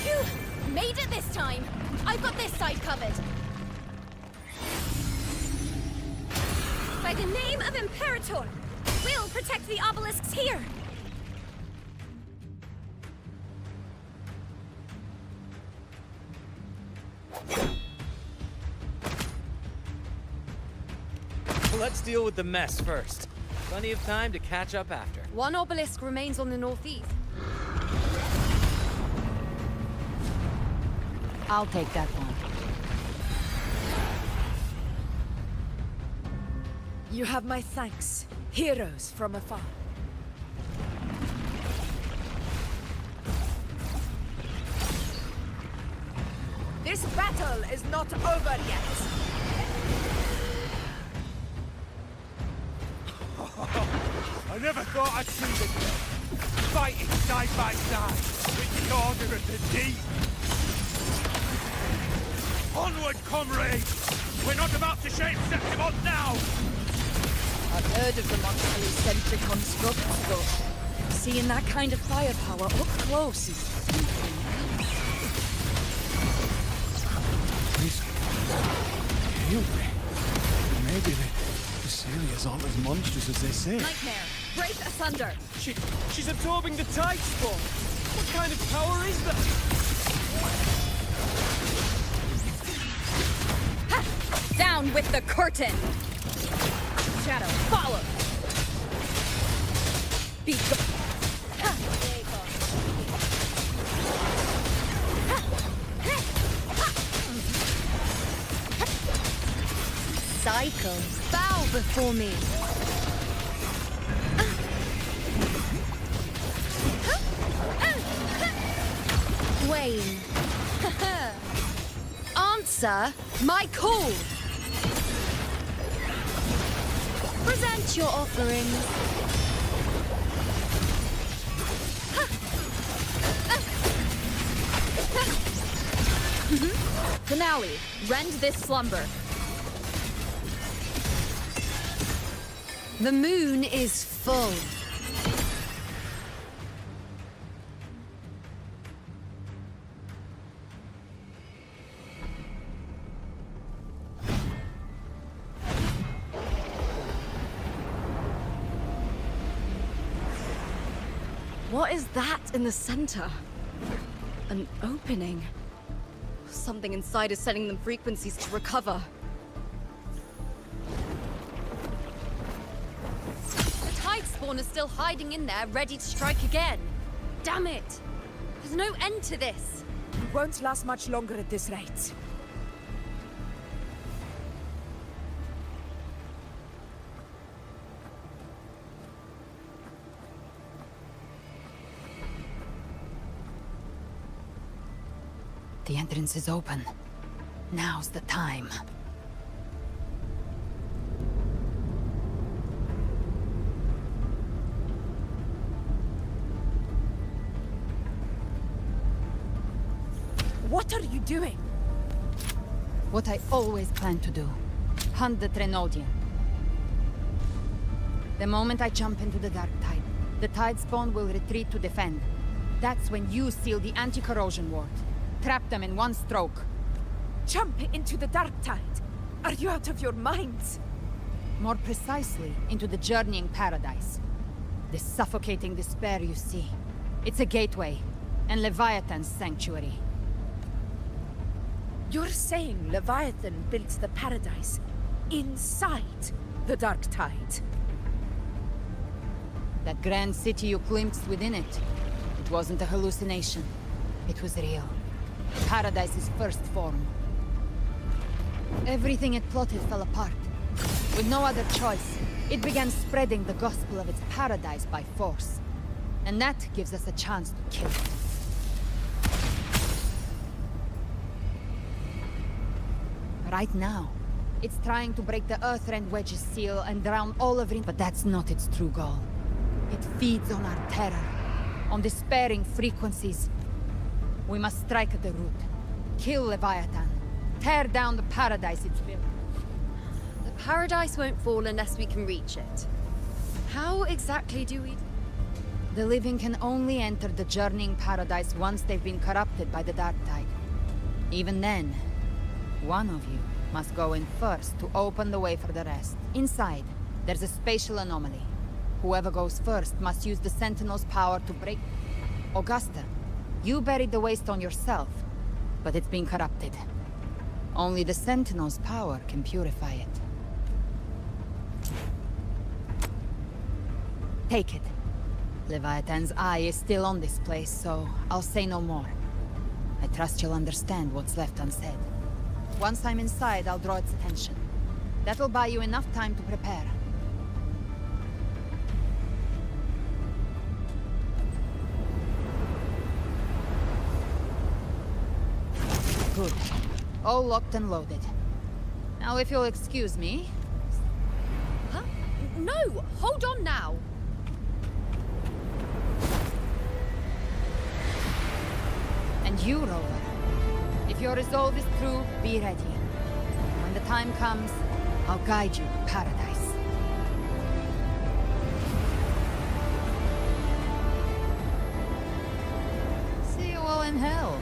Phew! Made it this time! I've got this side covered. By the name of Imperator, we'll protect the obelisks here! Let's deal with the mess first. Plenty of time to catch up after. One obelisk remains on the northeast. I'll take that one. You have my thanks, heroes from afar. This battle is not over yet. I never thought I'd see the dead fighting side by side with the Order of the Deep. Onward, comrades! We're not about to shape Septimont now! I've heard of the Montelli-centric constructs, but seeing that kind of firepower up close is something Please, heal me. Maybe the Celias aren't as monstrous as they say. Nightmare, break asunder! She's absorbing the tide spawn! What kind of power is that? Ha! Down with the curtain! Shadow, follow! Be gone! cycle. Bow before me. Wayne. Answer my call. Present your offerings. Finale, rend this slumber. The moon is full. What is that in the center? An opening. Something inside is sending them frequencies to recover. The tide spawn is still hiding in there, ready to strike again. Damn it! There's no end to this. It won't last much longer at this rate. The entrance is open. Now's the time. What are you doing? What I always planned to do. Hunt the Trenodian. The moment I jump into the Dark Tide, the Tide Spawn will retreat to defend. That's when you seal the anti-corrosion ward. Trap them in one stroke. Jump into the Dark Tide? Are you out of your minds? More precisely, into the journeying paradise. The suffocating despair you see. It's a gateway, and Leviathan's sanctuary. You're saying Leviathan built the paradise inside the Dark Tide? That grand city you glimpsed within it, it wasn't a hallucination. It was real. Paradise's first form. Everything it plotted fell apart. With no other choice, it began spreading the gospel of its paradise by force. And that gives us a chance to kill it. Right now, it's trying to break the Earthrend Wedge's seal and drown all of it, but that's not its true goal. It feeds on our terror, on despairing frequencies. We must strike at the root. Kill Leviathan. Tear down the paradise it's built. The paradise won't fall unless we can reach it. How exactly do we... The living can only enter the journeying paradise once they've been corrupted by the Dark Tide. Even then, one of you must go in first to open the way for the rest. Inside, there's a spatial anomaly. Whoever goes first must use the Sentinel's power to break... Augusta, you buried the Waystone yourself, but it's been corrupted. Only the Sentinel's power can purify it. Take it. Leviathan's eye is still on this place, so I'll say no more. I trust you'll understand what's left unsaid. Once I'm inside, I'll draw its attention. That'll buy you enough time to prepare. Good. All locked and loaded. Now, if you'll excuse me... Huh? No! Hold on now! And you, Rover. If your resolve is true, be ready. When the time comes, I'll guide you to paradise. See you all in hell.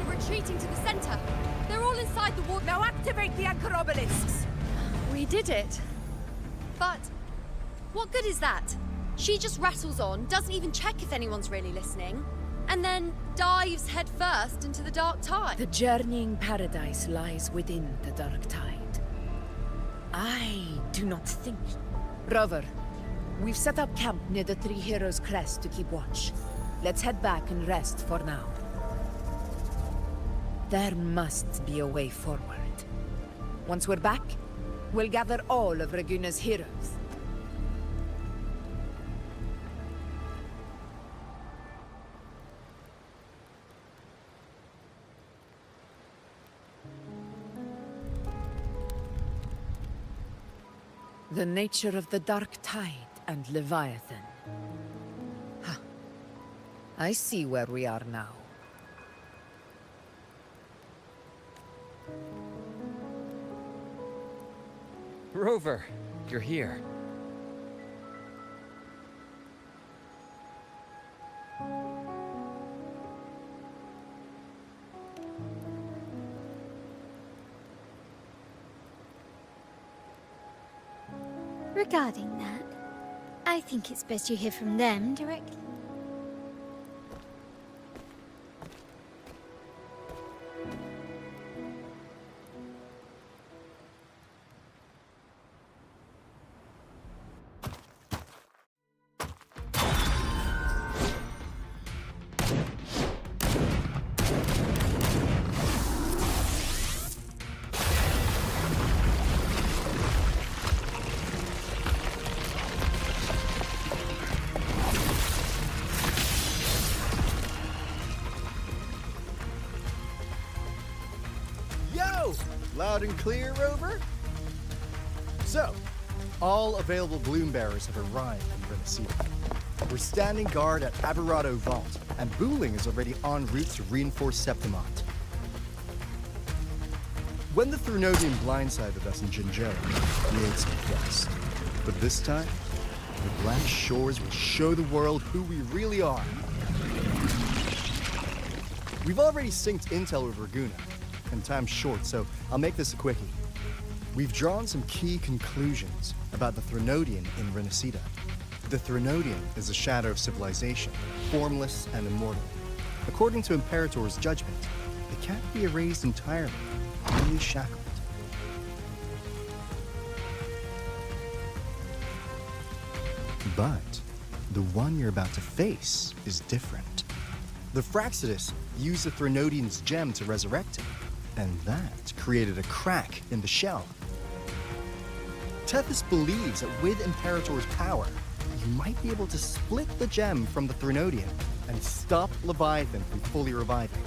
Retreating to the center. They're all inside the ward. Now activate the anchor obelisks! We did it. But what good is that? She just rattles on, doesn't even check if anyone's really listening. and then dives headfirst into the dark tide. The journeying paradise lies within the dark tide. I do not think... Rover, we've set up camp near the Three Heroes Crest to keep watch. Let's head back and rest for now. There must be a way forward. Once we're back, we'll gather all of Raguna's heroes. The nature of the Dark Tide and Leviathan. Huh. I see where we are now. Rover, you're here. Regarding that, I think it's best you hear from them directly. Loud and clear, Rover? So, all available bloom bearers have arrived in Renaissita. We're standing guard at Aberrado Vault, and Booling is already en route to reinforce Septimont. When the Threnodian blindsided us in Jinzhou, we made some quest. But this time, the Black Shores will show the world who we really are. We've already synced intel with Raguna, and time's short, so I'll make this a quickie. We've drawn some key conclusions about the Threnodian in Renaissita. The Threnodian is a shadow of civilization, formless and immortal. According to Imperator's judgment, they can't be erased entirely, only shackled. But the one you're about to face is different. The Fraxidus used the Threnodian's gem to resurrect him, and that created a crack in the shell. Tethys believes that with Imperator's power, you might be able to split the gem from the Threnodian and stop Leviathan from fully reviving.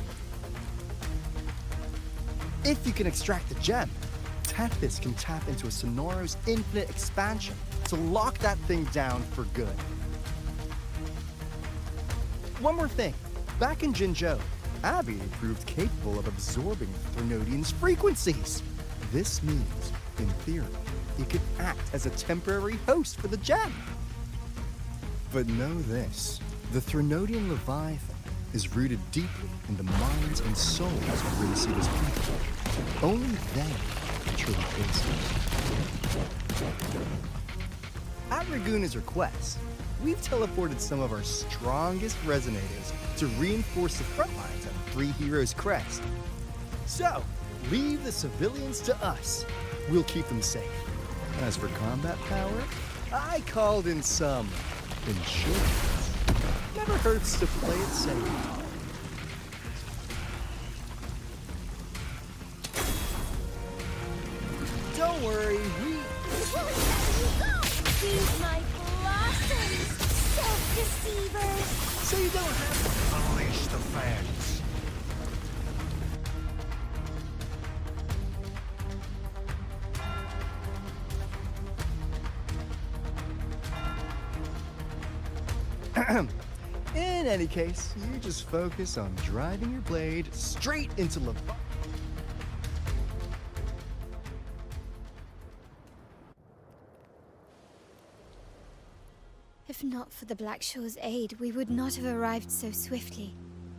If you can extract the gem, Tethys can tap into a Sonoro's infinite expansion to lock that thing down for good. One more thing. Back in Jinzhou, Abby proved capable of absorbing the Threnodian's frequencies. This means, in theory, it could act as a temporary host for the gem. But know this, the Threnodian Leviathan is rooted deeply in the minds and souls of Renaissita's people. Only they can truly face it. At Raguna's request, we've teleported some of our strongest resonators to reinforce the front lines at Three Heroes Crest. So, leave the civilians to us. We'll keep them safe. As for combat power, I called in some insurance. Never hurts to play it safe. Don't worry, we... These my blossoms, self-deceivers! So you don't have to unleash the fans. In any case, you just focus on driving your blade straight into Leviathan. If not for the Black Shore's aid, we would not have arrived so swiftly,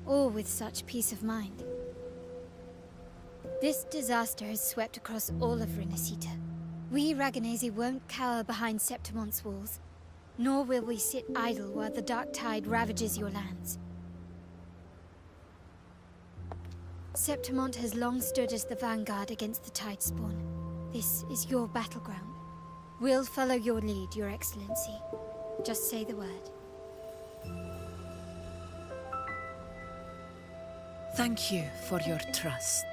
or with such peace of mind. This disaster has swept across all of Renaissita. We Raganesi won't cower behind Septimont's walls, nor will we sit idle while the dark tide ravages your lands. Septimont has long stood as the vanguard against the Tidespawn. This is your battleground. We'll follow your lead, Your Excellency. Just say the word. Thank you for your trust.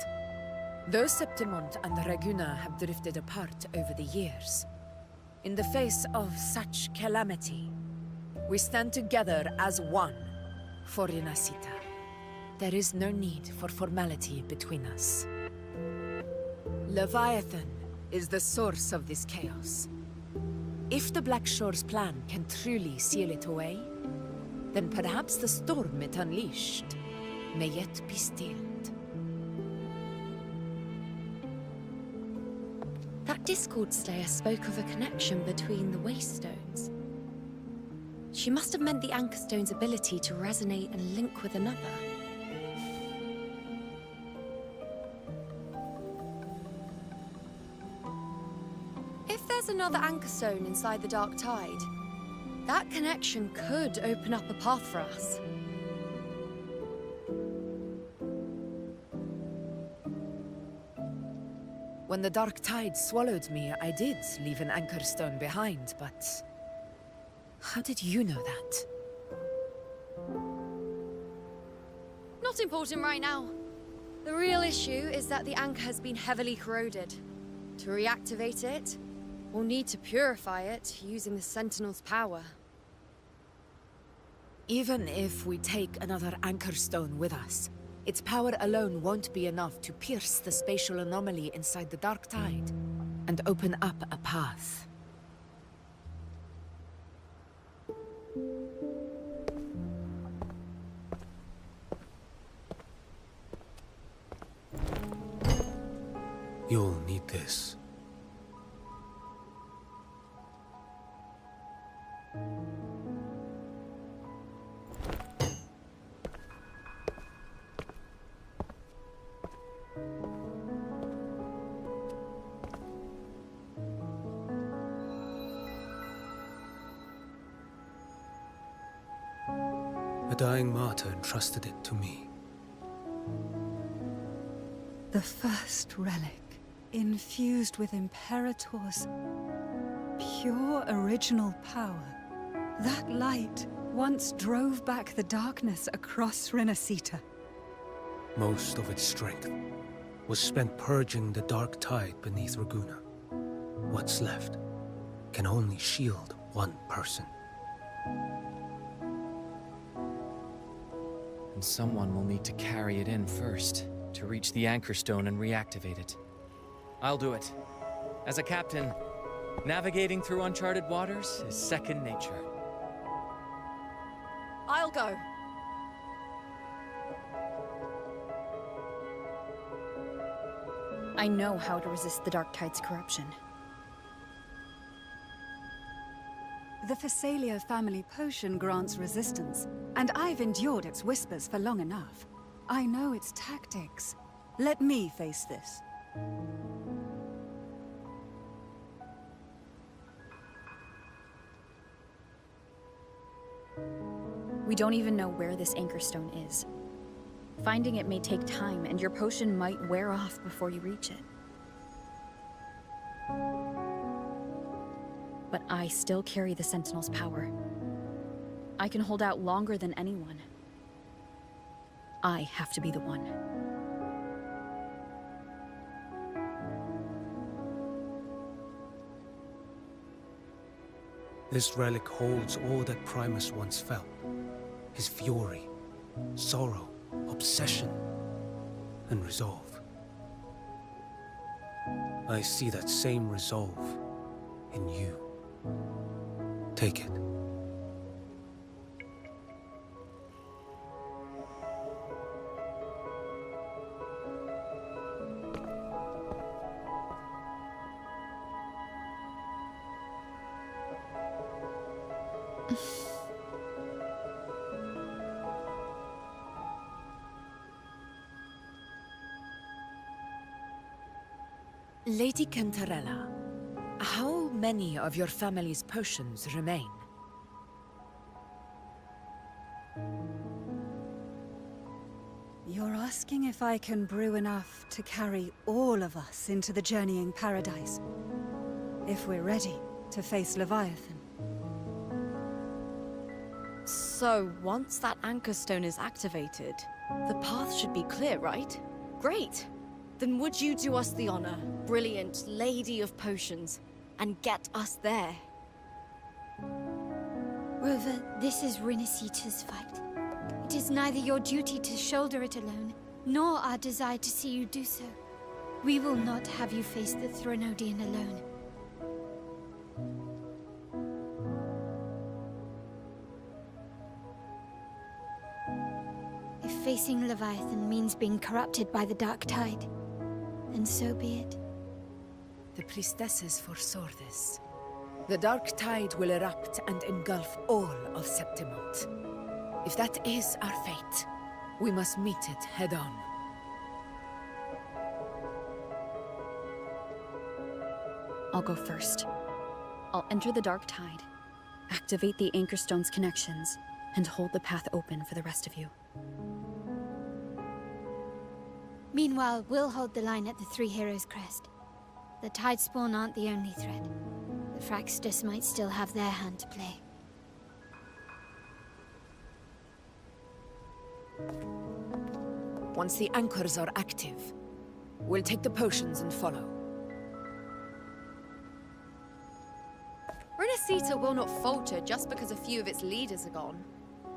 Though Septimont and Raguna have drifted apart over the years, in the face of such calamity, we stand together as one for Rinascita. There is no need for formality between us. Leviathan is the source of this chaos. If the Black Shore's plan can truly seal it away, then perhaps the storm it unleashed may yet be stilled. That Discord Slayer spoke of a connection between the Waystones. She must have meant the Anchorstone's ability to resonate and link with another. If there's another Anchorstone inside the Dark Tide, that connection could open up a path for us. When the Dark Tide swallowed me, I did leave an Anchorstone behind, but... how did you know that? Not important right now. The real issue is that the anchor has been heavily corroded. To reactivate it, we'll need to purify it using the Sentinel's power. Even if we take another Anchorstone with us, its power alone won't be enough to pierce the spatial anomaly inside the Dark Tide and open up a path. You'll need this. A dying martyr entrusted it to me. The first relic, infused with Imperator's pure original power. That light once drove back the darkness across Rinascita. Most of its strength was spent purging the dark tide beneath Raguna. What's left can only shield one person. And someone will need to carry it in first, to reach the Anchorstone and reactivate it. I'll do it. As a captain, navigating through uncharted waters is second nature. I'll go. I know how to resist the Dark Tide's corruption. The Phasalia family potion grants resistance, and I've endured its whispers for long enough. I know its tactics. Let me face this. We don't even know where this Anchorstone is. Finding it may take time, and your potion might wear off before you reach it. But I still carry the Sentinel's power. I can hold out longer than anyone. I have to be the one. This relic holds all that Primus once felt. His fury, sorrow, obsession, and resolve. I see that same resolve in you. Take it. Lady Cantarella, how many of your family's potions remain? You're asking if I can brew enough to carry all of us into the journeying paradise? If we're ready to face Leviathan? So, once that anchor stone is activated, the path should be clear, right? Great! Then would you do us the honor, brilliant Lady of Potions, and get us there? Rover, this is Rinasita's fight. It is neither your duty to shoulder it alone, nor our desire to see you do so. We will not have you face the Threnodian alone. If facing Leviathan means being corrupted by the Dark Tide, then so be it. The priestesses foresaw this. The Dark Tide will erupt and engulf all of Septimont. If that is our fate, we must meet it head-on. I'll go first. I'll enter the Dark Tide, activate the Anchor Stone's connections, and hold the path open for the rest of you. Meanwhile, we'll hold the line at the Three Heroes Crest. The Tidespawn aren't the only threat. The Fraxtus might still have their hand to play. Once the anchors are active, we'll take the potions and follow. Rinasita will not falter just because a few of its leaders are gone.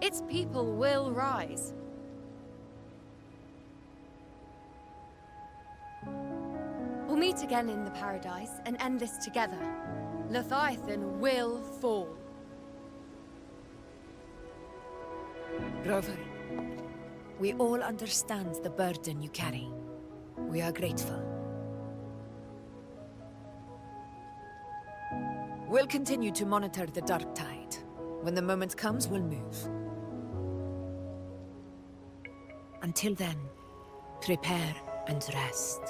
Its people will rise. We'll meet again in the paradise and end this together. Leviathan will fall. Rover, we all understand the burden you carry. We are grateful. We'll continue to monitor the Dark Tide. When the moment comes, we'll move. Until then, prepare and rest.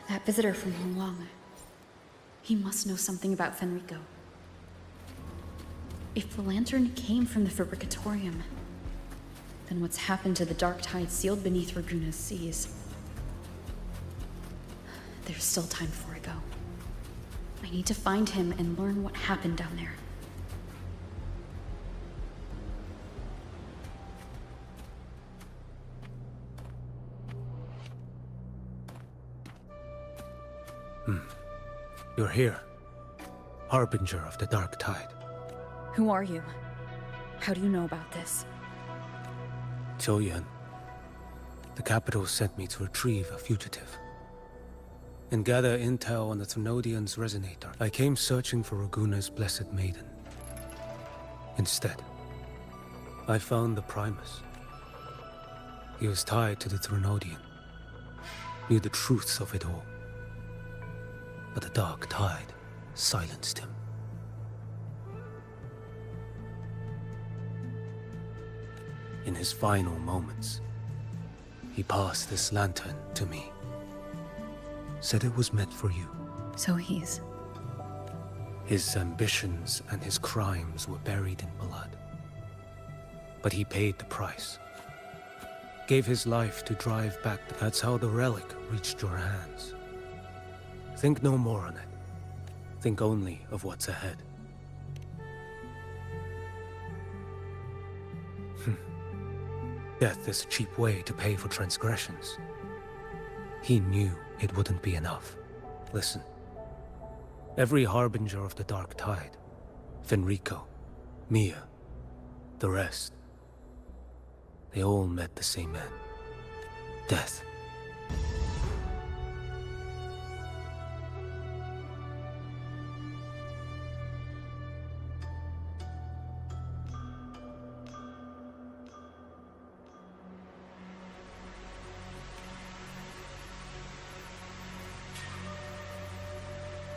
That visitor from Honglong. He must know something about Fenrico. If the lantern came from the Fabricatorium, then what's happened to the Dark Tide sealed beneath Raguna's seas? There's still time before I go. I need to find him and learn what happened down there. You're here, Harbinger of the Dark Tide. Who are you? How do you know about this? Choyan. The capital sent me to retrieve a fugitive and gather intel on the Threnodian's resonator. I came searching for Raguna's Blessed Maiden. Instead, I found the Primus. He was tied to the Threnodian, knew the truths of it all. But the Dark Tide silenced him. In his final moments, he passed this lantern to me. Said it was meant for you. So he's... His ambitions and his crimes were buried in blood. But he paid the price. Gave his life to drive back. That's how the relic reached your hands. Think no more on it. Think only of what's ahead. Death is a cheap way to pay for transgressions. He knew it wouldn't be enough. Listen. Every harbinger of the Dark Tide, Fenrico, Mia, the rest, they all met the same end. Death.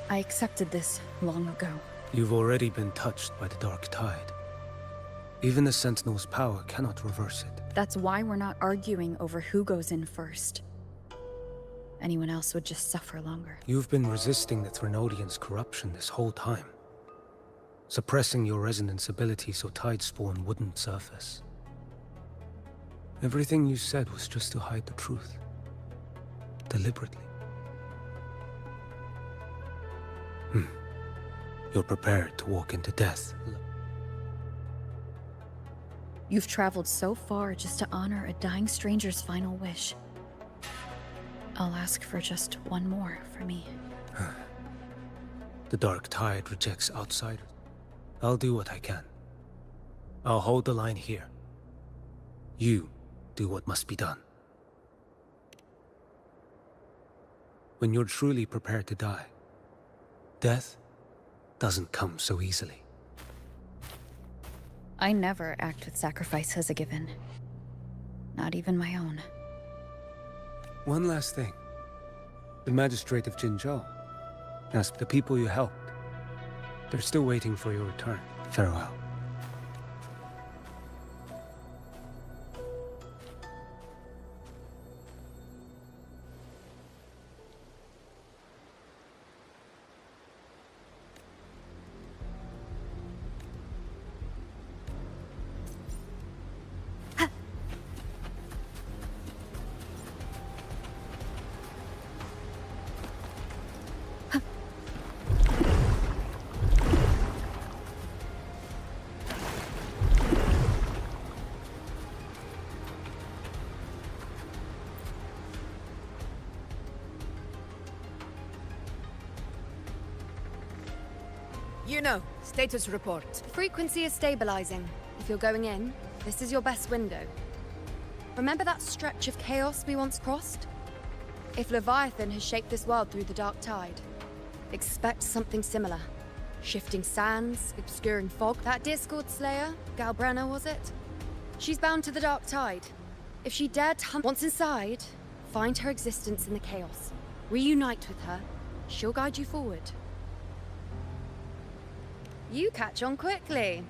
I accepted this long ago. You've already been touched by the Dark Tide. Even the Sentinel's power cannot reverse it. That's why we're not arguing over who goes in first. Anyone else would just suffer longer. You've been resisting the Threnodian's corruption this whole time. suppressing your resonance ability so Tidespawn wouldn't surface. Everything you said was just to hide the truth. Deliberately. You're prepared to walk into death. You've traveled so far just to honor a dying stranger's final wish. I'll ask for just one more for me. The Dark Tide rejects outsiders. I'll do what I can. I'll hold the line here. You do what must be done. When you're truly prepared to die, death doesn't come so easily. I never act with sacrifice as a given. Not even my own. One last thing. The magistrate of Jinzhou asked the people you helped. They're still waiting for your return. Farewell. You know, status report. Frequency is stabilizing. If you're going in, this is your best window. Remember that stretch of chaos we once crossed? If Leviathan has shaped this world through the Dark Tide, expect something similar. Shifting sands, obscuring fog. That Discord Slayer, Galbrenna was it? She's bound to the Dark Tide. If she dared to hunt once inside, find her existence in the chaos. Reunite with her, she'll guide you forward. You catch on quickly.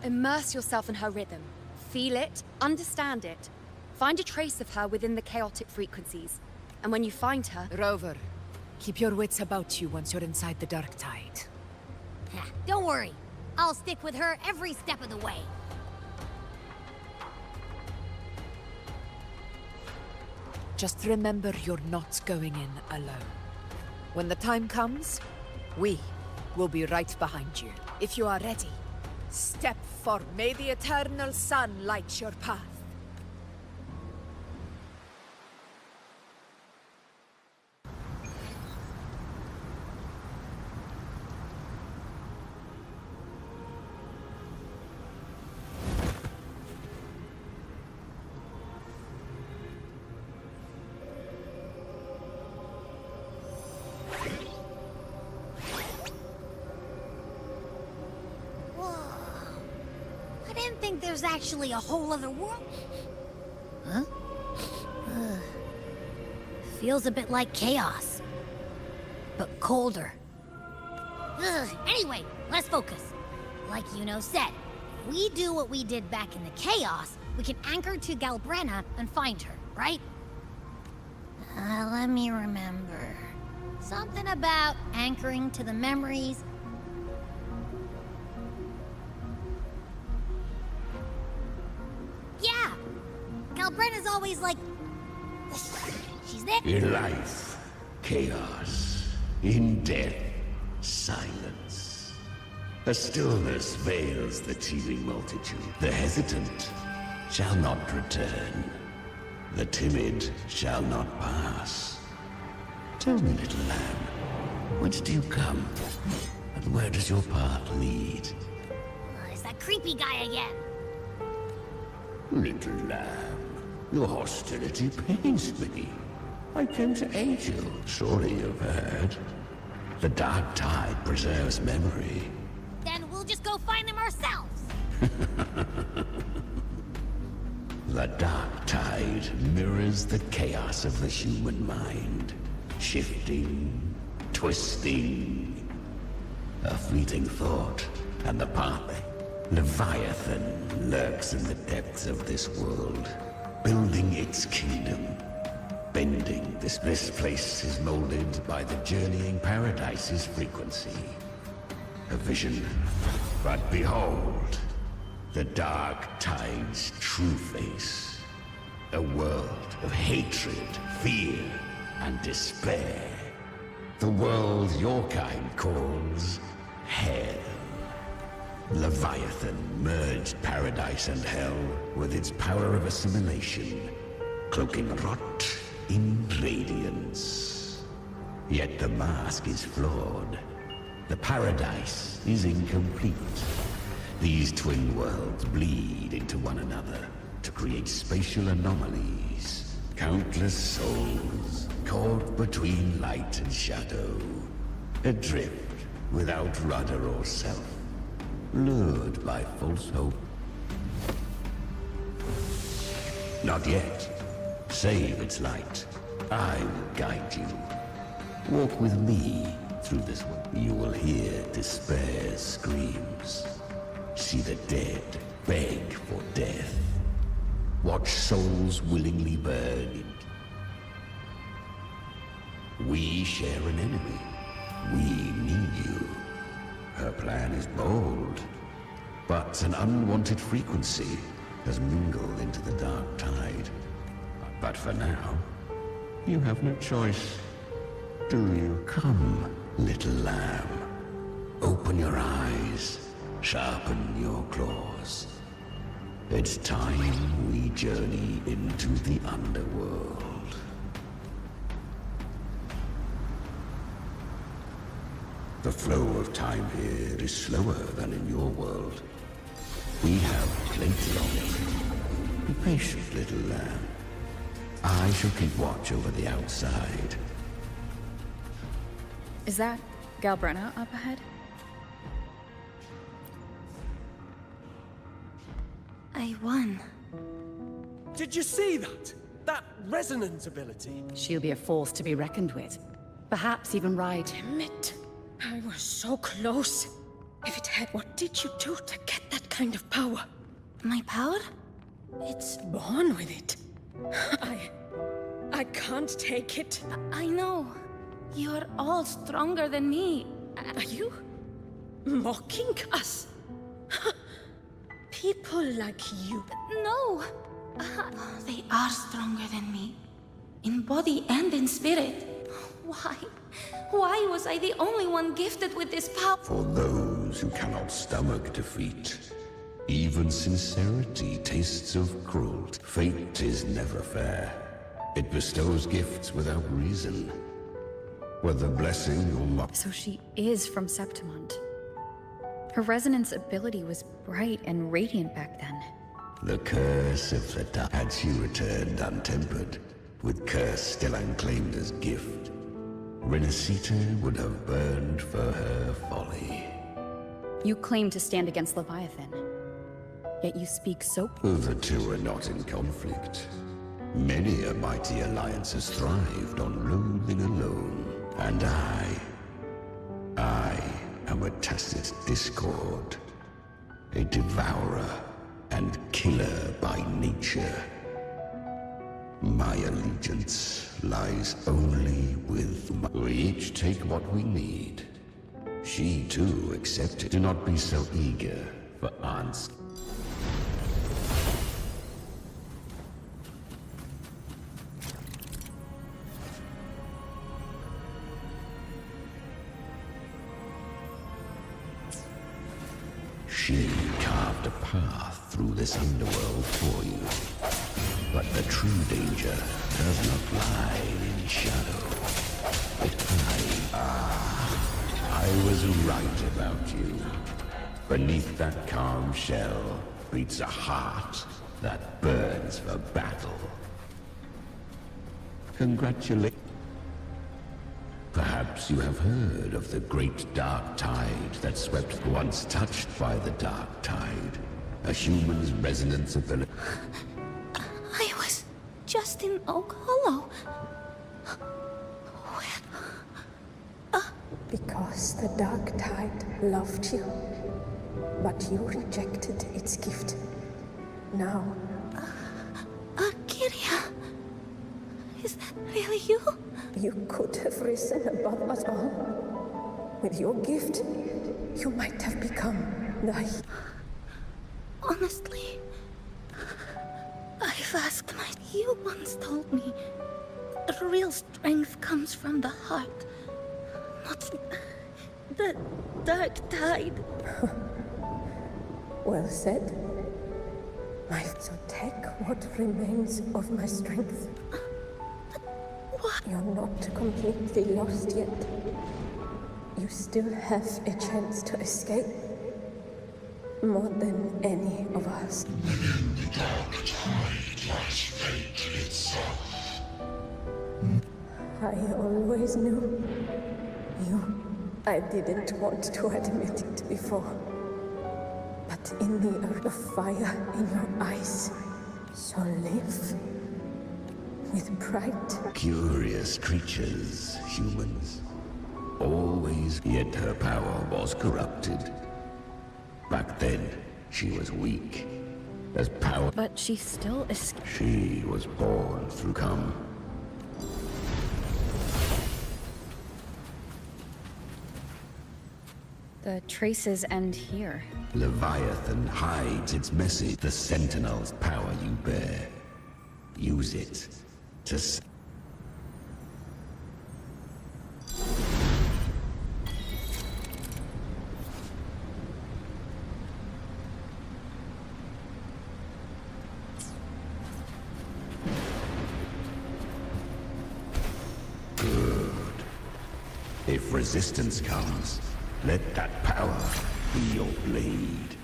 Immerse yourself in her rhythm. Feel it, understand it. Find a trace of her within the chaotic frequencies. And when you find her... Rover, keep your wits about you once you're inside the Dark Tide. Don't worry. I'll stick with her every step of the way. Just remember you're not going in alone. When the time comes, we will be right behind you. If you are ready, step forward. May the eternal sun light your path. I didn't think there's actually a whole other world. Huh? Feels a bit like chaos, but colder. Anyway, let's focus. Like Yuno said, if we do what we did back in the chaos, we can anchor to Galbrenna and find her, right? Let me remember. Something about anchoring to the memories. Yeah! Galbrenna's always like... She's there. In life, chaos. In death, silence. A stillness veils the teeming multitude. The hesitant shall not return. The timid shall not pass. Tell me, little lamb, whence do you come? And where does your path lead? It's that creepy guy again. Little lamb, your hostility pains me. I came to aid you, surely you've heard. The Dark Tide preserves memory. Then we'll just go find them ourselves. The Dark Tide mirrors the chaos of the human mind. Shifting, twisting. A fleeting thought, and the pathway. Leviathan lurks in the depths of this world, building its kingdom. Bending, this place is molded by the journeying paradise's frequency. A vision But behold, the Dark Tide's true face. A world of hatred, fear, and despair. The world your kind calls Hell. Leviathan merged paradise and hell with its power of assimilation, cloaking rot in radiance. Yet the mask is flawed. The paradise is incomplete. These twin worlds bleed into one another to create spatial anomalies. Countless souls caught between light and shadow, adrift without rudder or self, lured by false hope. Not yet. Save its light. I will guide you. Walk with me through this world. You will hear despair's screams. See the dead beg for death. Watch souls willingly burn. We share an enemy. We need you. Her plan is bold, but an unwanted frequency has mingled into the Dark Tide. But for now, you have no choice. Do you? Come, little lamb. Open your eyes. Sharpen your claws. It's time we journey into the underworld. The flow of time here is slower than in your world. We have plenty of it. Be patient, little lamb. I shall keep watch over the outside. Is that Galbrenna up ahead? I won. Did you see that? That resonance ability? She'll be a force to be reckoned with. Perhaps even ride. Damn it. I was so close. If it had, what did you do to get that kind of power? My power? It's born with it. I can't take it. I know. You're all stronger than me. Are you mocking us? People like you. No. They are stronger than me. In body and in spirit. Why? Why was I the only one gifted with this power? For those who cannot stomach defeat, even sincerity tastes of cruelty. Fate is never fair. It bestows gifts without reason. Whether blessing or mock. So she is from Septimont. Her resonance ability was bright and radiant back then. The curse of the dark. Had she returned untempered, with curse still unclaimed as gift, Renacita would have burned for her folly. You claim to stand against Leviathan, yet you speak so... The two are not in conflict. Many a mighty alliance has thrived on loathing alone. And I am a tacit discord. A devourer and killer by nature. My allegiance lies only with we each take what we need. She too accepted. Do not be so eager for answers. She carved a path through this underworld for you. But the true danger does not lie in shadow. I was right about you. Beneath that calm shell beats a heart that burns for battle. Congratulations. Perhaps you have heard of the great Dark Tide that swept once touched by the Dark Tide. A human's resonance ability. I was just in Oak Hollow. Because the Dark Tide loved you, but you rejected its gift. Now... Kyria, is that really you? You could have risen above us all. With your gift, you might have become Honestly, I've asked my... You once told me the real strength comes from the heart, not the dark tide. Well said. So take what remains of my strength. You're not completely lost yet. You still have a chance to escape. More than any of us. Within the dark tide lies fate itself. I always knew you. I didn't want to admit it before. But in the earth of fire in your eyes, so live with pride. Curious creatures, humans. Always, yet her power was corrupted. Back then, she was weak. As power... But she still escaped. She was born through come. The traces end here. Leviathan hides its message. The Sentinel's power you bear. Use it to... Good. If resistance comes, let that power be your blade.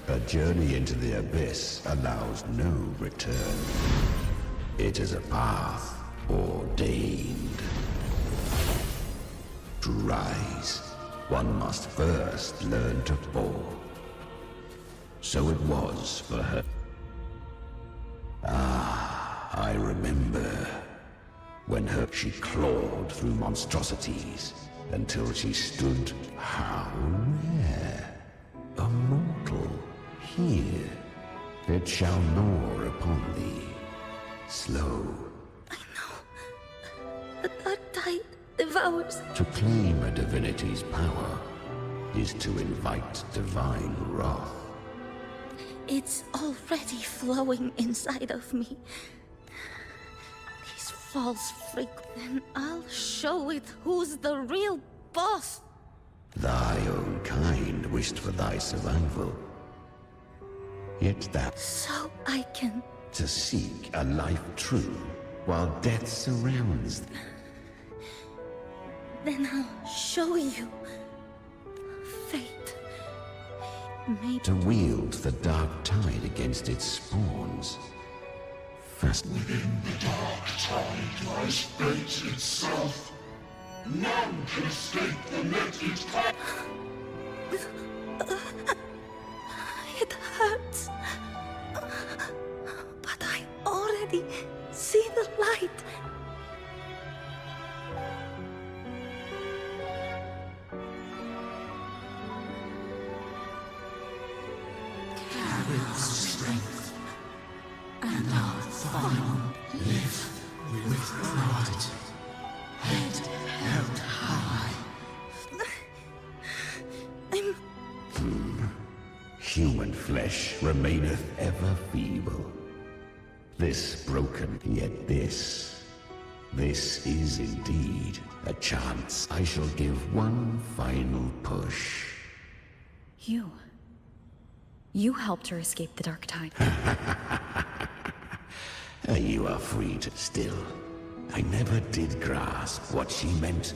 A journey into the abyss allows no return. It is a path ordained. To rise, one must first learn to fall. So it was for her. Ah, I remember. When she clawed through monstrosities, until she stood, how rare, a mortal, here. It shall gnaw upon thee, slow. The dark tide devours. To claim a divinity's power is to invite divine wrath. It's already flowing inside of me. These false freak. Then I'll show it who's the real boss. Thy own kind wished for thy survival. Yet that... So I can... To seek a life true, while death surrounds. Then I'll show you. Fate. Maybe... To wield the dark tide against its spawns. Within the dark tide lies fate itself. None can escape the net it It hurts. But I already see the light. Carry the strength. And our final live with pride. Head held high. Human flesh remaineth ever feeble. This broken, yet this is indeed a chance. I shall give one final push. You helped her escape the dark tide. You are free to still. I never did grasp what she meant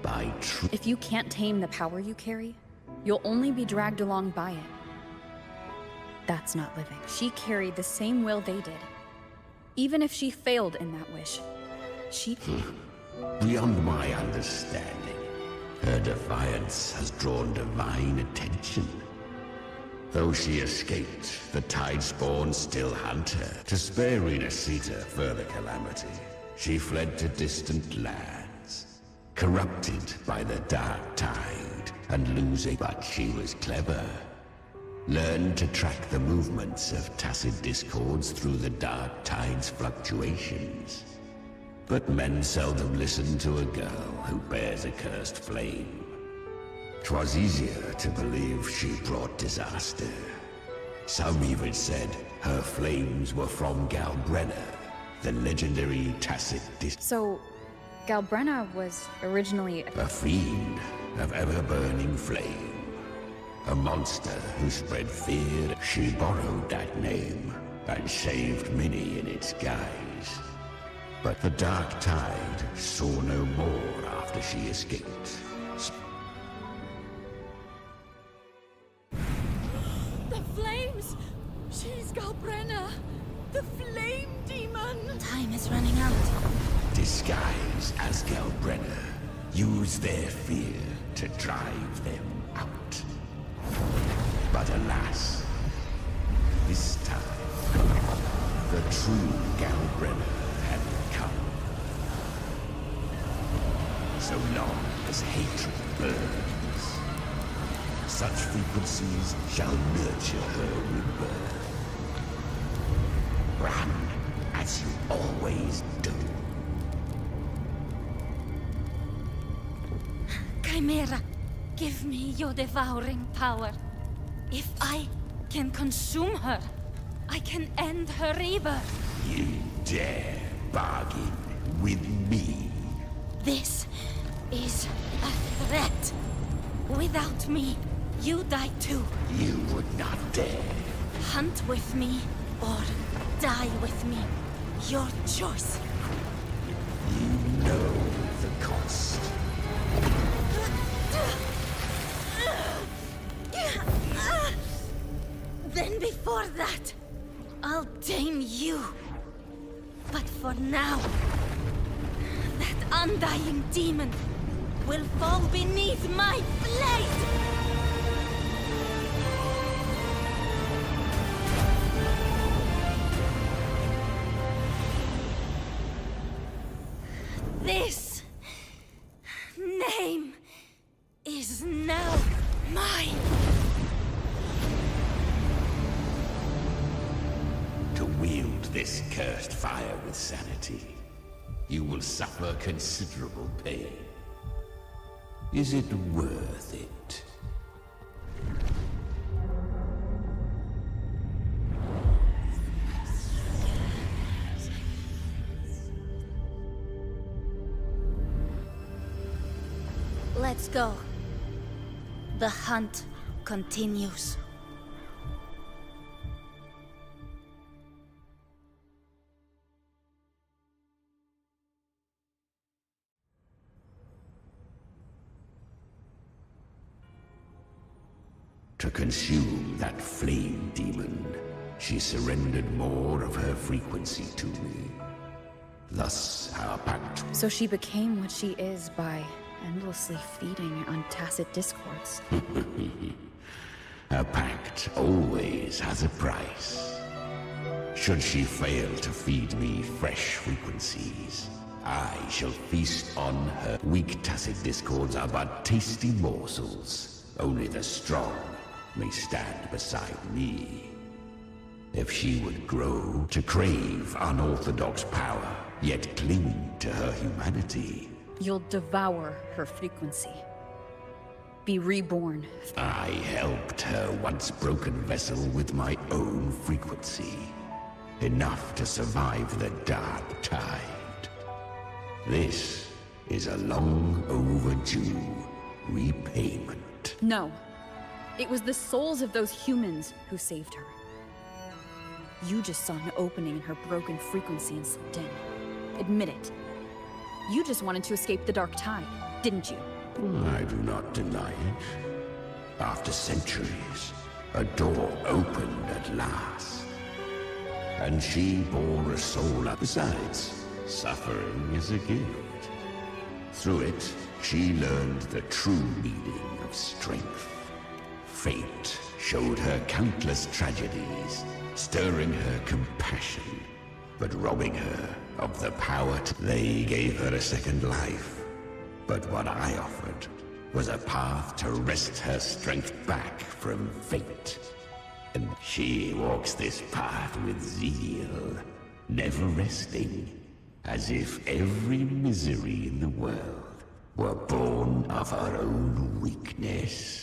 by true. If you can't tame the power you carry, you'll only be dragged along by it. That's not living. She carried the same will they did. Even if she failed in that wish, she... Beyond my understanding, her defiance has drawn divine attention. Though she escaped, the tide spawn still hunt her. To spare Renacita further calamity, she fled to distant lands, corrupted by the dark tide and losing. But she was clever. Learned to track the movements of tacit discords through the dark tide's fluctuations. But men seldom listen to a girl who bears a cursed flame. 'Twas easier to believe she brought disaster. Some even said her flames were from Galbrenna, the legendary Tacit So, Galbrenna was originally a fiend of ever-burning flame. A monster who spread fear. She borrowed that name and saved many in its guise. But the Dark Tide saw no more after she escaped. The flames! She's Galbrenna! The flame demon! Time is running out. Disguised as Galbrenna, use their fear to drive them out. But alas, this time, the true Galbrenna had come. So long as hatred burns, such frequencies shall nurture her rebirth. Run as you always do. Chimera, give me your devouring power. If I can consume her, I can end her rebirth. You dare bargain with me? This is a threat. Without me, you die too. You would not dare. Hunt with me, or die with me. Your choice. You know the cost. Then before that, I'll tame you. But for now, that undying demon will fall beneath my blade! This name is now mine. To wield this cursed fire with sanity, you will suffer considerable pain. Is it worth it? Let's go. The hunt continues. To consume that flame demon, she surrendered more of her frequency to me. Thus, our pact. So she became what she is by endlessly feeding on tacit discords. A pact always has a price. Should she fail to feed me fresh frequencies, I shall feast on her. Weak tacit discords are but tasty morsels. Only the strong may stand beside me. If she would grow to crave unorthodox power, yet cling to her humanity, You'll devour her frequency. Be reborn. I helped her once broken vessel with my own frequency. Enough to survive the Dark Tide. This is a long overdue repayment. No. It was the souls of those humans who saved her. You just saw an opening in her broken frequency and slipped in. Admit it. You just wanted to escape the Dark Tide, didn't you? I do not deny it. After centuries, a door opened at last. And she bore a soul up. Besides, suffering is a gift. Through it, she learned the true meaning of strength. Fate showed her countless tragedies, stirring her compassion, but robbing her of the power They gave her a second life. But what I offered was a path to wrest her strength back from fate. And she walks this path with zeal, never resting, as if every misery in the world were born of our own weakness.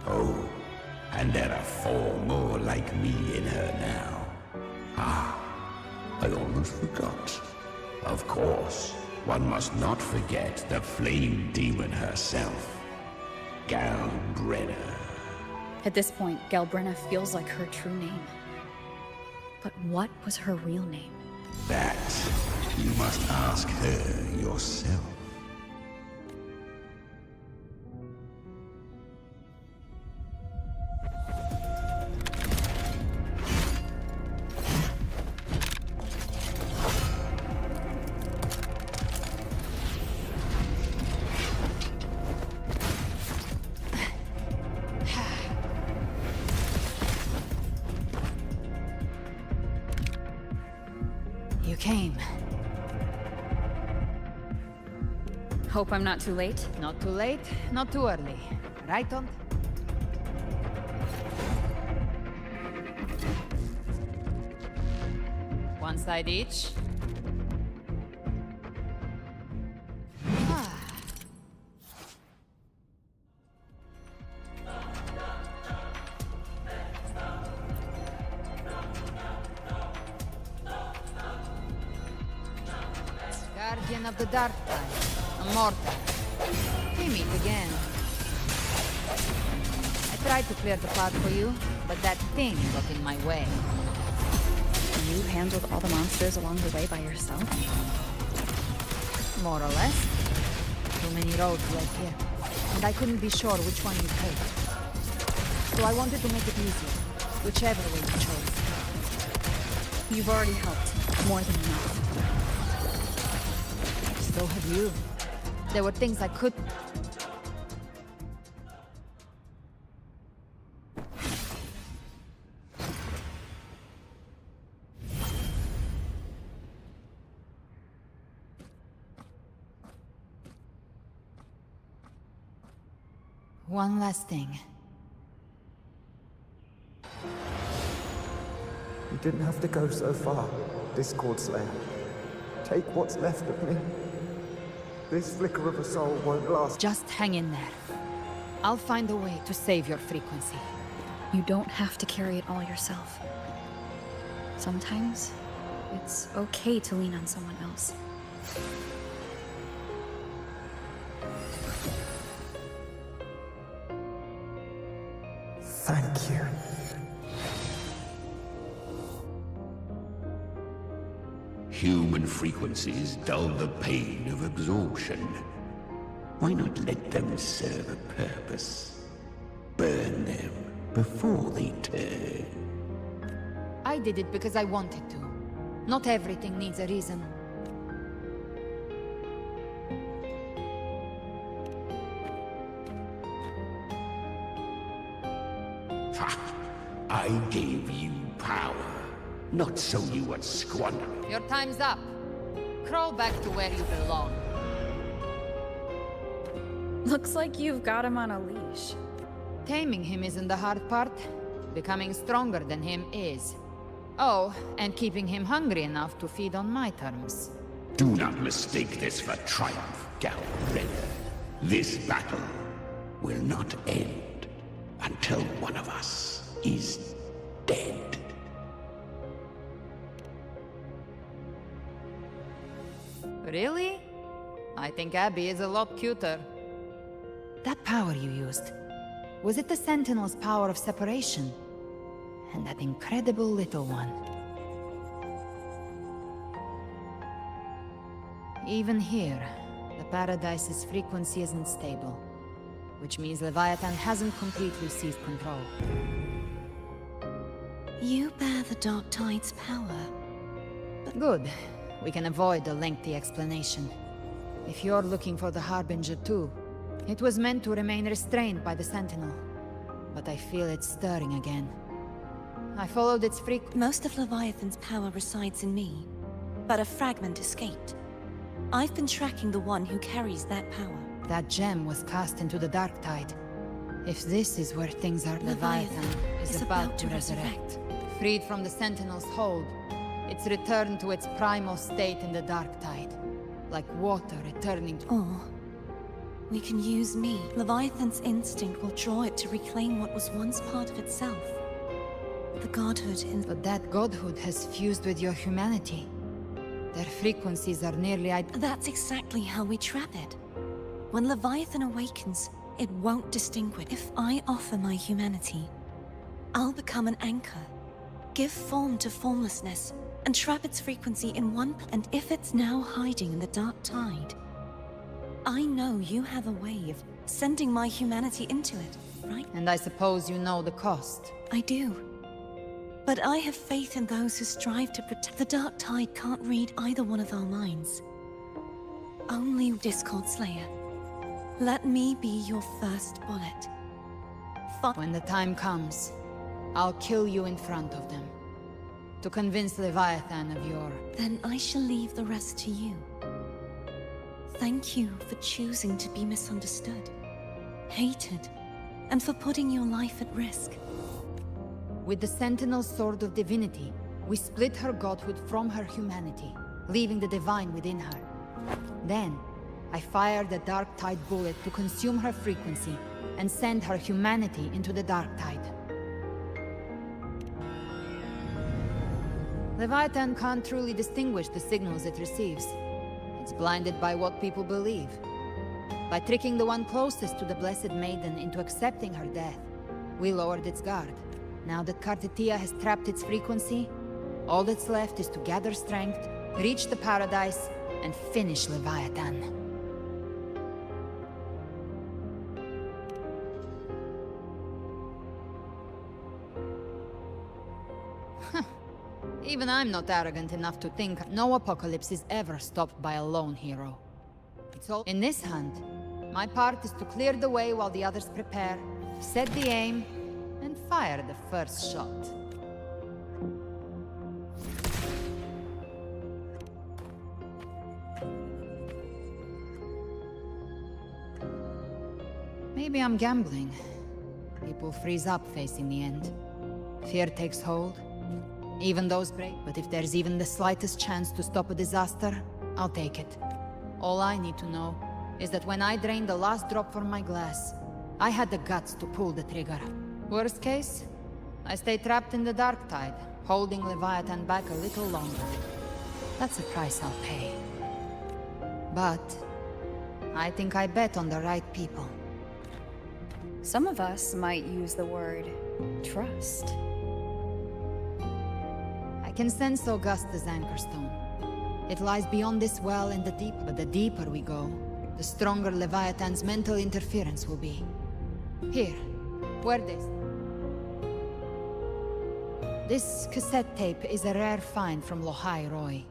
Oh, and there are 4 more like me in her now. Ah, I almost forgot. Of course, one must not forget the flame demon herself, Galbrenna. At this point, Galbrenna feels like her true name. But what was her real name? That you must ask her yourself. You came. Hope I'm not too late? Not too late, not too early. Right on? One side each. Guardian of the Dark Tide, Immortal. We meet again. I tried to clear the path for you, but that thing got in my way. You handled all the monsters along the way by yourself? More or less. Too many roads led here, and I couldn't be sure which one you take. So I wanted to make it easier, whichever way you chose. You've already helped, more than enough. So have you. There were things I could... One last thing. You didn't have to go so far, Discord Slayer. Take what's left of me. This flicker of a soul won't last. Just hang in there. I'll find a way to save your frequency. You don't have to carry it all yourself. Sometimes, it's okay to lean on someone else. Thank you. Human frequencies dull the pain of absorption. Why not let them serve a purpose? Burn them before they turn. I did it because I wanted to. Not everything needs a reason. Ha! I gave you power, not so you would squander it. Your time's up. Crawl back to where you belong. Looks like you've got him on a leash. Taming him isn't the hard part. Becoming stronger than him is. Oh, and keeping him hungry enough to feed on my terms. Do not mistake this for triumph, Galbrenna. This battle will not end until one of us is dead. Really? I think Abby is a lot cuter. That power you used, was it the Sentinel's power of separation? And that incredible little one. Even here, the Paradise's frequency isn't stable, which means Leviathan hasn't completely seized control. You bear the Dark Tide's power. Good. We can avoid a lengthy explanation. If you're looking for the Harbinger too, it was meant to remain restrained by the Sentinel. But I feel it stirring again. I followed its Most of Leviathan's power resides in me, but a fragment escaped. I've been tracking the one who carries that power. That gem was cast into the Dark Tide. If this is where things are, Leviathan is about to resurrect. Freed from the Sentinel's hold, it's returned to its primal state in the Dark Tide. Like water returning to... Or we can use me. Leviathan's instinct will draw it to reclaim what was once part of itself. The godhood in... But that godhood has fused with your humanity. Their frequencies are nearly That's exactly how we trap it. When Leviathan awakens, it won't distinguish. If I offer my humanity, I'll become an anchor, give form to formlessness, and trap its frequency in and if it's now hiding in the Dark Tide, I know you have a way of sending my humanity into it, right? And I suppose you know the cost. I do. But I have faith in those who strive to protect. The Dark Tide can't read either one of our minds. Only Discord Slayer. Let me be your first bullet. When the time comes, I'll kill you in front of them. To convince Leviathan of your... Then I shall leave the rest to you. Thank you for choosing to be misunderstood, hated, and for putting your life at risk. With the Sentinel's Sword of Divinity, we split her godhood from her humanity, leaving the divine within her. Then, I fired the Dark Tide bullet to consume her frequency and send her humanity into the Dark Tide. Leviathan can't truly distinguish the signals it receives. It's blinded by what people believe. By tricking the one closest to the Blessed Maiden into accepting her death, we lowered its guard. Now that Kartetia has trapped its frequency, all that's left is to gather strength, reach the Paradise, and finish Leviathan. Even I'm not arrogant enough to think no apocalypse is ever stopped by a lone hero. It's all in this hunt. My part is to clear the way while the others prepare, set the aim, and fire the first shot. Maybe I'm gambling. People freeze up facing the end. Fear takes hold. Even those break. But if there's even the slightest chance to stop a disaster, I'll take it. All I need to know is that when I drained the last drop from my glass, I had the guts to pull the trigger. Worst case, I stay trapped in the Dark Tide, holding Leviathan back a little longer. That's a price I'll pay. But I think I bet on the right people. Some of us might use the word trust. I can sense Augusta's anchorstone. It lies beyond this well in the deep, but the deeper we go, the stronger Leviathan's mental interference will be. Here, wear this. This cassette tape is a rare find from Lohai Roy.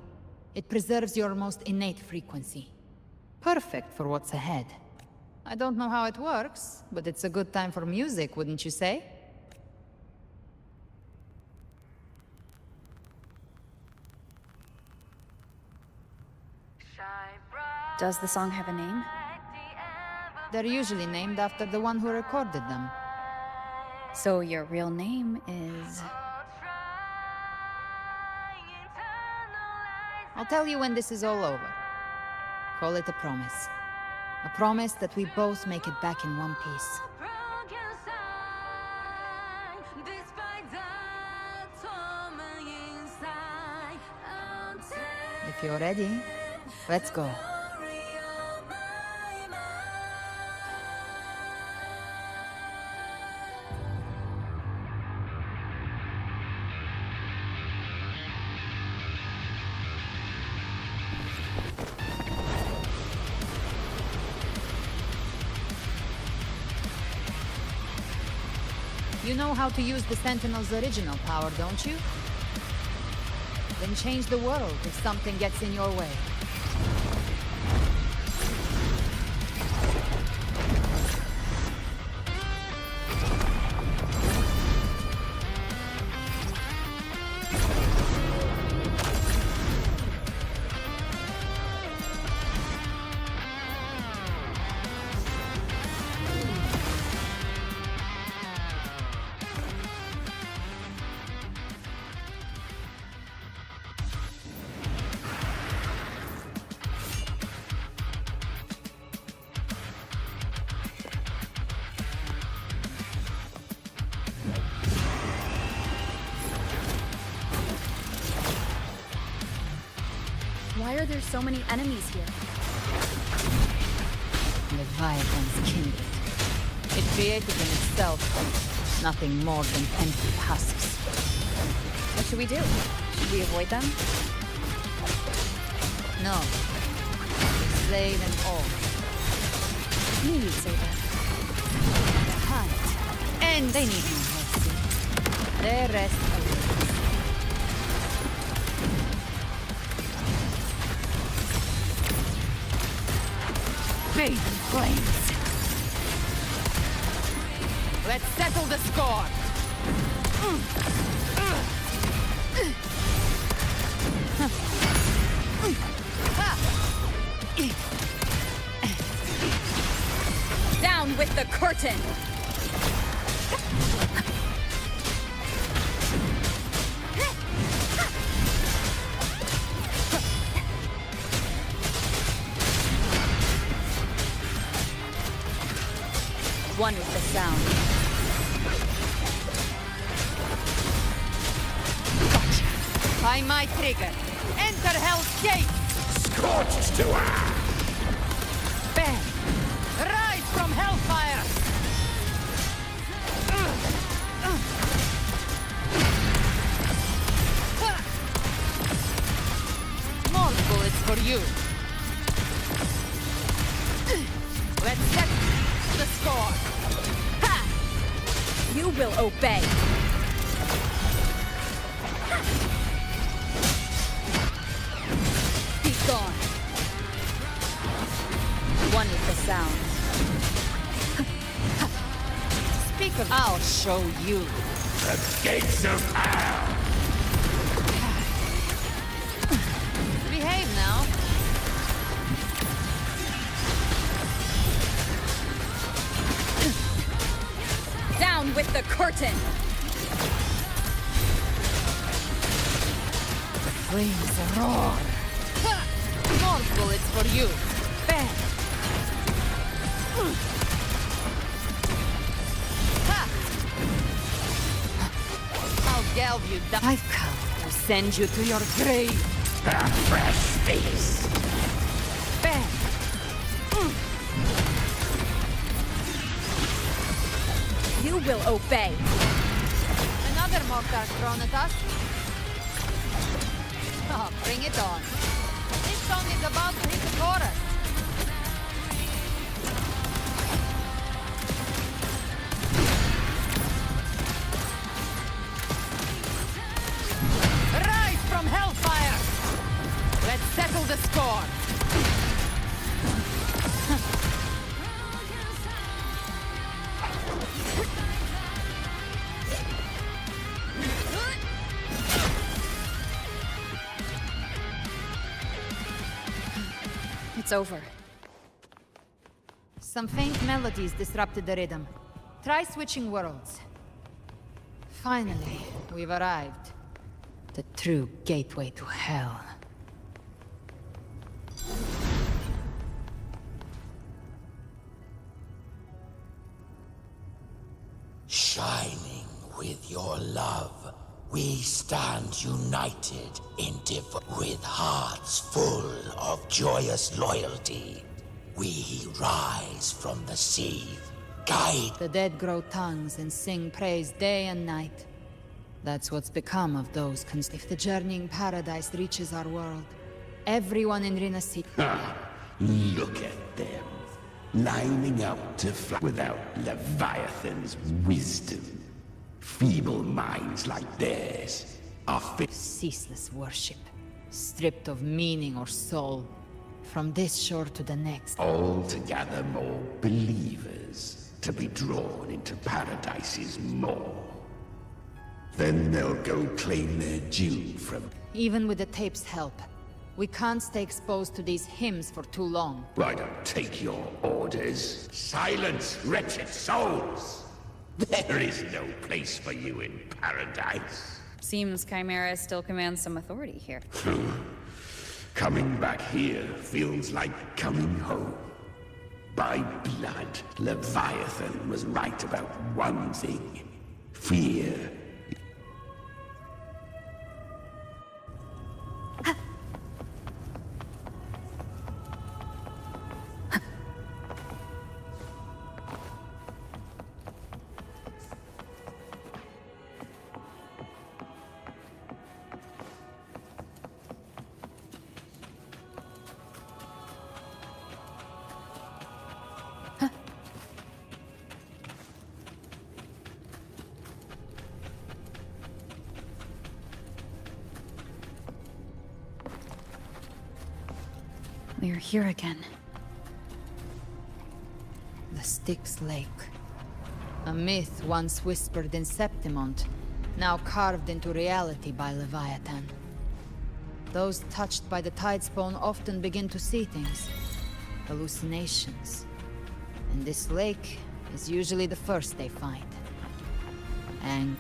It preserves your most innate frequency. Perfect for what's ahead. I don't know how it works, but it's a good time for music, wouldn't you say? Does the song have a name? They're usually named after the one who recorded them. So your real name is... I'll tell you when this is all over. Call it a promise. A promise that we both make it back in one piece. If you're ready, let's go. You know how to use the Sentinel's original power, don't you? Then change the world if something gets in your way. Why are there so many enemies here? Leviathan's kindred. It created in itself nothing more than empty husks. What should we do? Should we avoid them? No. Slay them all. You need say that. The hunt. And they need no mercy. Their rest awaits. Bathe in flames. Let's settle the score. Down with the curtain! One with the sound. Gotcha. By my trigger. Enter Hell's Gate! Scorched to earth! Bang! Rise from Hellfire! More bullets for you. Let's set the score. Ha! You will obey. Be gone. One with the sound. Speak of... I'll show you. The gates of hell! Behave now. Down with the curtain! The flames roar. More bullets for you. Bang! Ha! I'll galve you down. I've come to send you to your grave. A fresh feast! Bang! You will obey. Another mortar thrown at us. Oh, bring it on. This song is about to hit the chorus. Rise from Hellfire! Let's settle the score. It's over. Some faint melodies disrupted the rhythm. Try switching worlds. Finally, we've arrived. The true gateway to hell. for love, we stand united with hearts full of joyous loyalty. We rise from the sea, guide. The dead grow tongues and sing praise day and night. That's what's become of those if the journeying paradise reaches our world, everyone in Rinascita. Look at them, lining up to fly without Leviathan's wisdom. Feeble minds like theirs are ceaseless worship, stripped of meaning or soul, from this shore to the next. All to gather more believers, to be drawn into paradise's maw. Then they'll go claim their due from... Even with the tape's help, we can't stay exposed to these hymns for too long. I don't take your orders. Silence, wretched souls! There is no place for you in paradise. Seems Chimera still commands some authority here. Coming back here feels like coming home. By blood, Leviathan was right about one thing. Fear. We're here again. The Styx Lake. A myth once whispered in Septimont, now carved into reality by Leviathan. Those touched by the Tidespawn often begin to see things. Hallucinations. And this lake is usually the first they find. And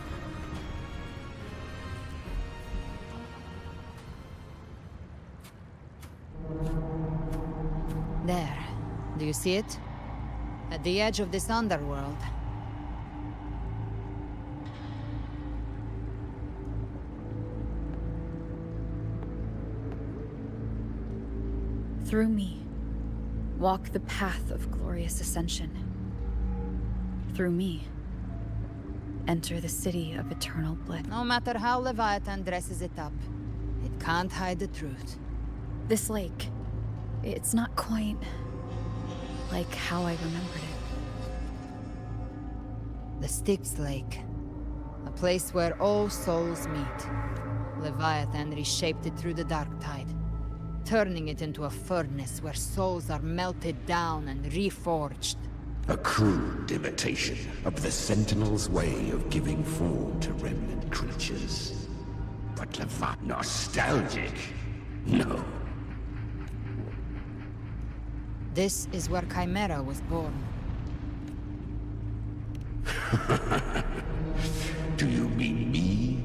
there. Do you see it? At the edge of this underworld. Through me, walk the path of glorious ascension. Through me, enter the city of eternal bliss. No matter how Leviathan dresses it up, it can't hide the truth. This lake, it's not quite like how I remembered it. The Styx Lake. A place where all souls meet. Leviathan reshaped it through the dark tide, turning it into a furnace where souls are melted down and reforged. A crude imitation of the Sentinel's way of giving form to remnant creatures. But Leviathan nostalgic? No. This is where Chimera was born. Do you mean me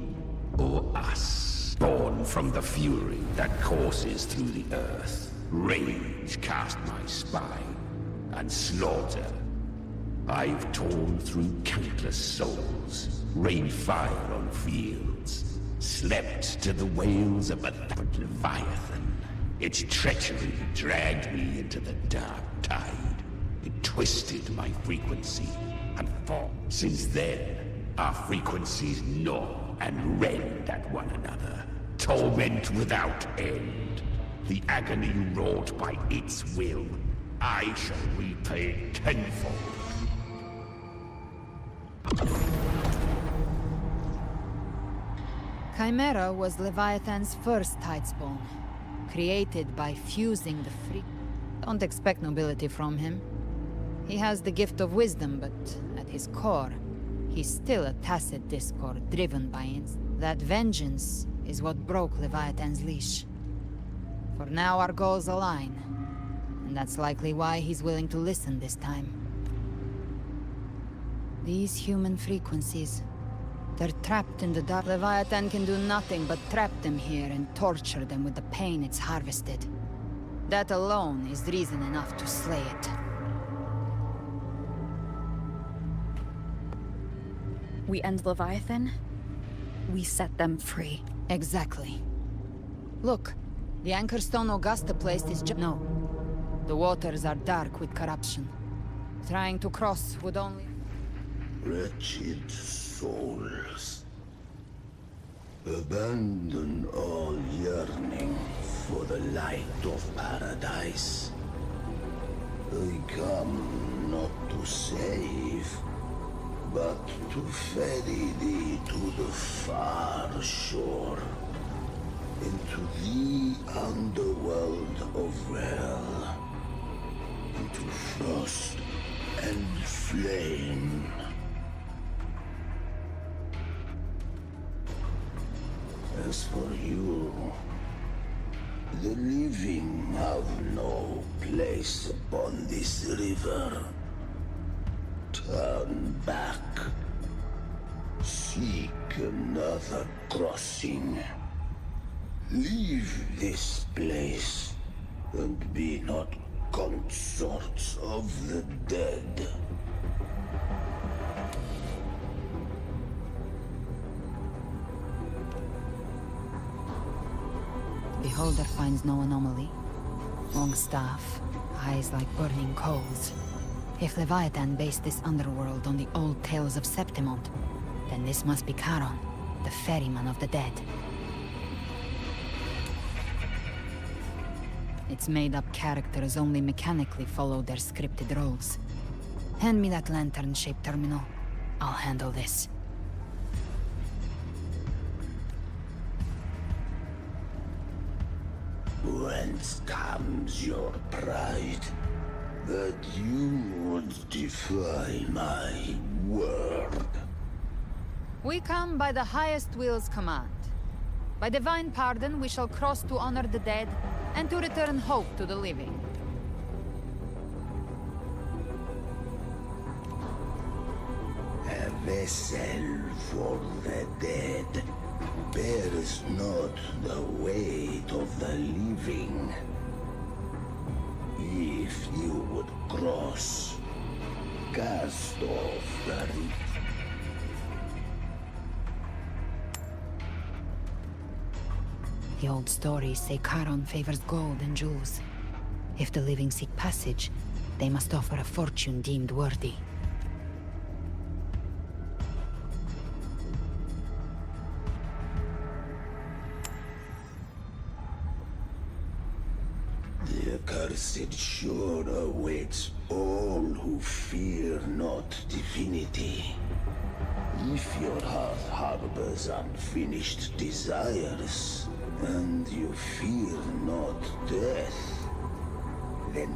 or us? Born from the fury that courses through the earth. Rage cast my spine, and slaughter. I've torn through countless souls, rained fire on fields, slept to the wails of a Leviathan. Its treachery dragged me into the dark tide. It twisted my frequency and fought. Since then, our frequencies gnaw and rend at one another. Torment without end. The agony wrought by its will, I shall repay tenfold. Chimera was Leviathan's first Tidespawn, created by fusing the free. Don't expect nobility from him. He has the gift of wisdom, but at his core, he's still a tacit discord driven by instinct. That vengeance is what broke Leviathan's leash. For now our goals align, and that's likely why he's willing to listen this time. These human frequencies, they're trapped in the dark. Leviathan can do nothing but trap them here and torture them with the pain it's harvested. That alone is reason enough to slay it. We end Leviathan, we set them free. Exactly. Look, the anchor stone Augusta placed is no. The waters are dark with corruption. Trying to cross would only... Wretched souls. Abandon all yearning for the light of paradise. I come not to save, but to ferry thee to the far shore, into the underworld of hell, into frost and flame. As for you, the living have no place upon this river. Turn back. Seek another crossing. Leave this place, and be not consorts of the dead. Beholder finds no anomaly. Long staff, eyes like burning coals. If Leviathan based this underworld on the old tales of Septimont, then this must be Charon, the ferryman of the dead. Its made-up characters only mechanically follow their scripted roles. Hand me that lantern-shaped terminal. I'll handle this. Whence comes your pride? That you would defy my word? We come by the highest will's command. By divine pardon, we shall cross to honor the dead, and to return hope to the living. A vessel for the dead bears not the weight of the living. If you would cross, cast off the reach. The old stories say Charon favors gold and jewels. If the living seek passage, they must offer a fortune deemed worthy. The accursed shore awaits all who fear not divinity. If your heart harbors unfinished desires, and you fear not death, then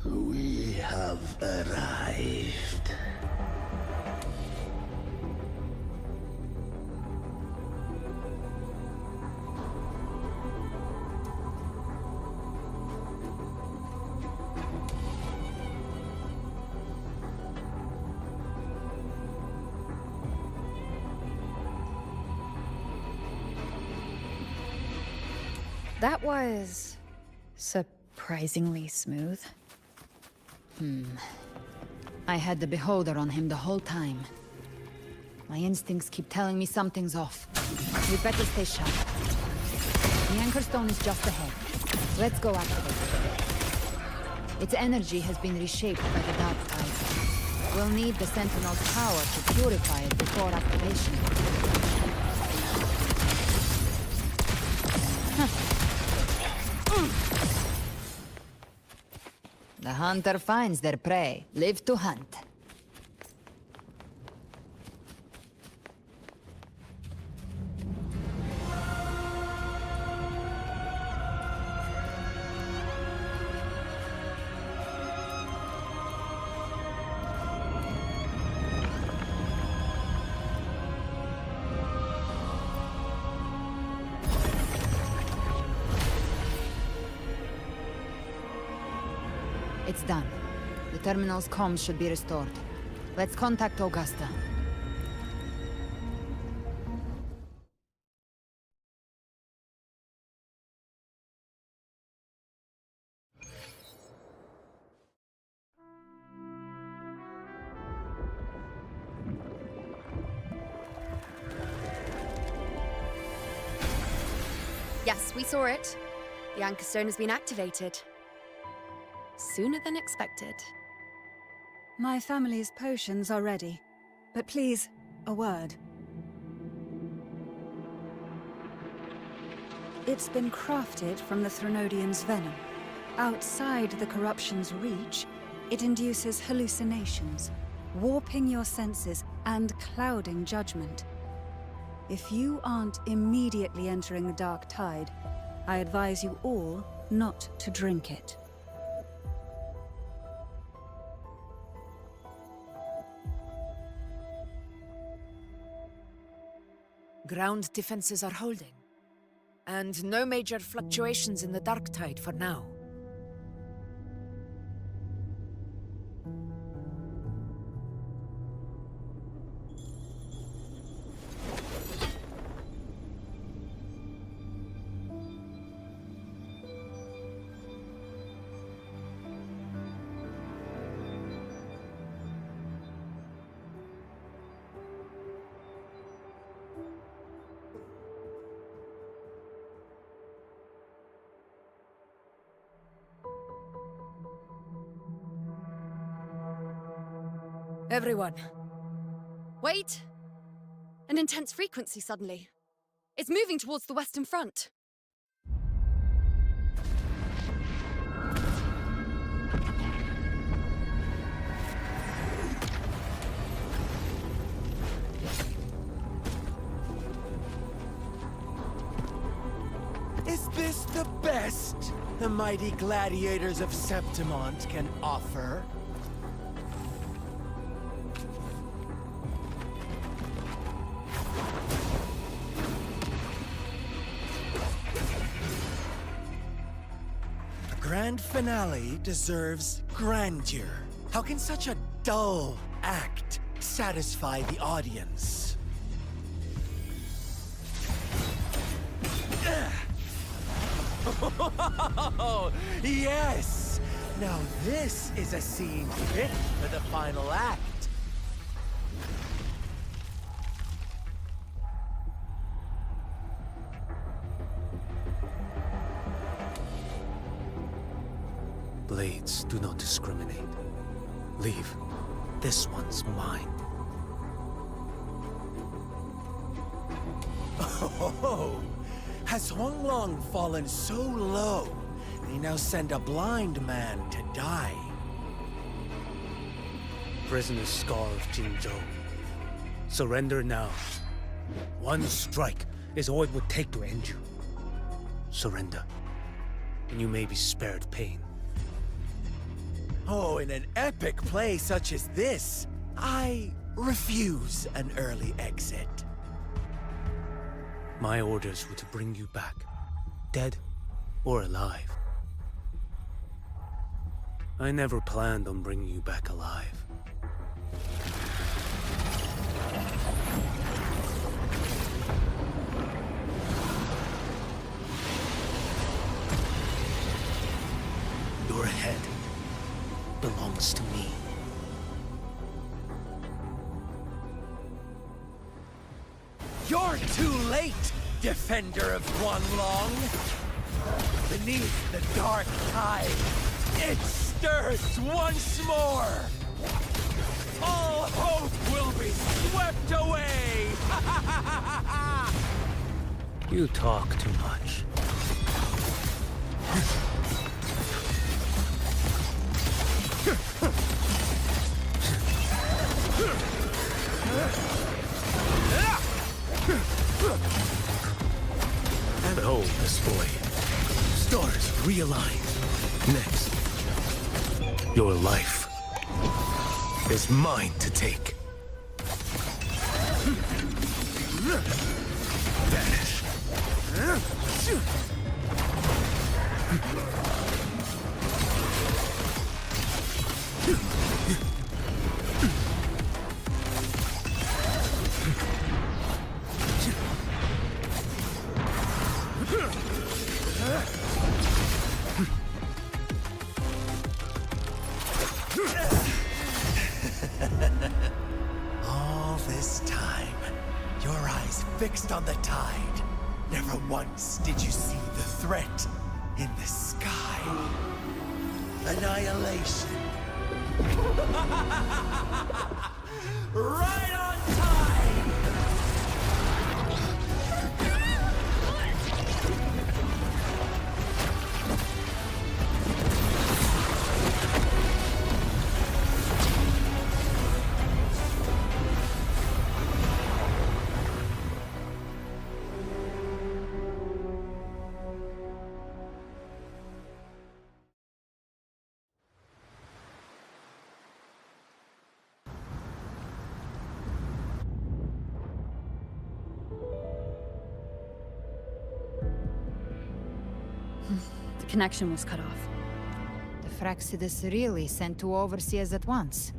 we have arrived. That was... surprisingly smooth. I had the Beholder on him the whole time. My instincts keep telling me something's off. We'd better stay sharp. The anchor stone is just ahead. Let's go activate it. Its energy has been reshaped by the dark tide. We'll need the Sentinel's power to purify it before activation. The hunter finds their prey. Live to hunt. It's done. The terminal's comms should be restored. Let's contact Augusta. Yes, we saw it. The Anchor Stone has been activated. Sooner than expected. My family's potions are ready. But please, a word. It's been crafted from the Threnodian's venom. Outside the corruption's reach, it induces hallucinations, warping your senses and clouding judgment. If you aren't immediately entering the dark tide, I advise you all not to drink it. Ground defenses are holding. And no major fluctuations in the dark tide for now. Everyone. Wait! An intense frequency suddenly. It's moving towards the Western Front. Is this the best the mighty gladiators of Septimont can offer? Grand finale deserves grandeur. How can such a dull act satisfy the audience? Oh, yes! Now this is a scene fit for the final act. Blades do not discriminate. Leave. This one's mine. Oh, has Huanglong fallen so low, they now send a blind man to die? Prisoner Scar of Jinzhou. Surrender now. One strike is all it would take to end you. Surrender, and you may be spared pain. Oh, in an epic play such as this, I refuse an early exit. My orders were to bring you back, dead or alive. I never planned on bringing you back alive. Your head belongs to me. You're too late, defender of Huanglong! Beneath the dark tide, it stirs once more! All hope will be swept away! You talk too much. Behold this boy. Stars realign. Next, your life is mine to take. Vanish. fixed on the tide. Never once did you see the threat in the sky. Annihilation. Right on time! The connection was cut off. The Fraxidus really sent two overseers at once.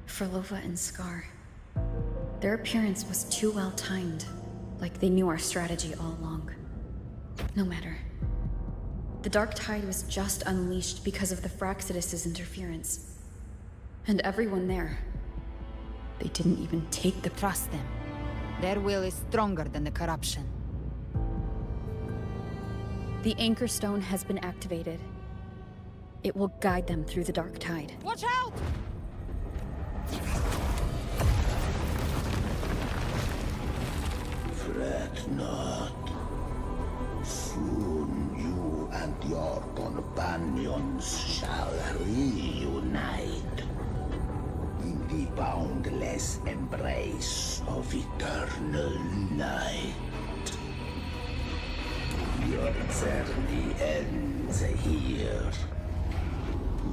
Frolova and Scar. Their appearance was too well timed, like they knew our strategy all along. No matter. The Dark Tide was just unleashed because of the Fraxidus' interference. And everyone there. They didn't even take the— Trust them. Their will is stronger than the corruption. The Anchor Stone has been activated. It will guide them through the Dark Tide. Watch out! Fret not. Soon you and your companions shall reunite in the boundless embrace of eternal night. Your journey ends here.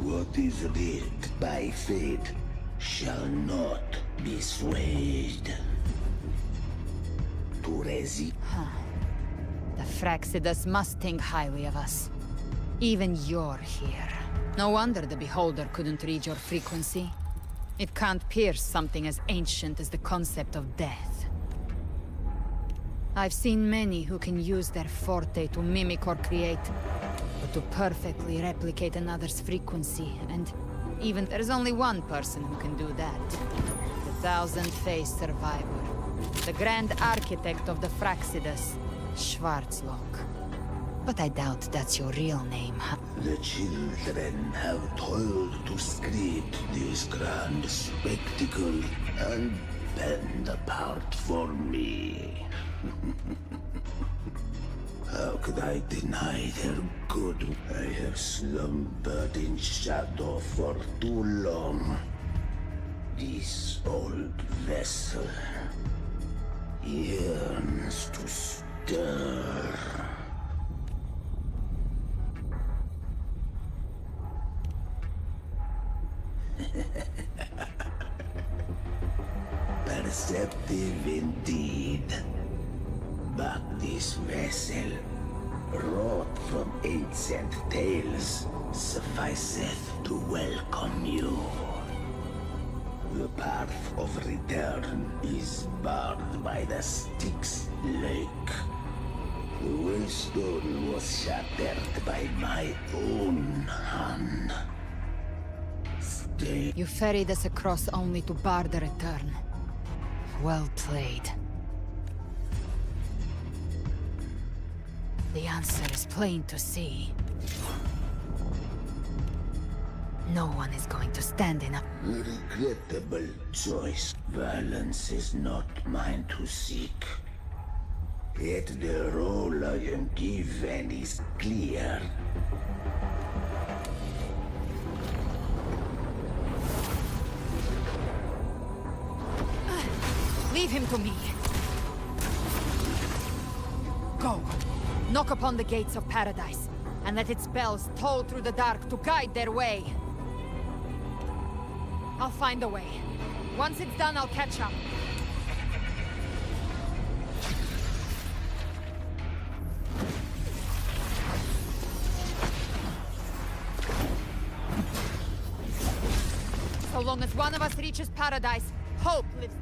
What is writ by fate shall not be swayed. To resist. The Fraxidus must think highly of us. Even you're here. No wonder the Beholder couldn't read your frequency. It can't pierce something as ancient as the concept of death. I've seen many who can use their forte to mimic or create, but to perfectly replicate another's frequency, and even there's only one person who can do that. The Thousand-Faced Survivor. The Grand Architect of the Fraxidus, Schwarzlock. But I doubt that's your real name, huh? The children have toiled to script this grand spectacle and bend apart for me. How could I deny their good? I have slumbered in shadow for too long. This old vessel yearns to stir. Perceptive indeed. But this vessel, wrought from ancient tales, sufficeth to welcome you. The path of return is barred by the Styx Lake. The Waystone was shattered by my own hand. Stay. You ferried us across only to bar the return. Well played. The answer is plain to see. No one is going to stand in a— Regrettable choice. Violence is not mine to seek. Yet the role I am given is clear. Leave him to me. Go. Knock upon the gates of paradise, and let its bells toll through the dark to guide their way. I'll find a way. Once it's done, I'll catch up. So long as one of us reaches paradise, hope lives.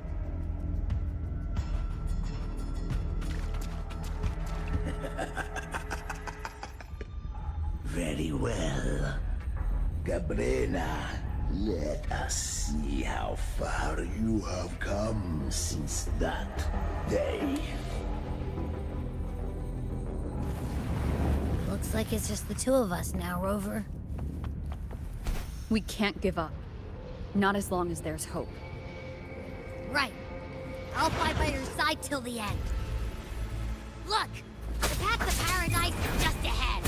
Very well. Cabrera, Let us see how far you have come since that day. Looks like it's just the two of us now, Rover. We can't give up. Not as long as there's hope. Right. I'll fight by your side till the end. Look! The path to paradise is just ahead.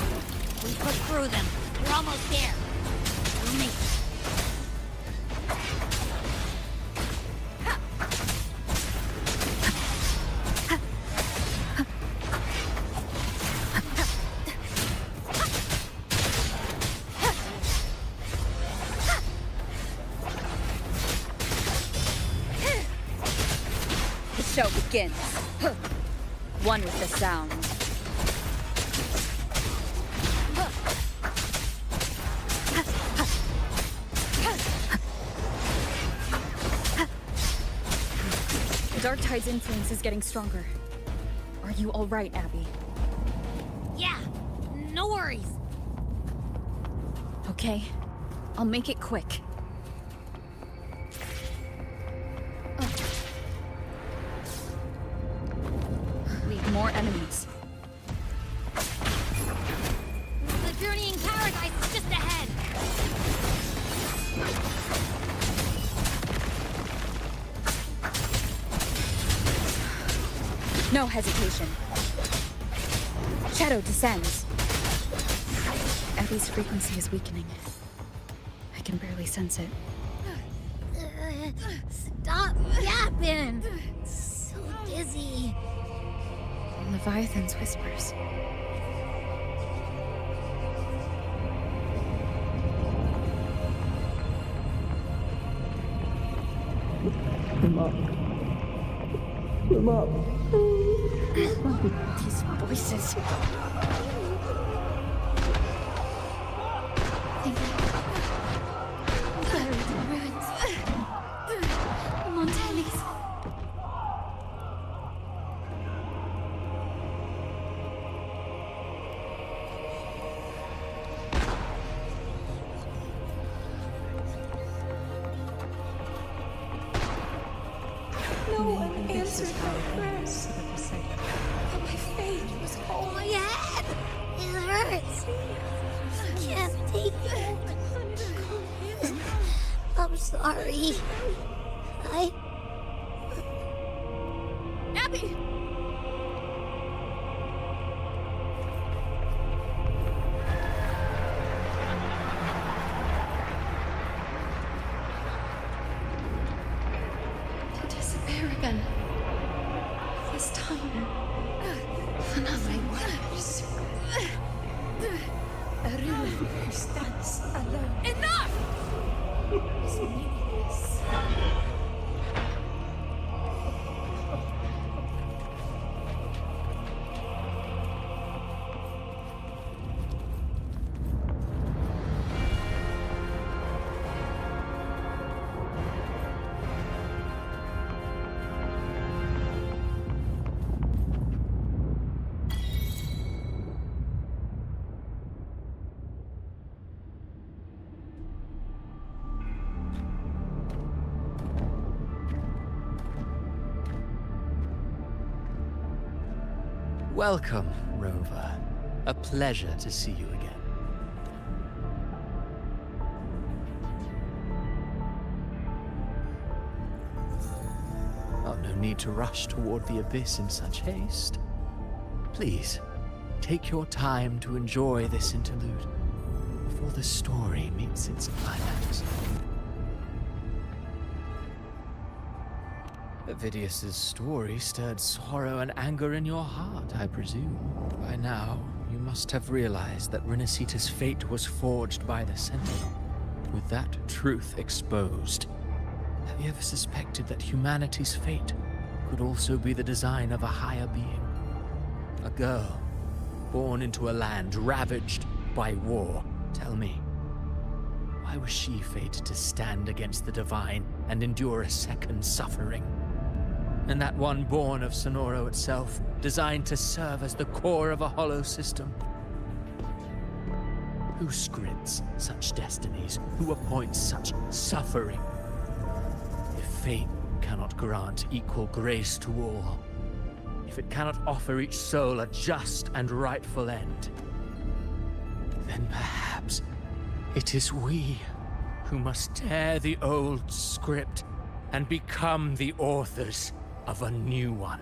We push through them. We're almost there. Through me. The show begins. One with the sound. The Dark Tide's influence is getting stronger. Are you all right, Abby? Yeah, no worries. Okay, I'll make it quick. Need more enemies. The journeying paradise is just ahead. No hesitation. Shadow descends. Abby's frequency is weakening. I can barely sense it. Stop yapping. So dizzy. Leviathan's whispers. Come up. Come up. These voices. Buried in ruins. Montanis. No one answered my prayers. But my faith was whole. My head! It hurts. I can't take it. I'm sorry. Abby! To disappear again. This time, for nothing matters. A ruin who stands alone. Enough! Is meaningless. Welcome, Rover. A pleasure to see you again. Oh, no need to rush toward the abyss in such haste. Please, take your time to enjoy this interlude before the story meets its climax. Avidius's story stirred sorrow and anger in your heart, I presume. By now, you must have realized that Renacita's fate was forged by the Sentinel. With that truth exposed, have you ever suspected that humanity's fate could also be the design of a higher being? A girl, born into a land ravaged by war. Tell me, why was she fated to stand against the divine and endure a second suffering? And that one born of Sonoro itself, designed to serve as the core of a hollow system. Who scripts such destinies? Who appoints such suffering? If fate cannot grant equal grace to all, if it cannot offer each soul a just and rightful end, then perhaps it is we who must tear the old script and become the authors of a new one.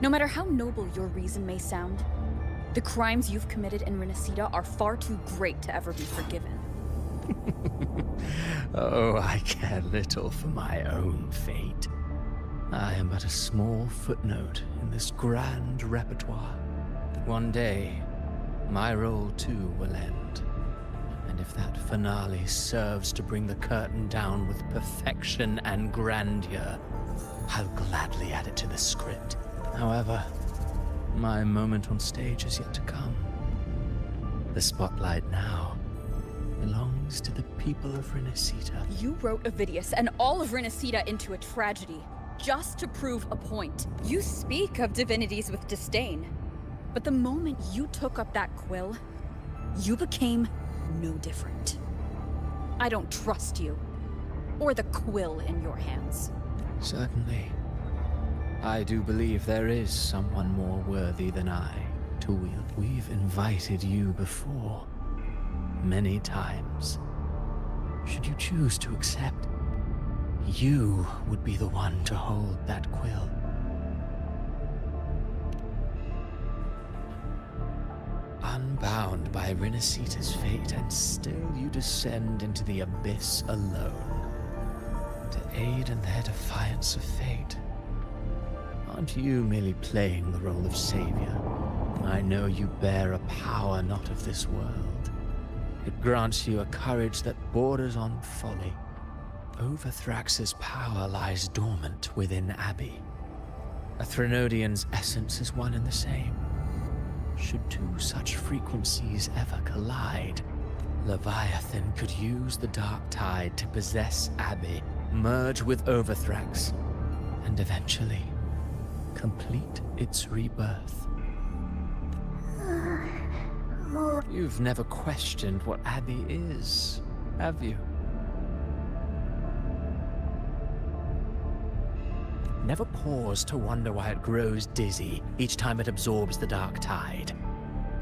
No matter how noble your reason may sound, the crimes you've committed in Renacita are far too great to ever be forgiven. Oh, I care little for my own fate. I am but a small footnote in this grand repertoire. One day, my role too will end. And if that finale serves to bring the curtain down with perfection and grandeur, I'll gladly add it to the script. However, my moment on stage is yet to come. The spotlight now belongs to the people of Renacita. You wrote Ovidius and all of Renacita into a tragedy, just to prove a point. You speak of divinities with disdain, but the moment you took up that quill, you became no different. I don't trust you, or the quill in your hands. Certainly. I do believe there is someone more worthy than I to wield. We've invited you before, many times. Should you choose to accept, you would be the one to hold that quill. Unbound by Renacita's fate, and still you descend into the abyss alone, to aid in their defiance of fate. Aren't you merely playing the role of savior? I know you bear a power not of this world. It grants you a courage that borders on folly. Overthrax's power lies dormant within Abbey. A Threnodian's essence is one and the same. Should two such frequencies ever collide, Leviathan could use the dark tide to possess Abbey, merge with Overthrax, and eventually complete its rebirth. You've never questioned what Abbey is, have you? Never pause to wonder why it grows dizzy each time it absorbs the dark tide.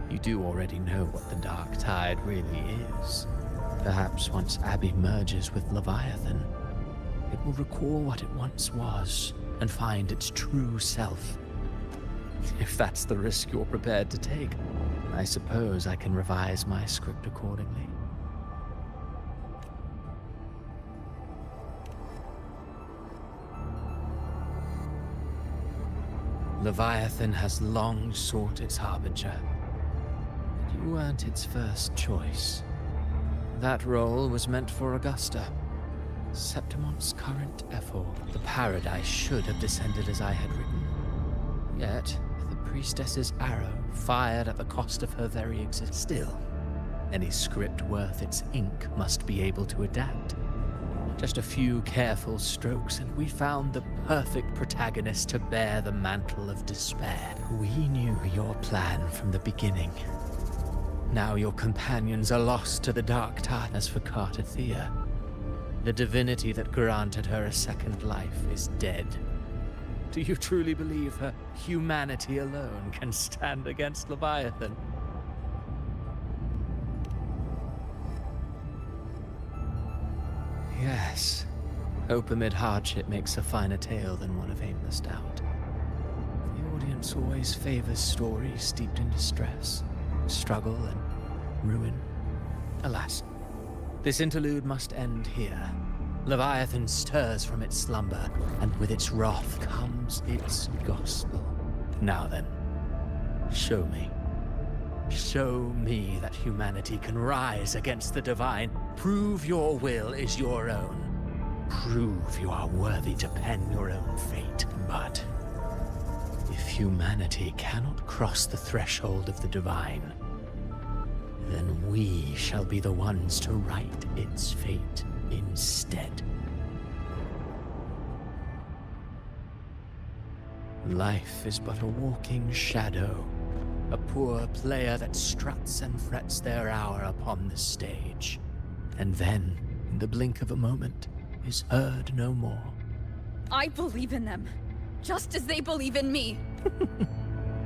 You do already know what the dark tide really is. Perhaps once Abbey merges with Leviathan, it will recall what it once was and find its true self. If that's the risk you're prepared to take, I suppose I can revise my script accordingly. Leviathan has long sought its harbinger, but you weren't its first choice. That role was meant for Augusta, Septimon's current ephor. The paradise should have descended as I had written. Yet, the priestess's arrow fired at the cost of her very existence. Still, any script worth its ink must be able to adapt. Just a few careful strokes, and we found the perfect protagonist to bear the mantle of despair. We knew your plan from the beginning. Now your companions are lost to the dark tide. As for Cartathea, the divinity that granted her a second life is dead. Do you truly believe her humanity alone can stand against Leviathan? Yes. Hope amid hardship makes a finer tale than one of aimless doubt. The audience always favors stories steeped in distress, struggle, and ruin. Alas, this interlude must end here. Leviathan stirs from its slumber, and with its wrath comes its gospel. Now then, show me. Show me that humanity can rise against the divine. Prove your will is your own. Prove you are worthy to pen your own fate. But if humanity cannot cross the threshold of the divine, then we shall be the ones to write its fate instead. Life is but a walking shadow, a poor player that struts and frets their hour upon the stage, and then, in the blink of a moment, is heard no more. I believe in them, just as they believe in me.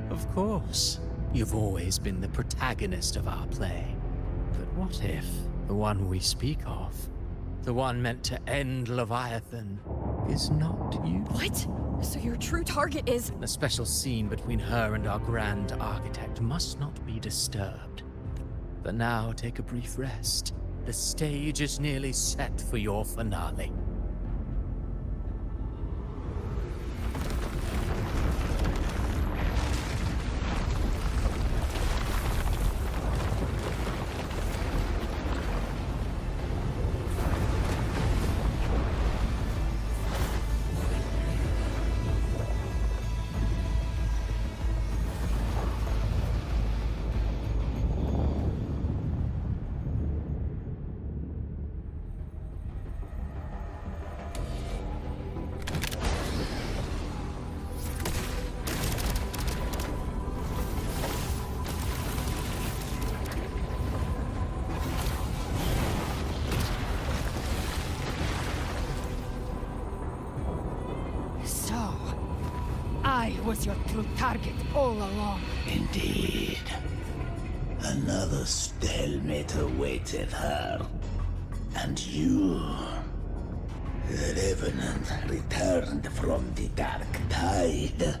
Of course, you've always been the protagonist of our play. But what if the one we speak of, the one meant to end Leviathan, is not you? What? So your true target is... The special scene between her and our grand architect must not be disturbed. But now take a brief rest. The stage is nearly set for your finale. I was your true target all along. Indeed. Another stalemate awaited her. And you... The Revenant returned from the Dark Tide.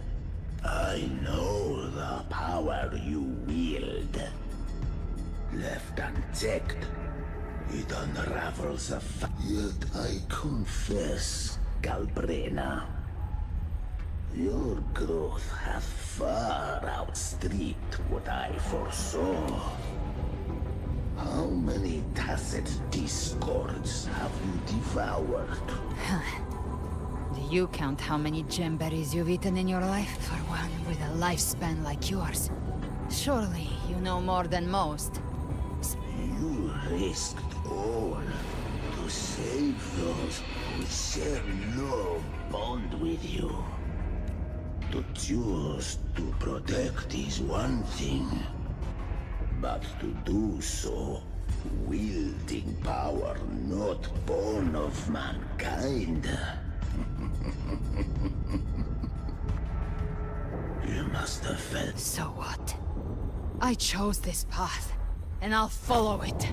I know the power you wield. Left unchecked, it unravels a Yet I confess, Galbrena, your growth hath far outstripped what I foresaw. How many tacit discords have you devoured? Do you count how many gemberries you've eaten in your life? For one with a lifespan like yours. Surely you know more than most. You risked all to save those who share no bond with you. To choose to protect is one thing, but to do so wielding power not born of mankind. You must have felt... So what? I chose this path, and I'll follow it.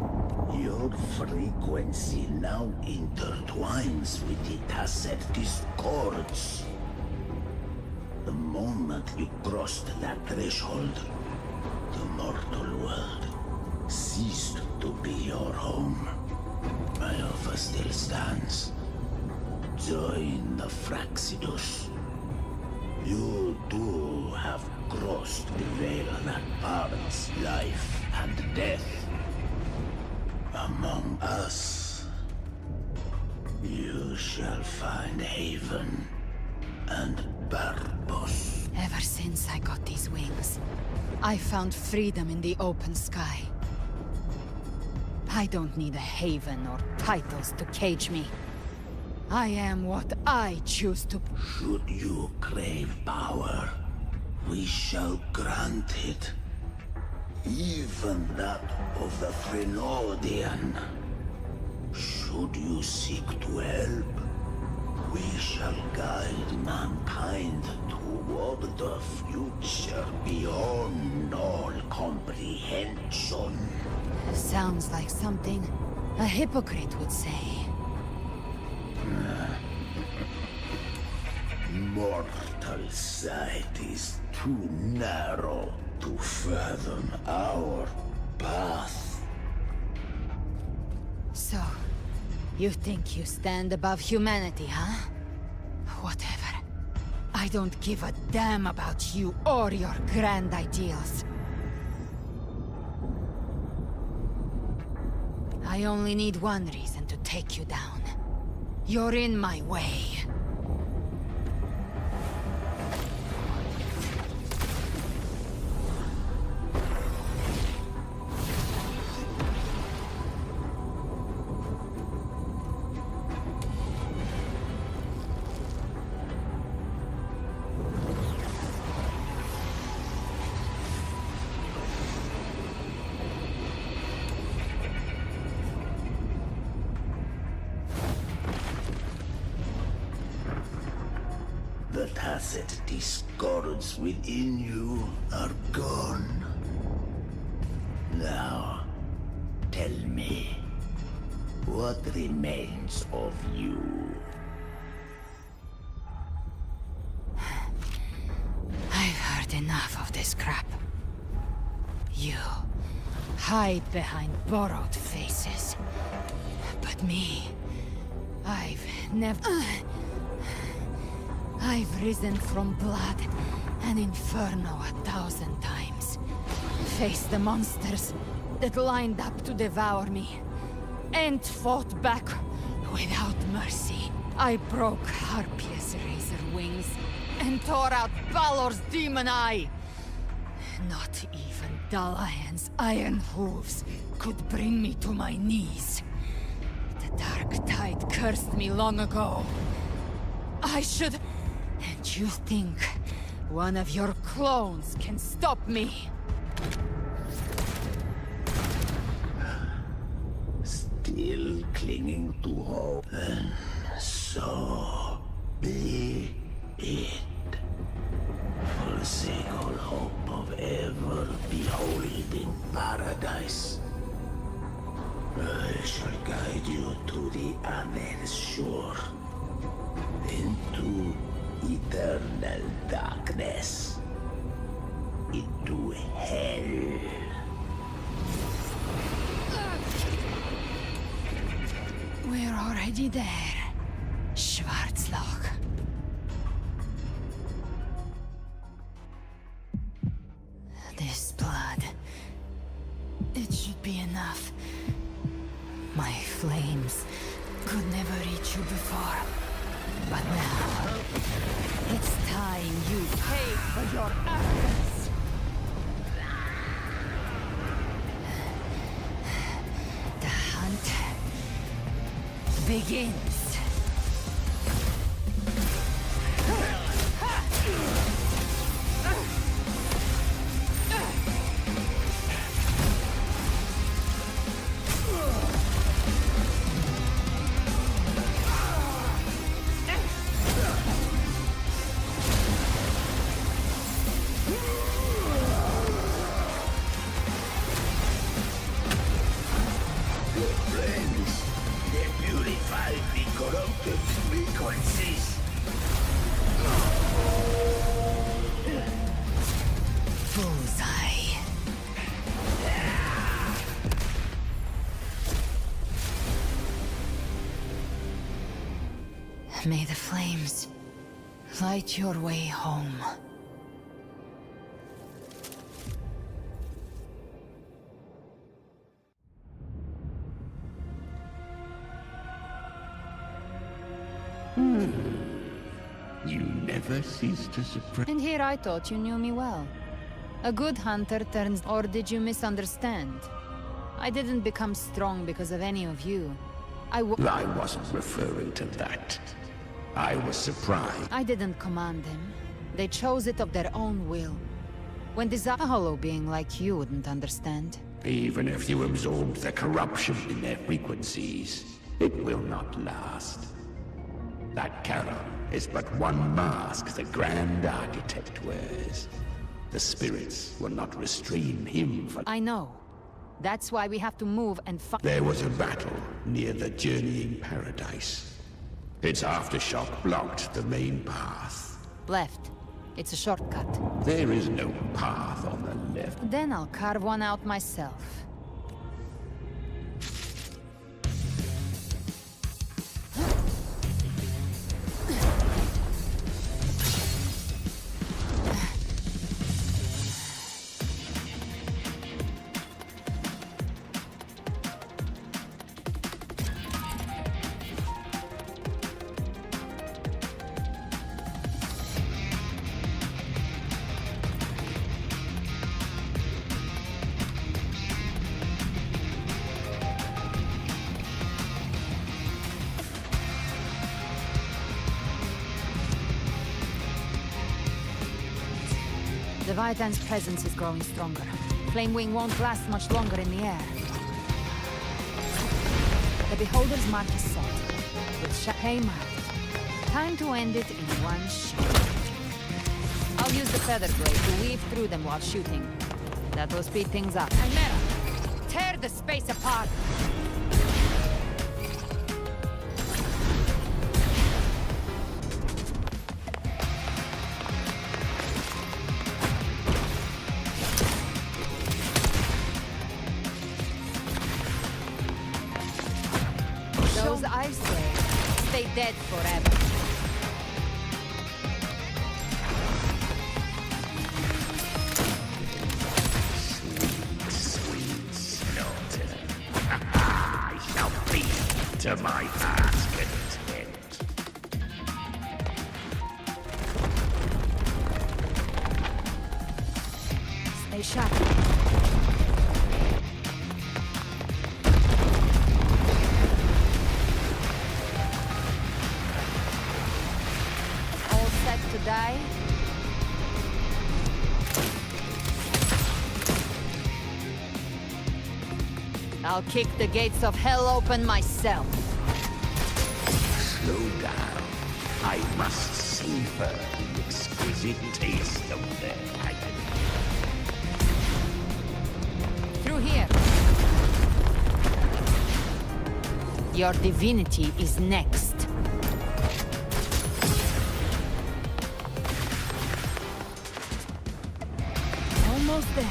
Your frequency now intertwines with the tacit discords. The moment you crossed that threshold, the mortal world ceased to be your home. My offer still stands. Join the Fraxidus. You too have crossed the veil that parts life and death. Among us, you shall find haven and purpose. Ever since I got these wings, I found freedom in the open sky. I don't need a haven or titles to cage me. I am what I choose to... Should you crave power, we shall grant it. Even that of the Thenodian. Should you seek to help, we shall guide mankind toward the future beyond all comprehension. Sounds like something a hypocrite would say. Mortal sight is too narrow to fathom our path. So, you think you stand above humanity, huh? Whatever. I don't give a damn about you or your grand ideals. I only need one reason to take you down. You're in my way. acid discords within you are gone. Now, tell me, what remains of you? I've heard enough of this crap. You hide behind borrowed faces. But me, I've risen from blood and inferno 1,000 times. Faced the monsters that lined up to devour me. And fought back without mercy. I broke Harpia's razor wings and tore out Balor's demon eye. Not even Dalahan's iron hooves could bring me to my knees. The Dark Tide cursed me long ago. I should... And you think one of your clones can stop me? Still clinging to hope, and so be it. Forsake all hope of ever beholding paradise. I shall guide you to the other shore, into eternal darkness, into hell. We're already there, Schwarzloch. This blood... it should be enough. My flames could never reach you before. But now, it's time you pay for your actions. The hunt begins. May the flames light your way home. You never cease to surprise. And here I thought you knew me well. A good hunter turns... Or did you misunderstand? I didn't become strong because of any of you. I wasn't referring to that. I was surprised. I didn't command them. They chose it of their own will. When a hollow being like you wouldn't understand. Even if you absorb the corruption in their frequencies, it will not last. That Charon is but one mask the Grand Architect wears. The spirits will not restrain him for... I know. That's why we have to move and fight. There was a battle near the Journeying Paradise. Its aftershock blocked the main path. Left. It's a shortcut. There is no path on the left. Then I'll carve one out myself. Leviathan's presence is growing stronger. Flamewing won't last much longer in the air. The Beholder's mark is set, with Shahei marked. Time to end it in one shot. I'll use the feather blade to weave through them while shooting. That will speed things up. Chimera, tear the space apart! Those I say stay dead forever. Sweet slaughter. I shall feast to my heart's content. Stay sharp. All set to die? I'll kick the gates of hell open myself. Slow down. I must savor the exquisite taste of their agony. Through here. Your divinity is next. Almost there.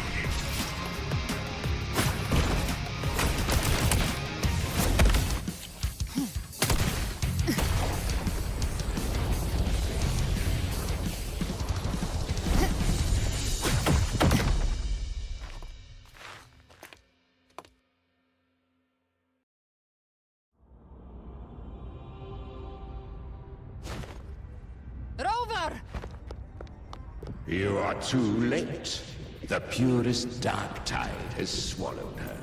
Rover! You are too late. The purest dark tide has swallowed her,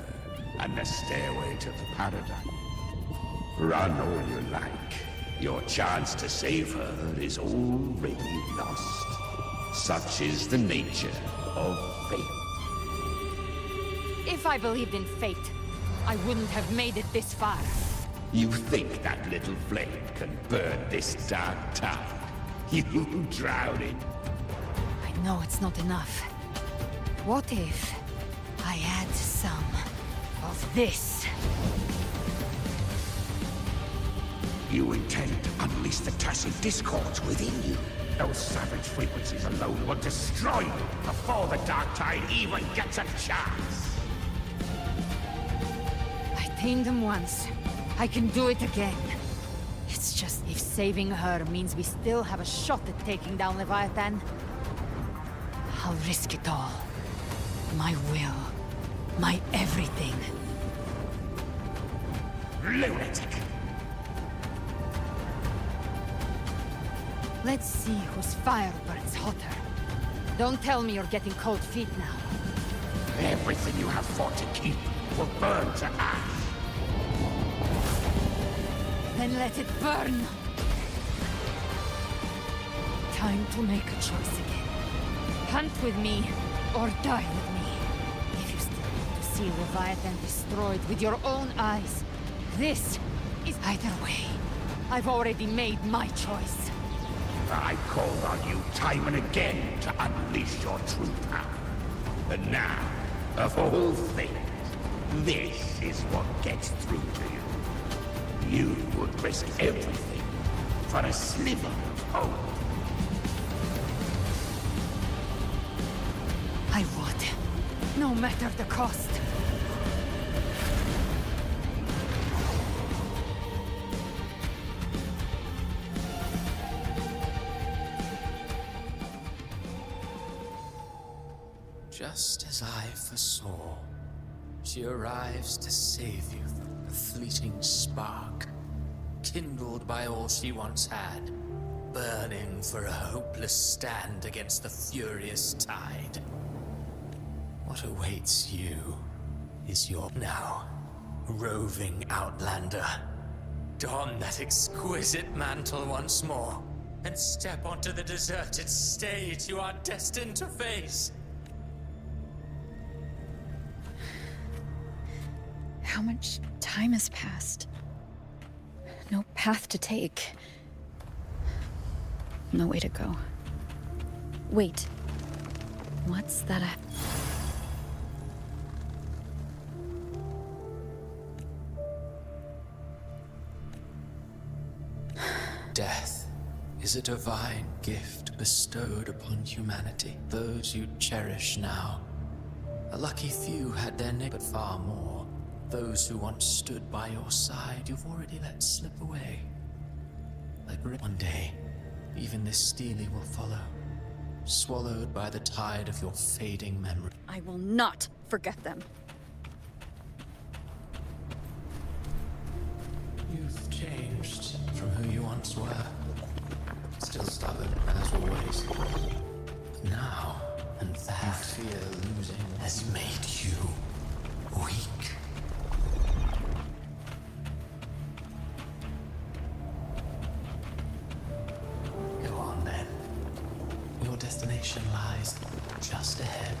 and the stairway to the paradise. Run all you like. Your chance to save her is already lost. Such is the nature of fate. If I believed in fate, I wouldn't have made it this far. You think that little flame can burn this dark tide? You drown it. I know it's not enough. What if I add some of this? You intend to unleash the tacit discords within you. Those savage frequencies alone will destroy you before the dark tide even gets a chance. I tamed him once. I can do it again. It's just if saving her means we still have a shot at taking down Leviathan, I'll risk it all. My will. My everything. Lunatic! Let's see whose fire burns hotter. Don't tell me you're getting cold feet now. Everything you have fought to keep will burn to ash. Then let it burn! Time to make a choice again. Hunt with me, or die with me. If you still want to see Leviathan destroyed with your own eyes, this is either way. I've already made my choice. I called on you time and again to unleash your true power. And now, of all things, this is what gets through to you. You would risk everything for a sliver of hope. I would. No matter the cost. Just as I foresaw, she arrives to save you from the fleeting spark, kindled by all she once had, burning for a hopeless stand against the furious tide. What awaits you is your now roving outlander. Don that exquisite mantle once more, and step onto the deserted stage you are destined to face. How much time has passed? No path to take. No way to go. Wait. What's that? Death is a divine gift bestowed upon humanity. Those you cherish now. A lucky few had their name, but far more. Those who once stood by your side, you've already let slip away. Like one day, even this Steely will follow, swallowed by the tide of your fading memory. I will not forget them. You've changed from who you once were. Still stubborn, as always. Now, and that fear losing has made you weak. Go on then. Your destination lies just ahead.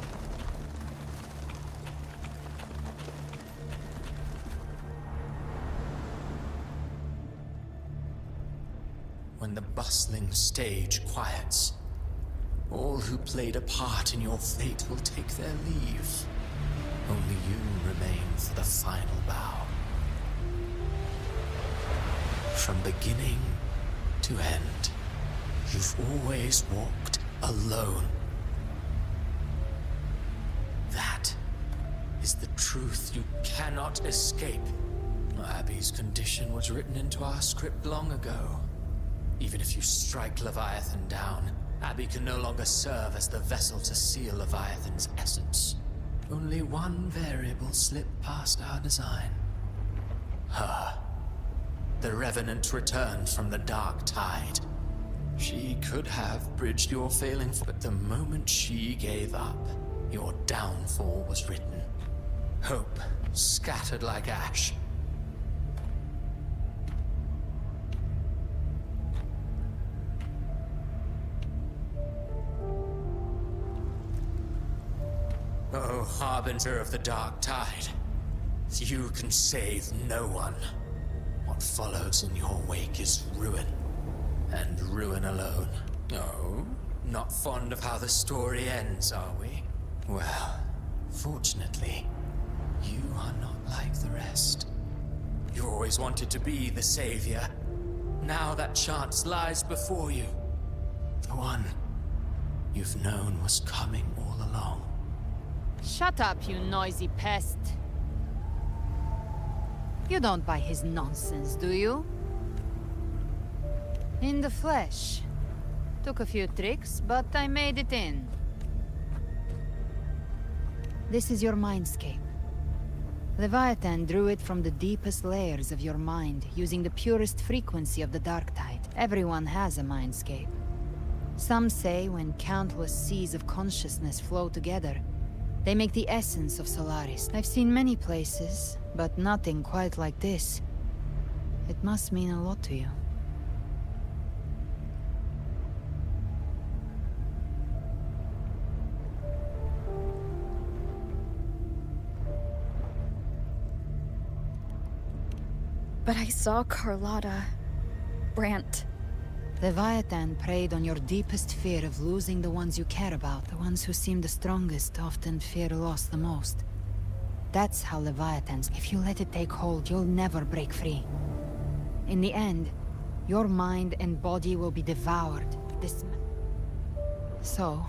When the bustling stage quiets, all who played a part in your fate will take their leave. Only you remain for the final bow. From beginning to end, you've always walked alone. That is the truth you cannot escape. Abby's condition was written into our script long ago. Even if you strike Leviathan down, Abby can no longer serve as the vessel to seal Leviathan's essence. Only one variable slipped past our design. Her. The Revenant returned from the Dark Tide. She could have bridged your failing, but the moment she gave up, your downfall was written. Hope scattered like ash. Oh, harbinger of the Dark Tide. You can save no one. What follows in your wake is ruin. And ruin alone. Oh, not fond of how the story ends, are we? Well, fortunately, you are not like the rest. You always wanted to be the savior. Now that chance lies before you. The one you've known was coming all along. Shut up, you noisy pest. You don't buy his nonsense, do you? In the flesh. Took a few tricks, but I made it in. This is your mindscape. Leviathan drew it from the deepest layers of your mind, using the purest frequency of the Dark Tide. Everyone has a mindscape. Some say when countless seas of consciousness flow together, they make the essence of Solaris. I've seen many places, but nothing quite like this. It must mean a lot to you. But I saw Carlotta, Brant. Leviathan preyed on your deepest fear of losing the ones you care about. The ones who seem the strongest often fear loss the most. That's how Leviathans... If you let it take hold, you'll never break free. In the end, your mind and body will be devoured. So,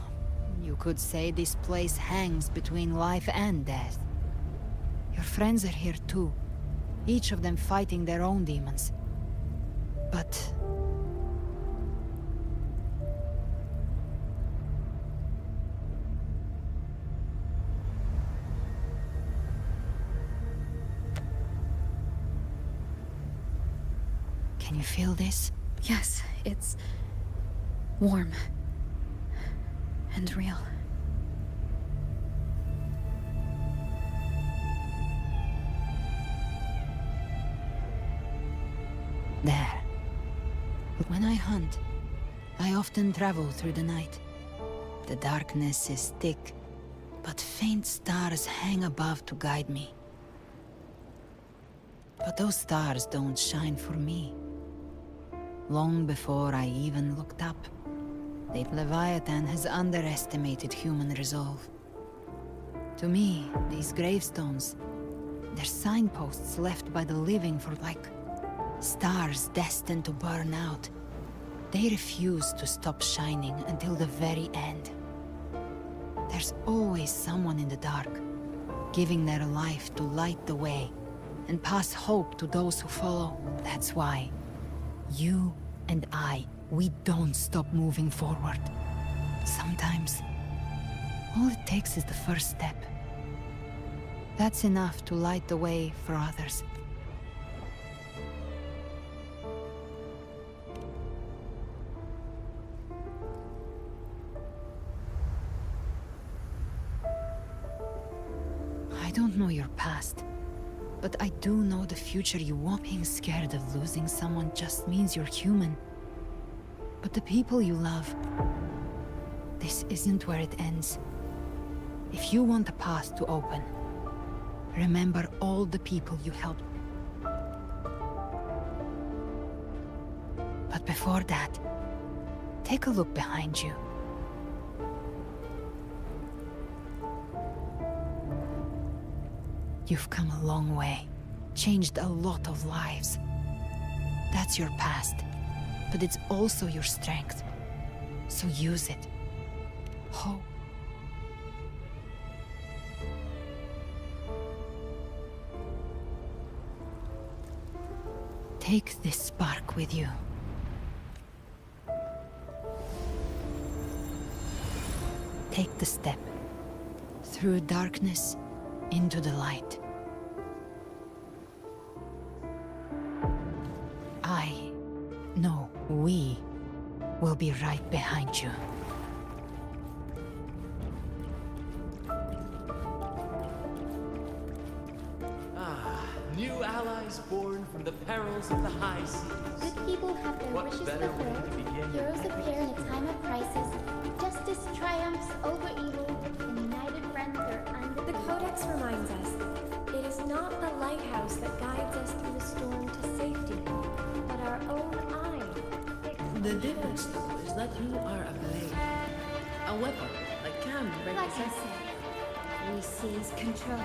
you could say this place hangs between life and death. Your friends are here too. Each of them fighting their own demons. But... Can you feel this? Yes, it's warm and real. There. When I hunt, I often travel through the night. The darkness is thick, but faint stars hang above to guide me. But those stars don't shine for me. Long before I even looked up, The Leviathan has underestimated human resolve. To me, these gravestones, they're signposts left by the living for, like, stars destined to burn out. They refuse to stop shining until the very end. There's always someone in the dark, giving their life to light the way and pass hope to those who follow. That's why you and I, we don't stop moving forward. Sometimes, all it takes is the first step. That's enough to light the way for others. I don't know your past, but I do know the future you want. Being scared of losing someone just means you're human. But the people you love, this isn't where it ends. If you want the path to open, remember all the people you helped. But before that, take a look behind you. You've come a long way, changed a lot of lives. That's your past, but it's also your strength. So use it. Hope. Take this spark with you. Take the step. Through darkness, into the light. No, we will be right behind you. New allies born from the perils of the high seas. Good people have their What wishes better way to fulfilled. begin? Heroes appear in a time of crisis. Justice triumphs over evil, and united friends are undefeated. The Codex reminds us, it is not the lighthouse that guides us through the storm to safety, but our own eye. The difference, though, is that you are a blade. A weapon that can break Like the I said, we seize control.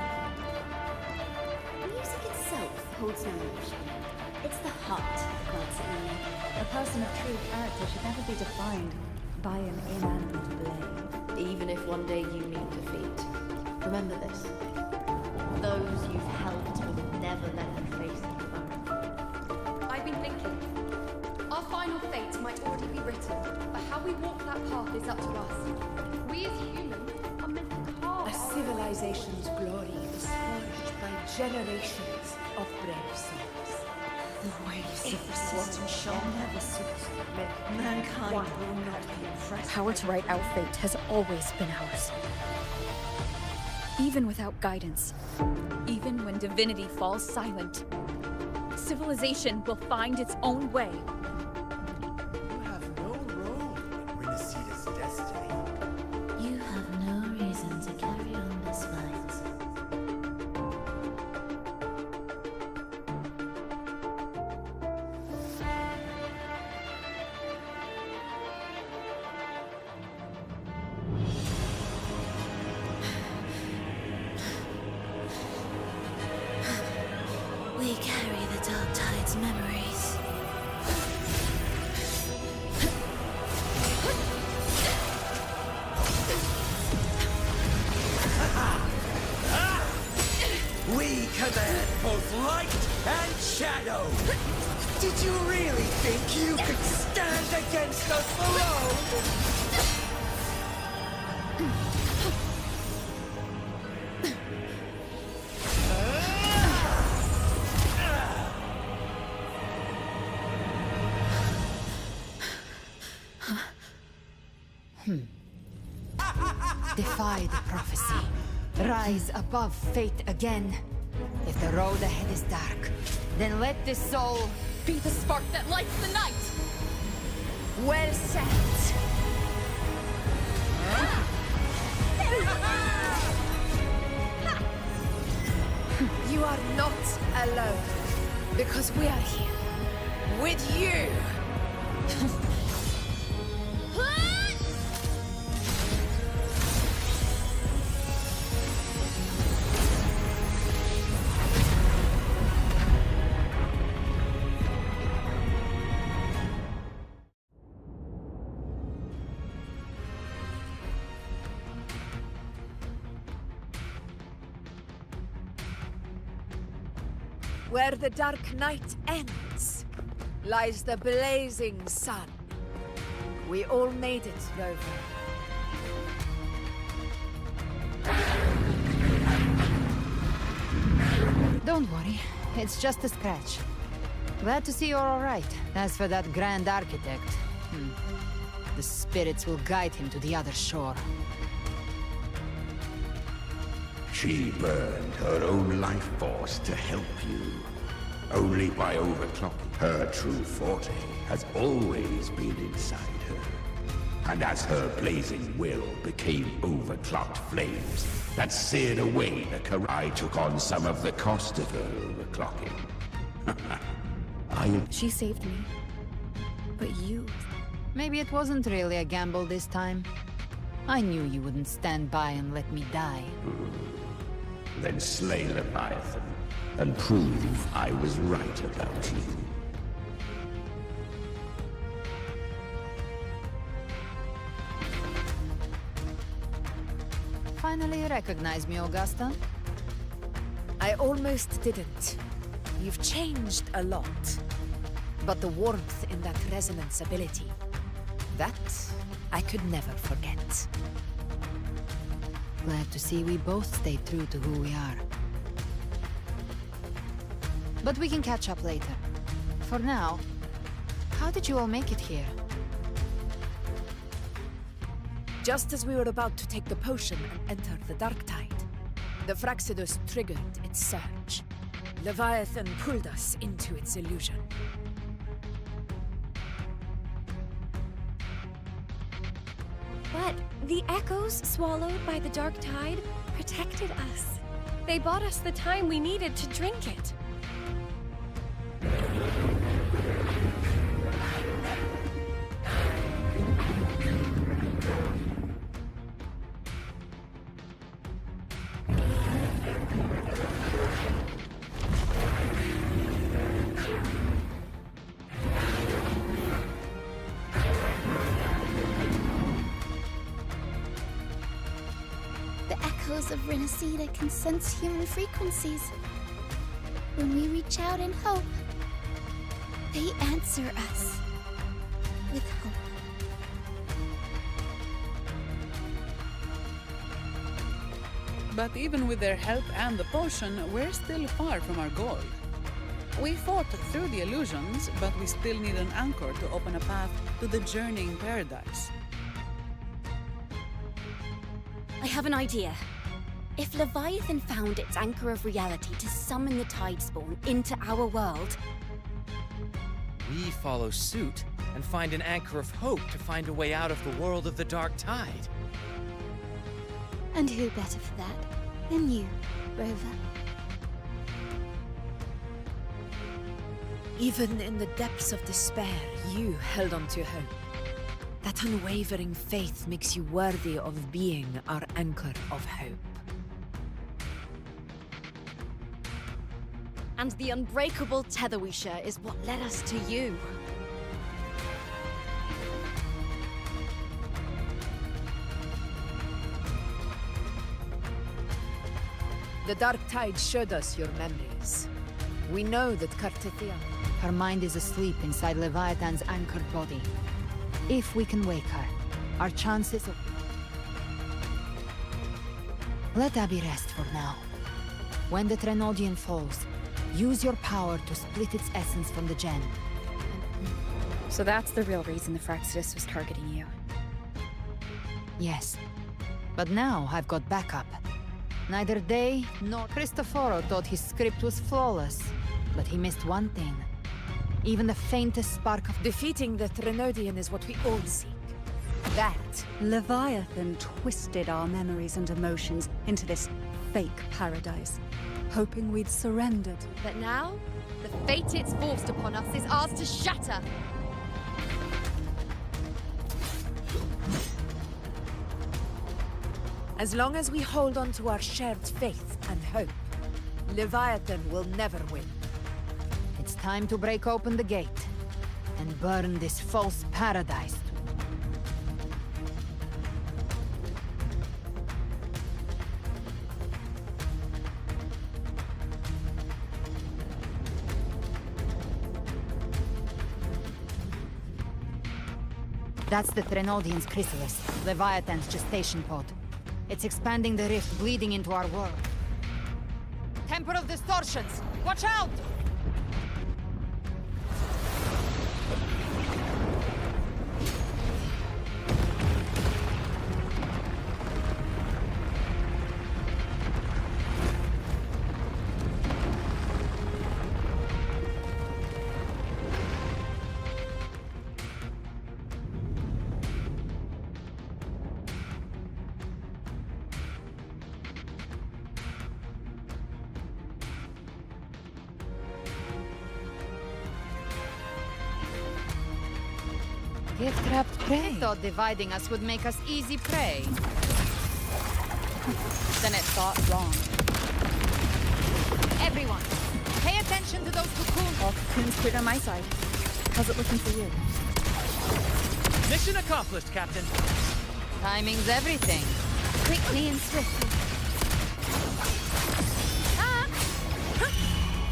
Music itself holds no emotion. It's the heart that grants it meaning. A person of true character should never be defined by an inanimate blade. Even if one day you meet defeat, remember this. Those you've helped will never let them face the foe. I've been thinking. Our final fate might already be written, but how we walk that path is up to us. We as humans are meant to carve. A civilization's glory is forged by generations of brave souls. The waves of the system shall never cease. Mankind will not be oppressed. Power to write our fate has always been ours. Even without guidance, even when divinity falls silent, civilization will find its own way. You have no role in Renacita's destiny. You have no reason to carry on this fight. We carry the Dark Tide's memories. We command both light and shadow! Did you really think you could stand against us alone? Defy the prophecy. Rise above fate again. If the road ahead is dark, then let this soul be the spark that lights the night! Well said! You are not alone, because we are here with you. Where the dark night ends, lies the blazing sun. We all made it, Rover. Don't worry, it's just a scratch. Glad to see you're all right. As for that Grand Architect, the spirits will guide him to the other shore. She burned her own life force to help you. Only by overclocking. Her true forte has always been inside her. And as her blazing will became overclocked flames that seared away the I took on some of the cost of her overclocking. She saved me. But you... Maybe it wasn't really a gamble this time. I knew you wouldn't stand by and let me die. Then slay Leviathan and prove I was right about you. Finally recognize me, Augusta? I almost didn't. You've changed a lot. But the warmth in that resonance ability, that I could never forget. Glad to see we both stayed true to who we are. But we can catch up later. For now, how did you all make it here? Just as we were about to take the potion and enter the dark tide, the Fraxidus triggered its surge. Leviathan pulled us into its illusion. But the echoes swallowed by the dark tide protected us. They bought us the time we needed to drink it. Of Renacida can sense human frequencies. When we reach out in hope, they answer us with hope. But even with their help and the potion, we're still far from our goal. We fought through the illusions, but we still need an anchor to open a path to the journeying paradise. I have an idea. If Leviathan found its anchor of reality to summon the Tide Spawn into our world... We follow suit and find an anchor of hope to find a way out of the world of the Dark Tide. And who better for that than you, Rover? Even in the depths of despair, you held on to hope. That unwavering faith makes you worthy of being our anchor of hope. And the unbreakable tether we share is what led us to you. The Dark Tide showed us your memories. We know that Kartithia... Her mind is asleep inside Leviathan's anchored body. If we can wake her, our chances of... Let Abby rest for now. When the Trenodian falls, use your power to split its essence from the gem. So that's the real reason the Fraxidus was targeting you. Yes. But now I've got backup. Neither they nor Cristoforo thought his script was flawless. But he missed one thing. Even the faintest spark of... Defeating the Trenodian is what we all seek. That. Leviathan twisted our memories and emotions into this fake paradise, hoping we'd surrendered. But now, the fate it's forced upon us is ours to shatter. As long as we hold on to our shared faith and hope, Leviathan will never win. It's time to break open the gate and burn this false paradise. That's the Threnodian's chrysalis, Leviathan's gestation pod. It's expanding the rift, bleeding into our world. Temporal distortions! Watch out! Gift-wrapped prey. I thought dividing us would make us easy prey. Then it thought wrong. Everyone, pay attention to those cocoons. All cocoons cleared on my side. How's it looking for you? Mission accomplished, Captain. Timing's everything. Quickly and swiftly.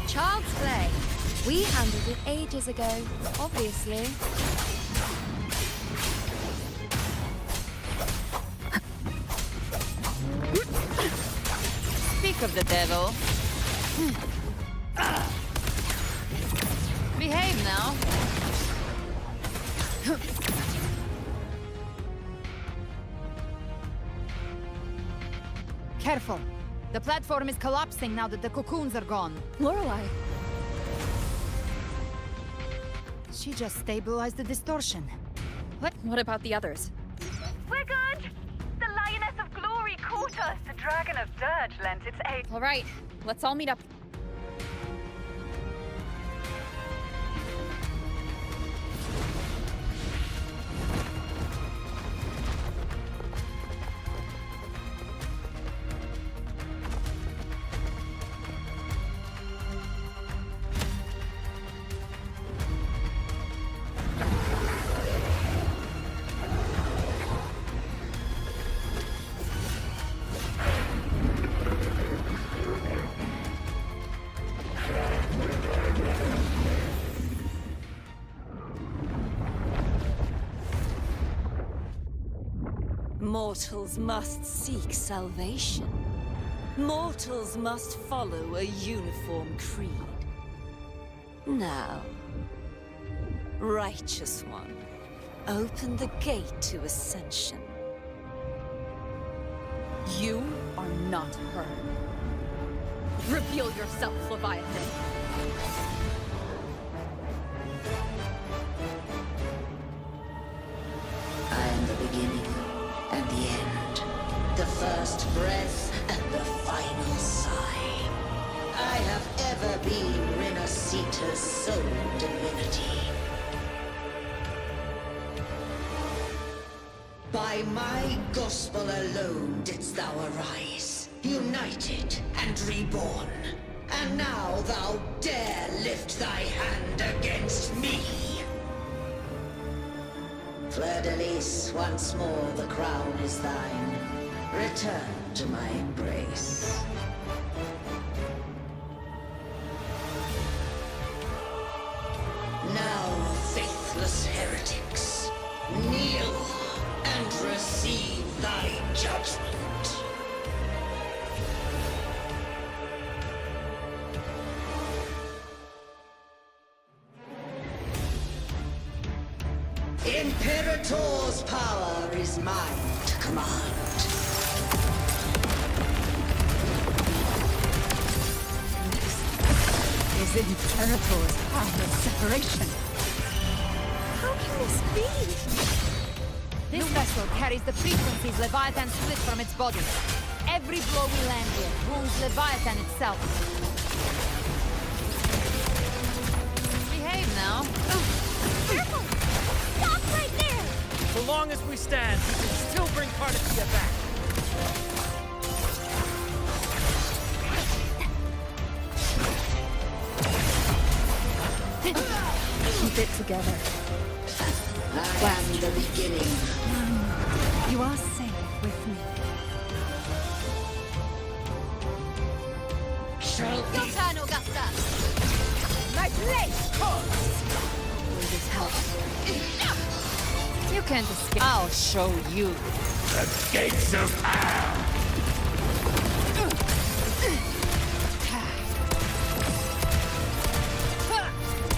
Child's play. We handled it ages ago, obviously. Speak of the devil. Behave now. Careful. The platform is collapsing now that the cocoons are gone. Lorelei. She just stabilized the distortion. What about the others? We're good! The Lioness of Glory caught us! The Dragon of Dirge lent its aid. All right, let's all meet up. Mortals must seek salvation. Mortals must follow a uniform creed. Now, Righteous One, open the gate to ascension. You are not her. Reveal yourself, Leviathan. I am the beginning and the end, the first breath and the final sigh. I have ever been Renacita's sole divinity. By my gospel alone didst thou arise, united and reborn. And now thou dare lift thy hand against me. Fleur-de-Lis, once more the crown is thine. Return to my embrace. Now, faithless heretics, kneel and receive thy judgment. Imperator's power is mine to command. Is Imperator's power of separation? How can this be? This vessel carries the frequencies Leviathan split from its body. Every blow we land here wounds Leviathan itself. Behave now. Careful! Stop right there! So long as we stand, we can still bring Carnicia back. Keep it together. I am the beginning. You are safe with me. Shall Your turn, Augusta! My blade! Will this help? You can't escape. I'll show you. The gates of hell!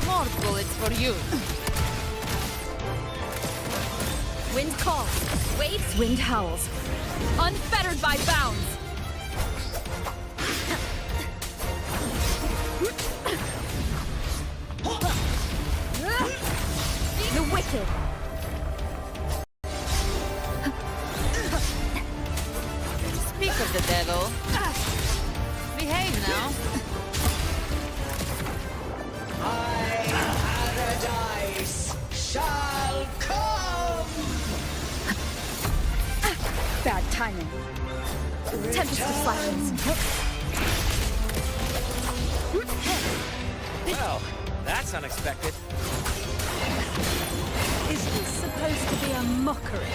More bullets for you. Wind calls. Waves. Wind howls. Unfettered by bounds. The wicked. Speak of the devil. Behave now. Paradise shall come! Bad timing. Tempest of flashes. Well, that's unexpected. Is this supposed to be a mockery?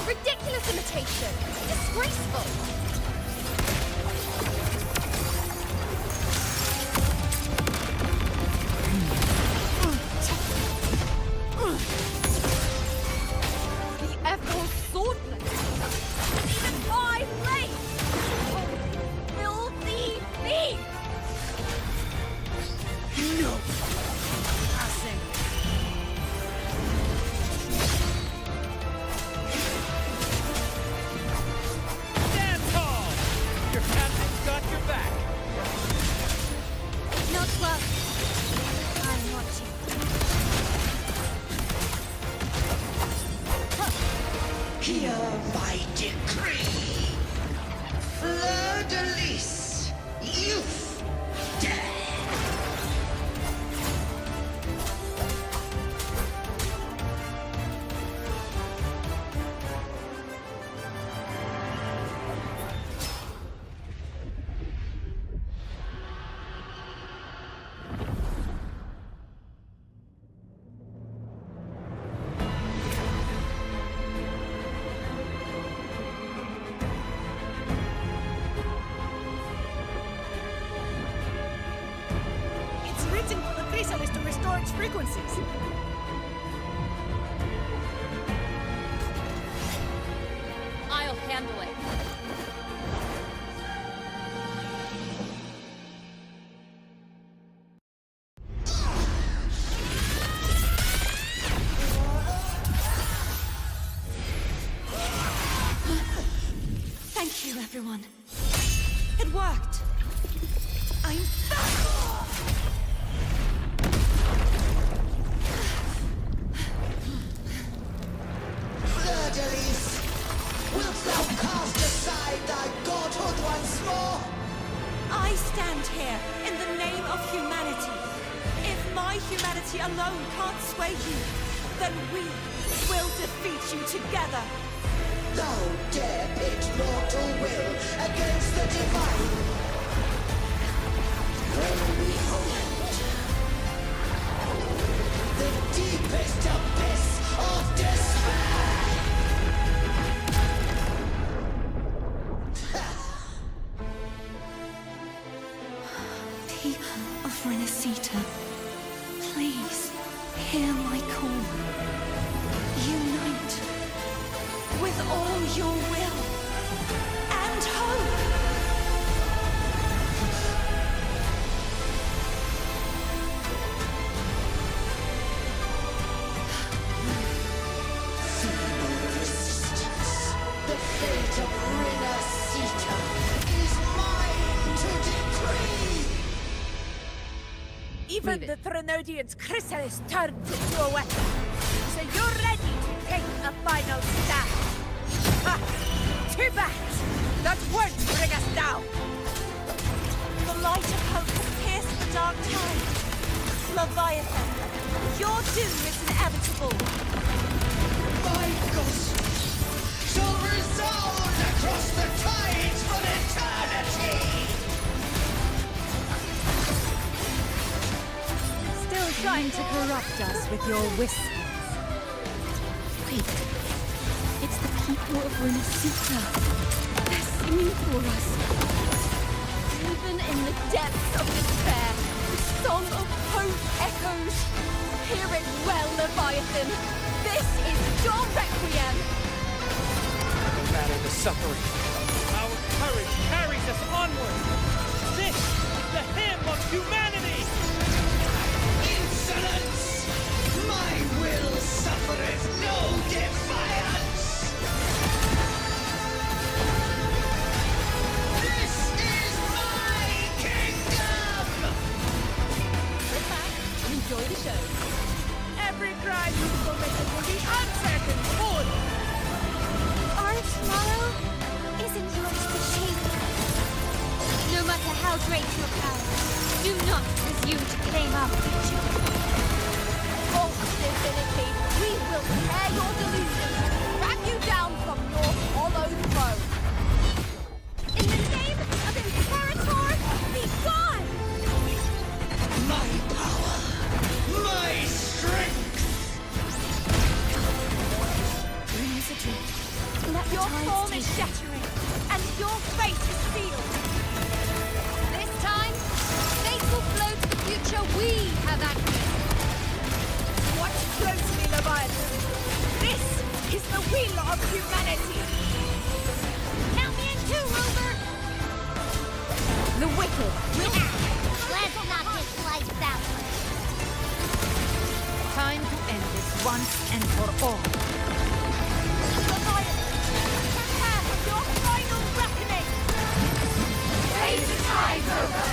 Ridiculous imitation. Disgraceful. The Echo swordless. Even my blade. Filthy thief. No! Passing! Stand tall! Your captain's got your back. Not well. I'm watching. Hear my decree. Fleur de lis, youth, death. It's written for the chrysalis to restore its frequencies. I'll handle it. Thank you, everyone. It worked. I'm back! Fleur de lis, wilt thou cast aside thy godhood once more? I stand here in the name of humanity. If my humanity alone can't sway you, then we will defeat you together. Thou dare pit mortal will against the divine. Well, behold, the deepest abyss of despair. People of Renacita, please hear my call. Unite with all your will and hope. Feeble resistance. The fate of Renacita is mine to decree. Even the Threnodian's chrysalis turned into a weapon. So you're ready to take a final stand. Ha! Too bad! That won't bring us down! The light of hope has pierced the dark tide. Leviathan, your doom is inevitable. My ghost shall resound across the tides for eternity! Still trying to corrupt us with your whispers. Wait. It's the people of Renacita. They're singing for us. Even in the depths of despair, song of hope echoes. Hear it well, Leviathan. This is your requiem. No matter the suffering, our courage carries us onward. This is the hymn of humanity. Insolence! My will suffereth no defiance! This is my kingdom! Sit back and enjoy the show. Every crime you've committed will be answered in full. Our tomorrow isn't yours to shape. No matter how great your power, do not presume to claim our future. False divinity, we will tear your delusions and drag you down from your hollow throne. In the name of Imperator, be gone! My power! My strength! Dream is a dream. Let your form is shattering, and your fate is sealed. This time, fate will flow to the future we have access. Watch closely, Leviathan. This is the will of humanity. Count me in too, Rover! The wicked will... Let's not just slice that one. Time to end this once and for all. Prepare for your final reckoning. Raise the tide, Rover!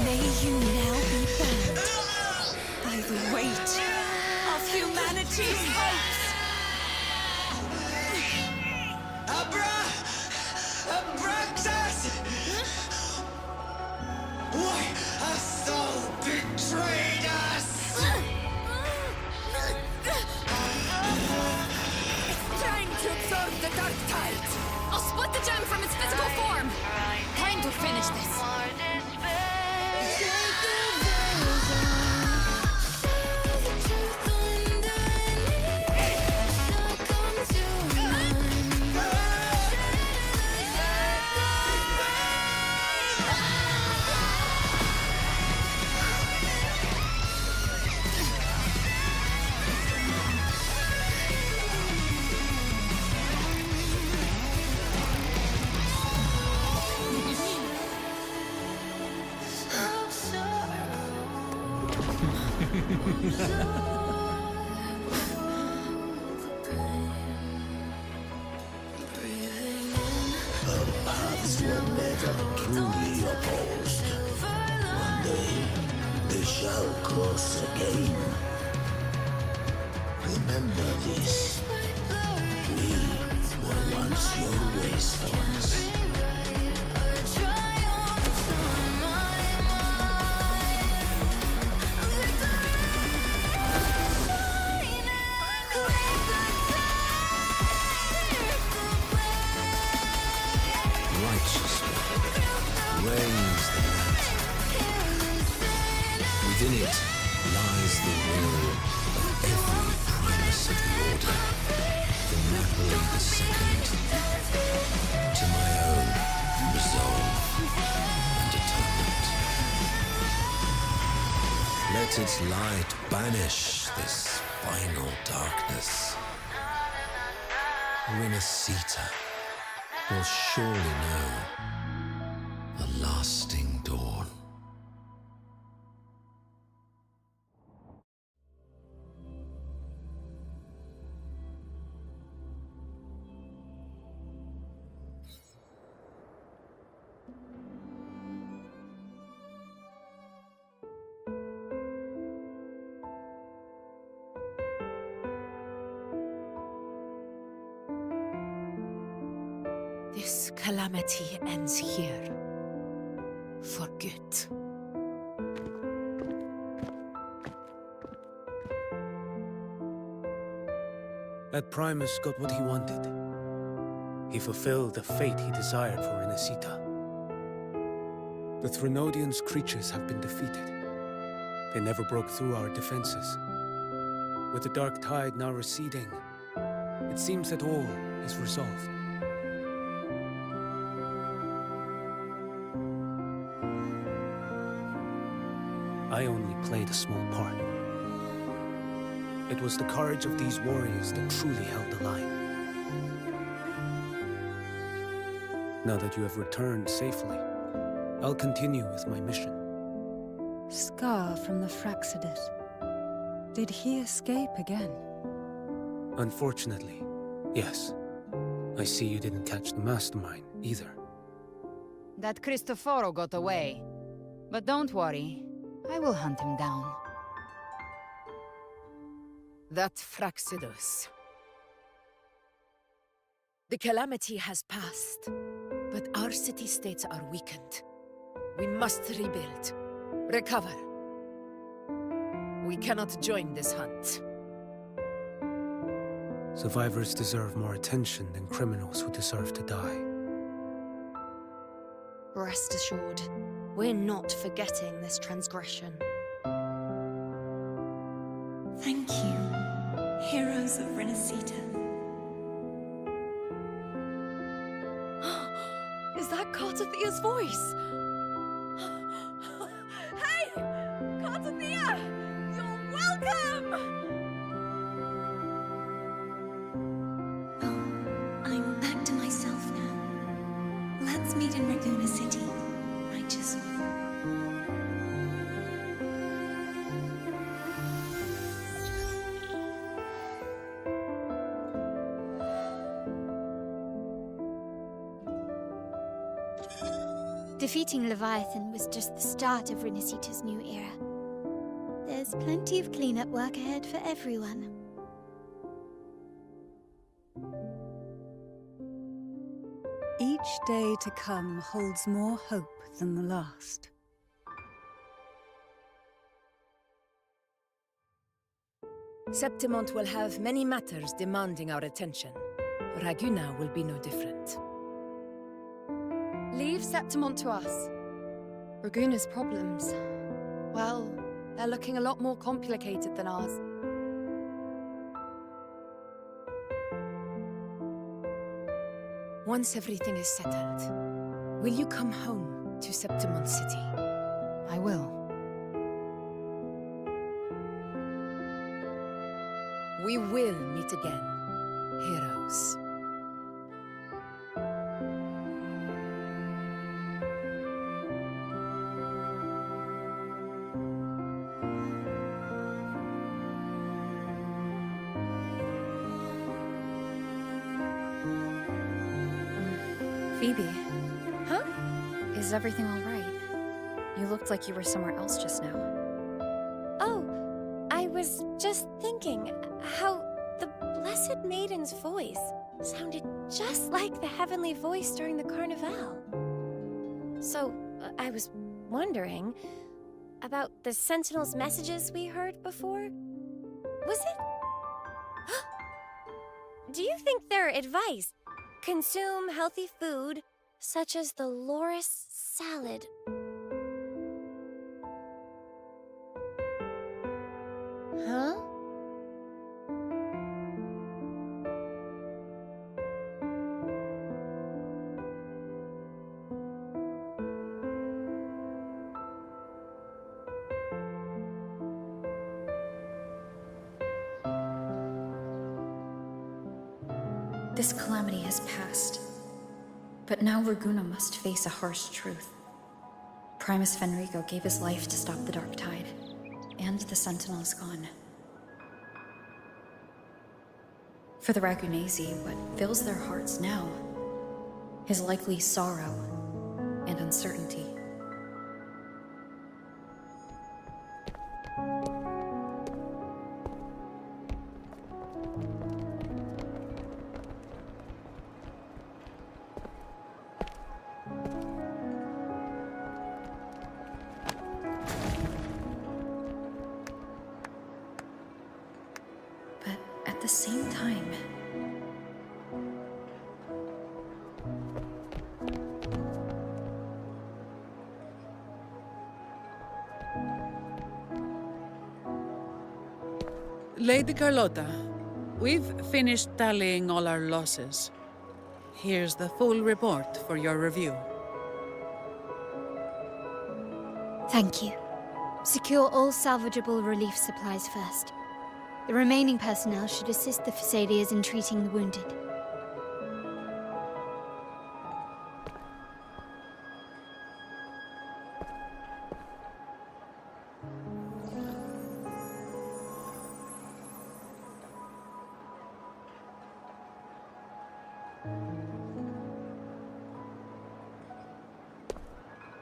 May you now be bound by the weight of humanity's hopes. Abraxas! Why hast thou betrayed us? It's time to absorb the dark tide. I'll split the gem from its physical form. Time to finish this. Our paths were never truly opposed. One day, they shall cross again. Remember this. We were once your wastelands. Reigns the night. Within it lies the will of every primus of the Order, from Napoli II to my own resolve and atonement. Let its light banish this final darkness. Rinascita. will surely know a lasting dawn. This calamity ends here. For good. That Primus got what he wanted. He fulfilled the fate he desired for Inesita. The Threnodians' creatures have been defeated. They never broke through our defenses. With the dark tide now receding, it seems that all is resolved. I only played a small part. It was the courage of these warriors that truly held the line. Now that you have returned safely, I'll continue with my mission. Scar from the Fraxidus. Did he escape again? Unfortunately, yes. I see you didn't catch the mastermind, either. That Cristoforo got away. But don't worry, I will hunt him down. That Fraxidus. The calamity has passed, but our city-states are weakened. We must rebuild, recover. We cannot join this hunt. Survivors deserve more attention than criminals who deserve to die. Rest assured, we're not forgetting this transgression. Thank you, heroes of Renacita. Is that Cartathea's voice? Hey! Cartathea! You're welcome! I'm back to myself now. Let's meet in Raguna City, righteous one. Defeating Leviathan was just the start of Renacita's new era. There's plenty of cleanup work ahead for everyone. Each day to come holds more hope than the last. Septimont will have many matters demanding our attention. Raguna will be no different. Leave Septimont to us. Raguna's problems, well, they're looking a lot more complicated than ours. Once everything is settled, will you come home to Septimont City? I will. We will meet again, heroes. Phoebe. Huh? Is everything all right? You looked like you were somewhere else just now. Oh, I was just thinking how the Blessed Maiden's voice sounded just like the heavenly voice during the Carnival. So, I was wondering about the Sentinel's messages we heard before. Was it? Do you think their advice? Consume healthy food, such as the Loris salad. Huh? This calamity has passed, But now Raguna must face a harsh truth. Primus Fenrico gave his life to stop the Dark Tide, and the Sentinel is gone. For the Ragunesi, what fills their hearts now is likely sorrow and uncertainty. But at the same time, Lady Carlotta, we've finished tallying all our losses. Here's the full report for your review. Thank you. Secure all salvageable relief supplies first. The remaining personnel should assist the Phasaelians in treating the wounded.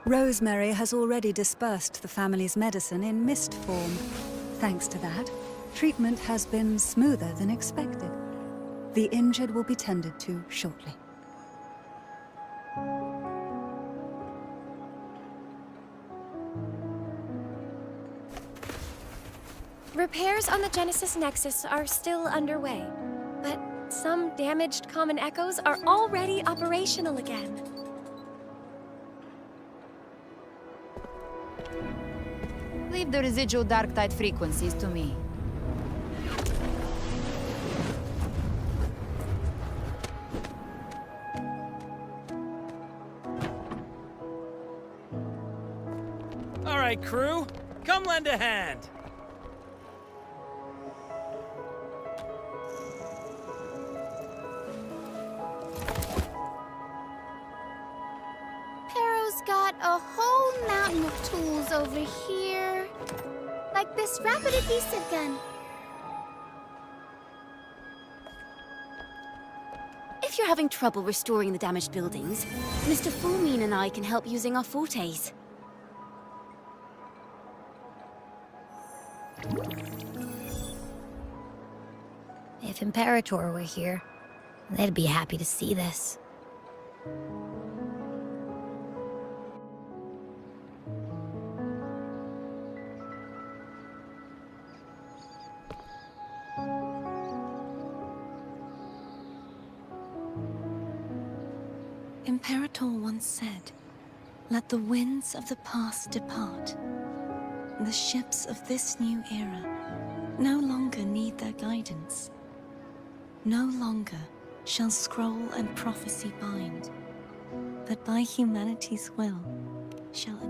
Rosemary has already dispersed the family's medicine in mist form. Thanks to that, treatment has been smoother than expected. The injured will be tended to shortly. Repairs on the Genesis Nexus are still underway, but some damaged common echoes are already operational again. Leave the residual dark tide frequencies to me. All right, crew. Come lend a hand. Pero's got a whole mountain of tools over here. Like this rapid adhesive gun. If you're having trouble restoring the damaged buildings, Mr. Fulmine and I can help using our fortes. If Imperator were here, they'd be happy to see this. Imperator once said, "Let the winds of the past depart. The ships of this new era no longer need their guidance. No longer shall scroll and prophecy bind, but by humanity's will shall..."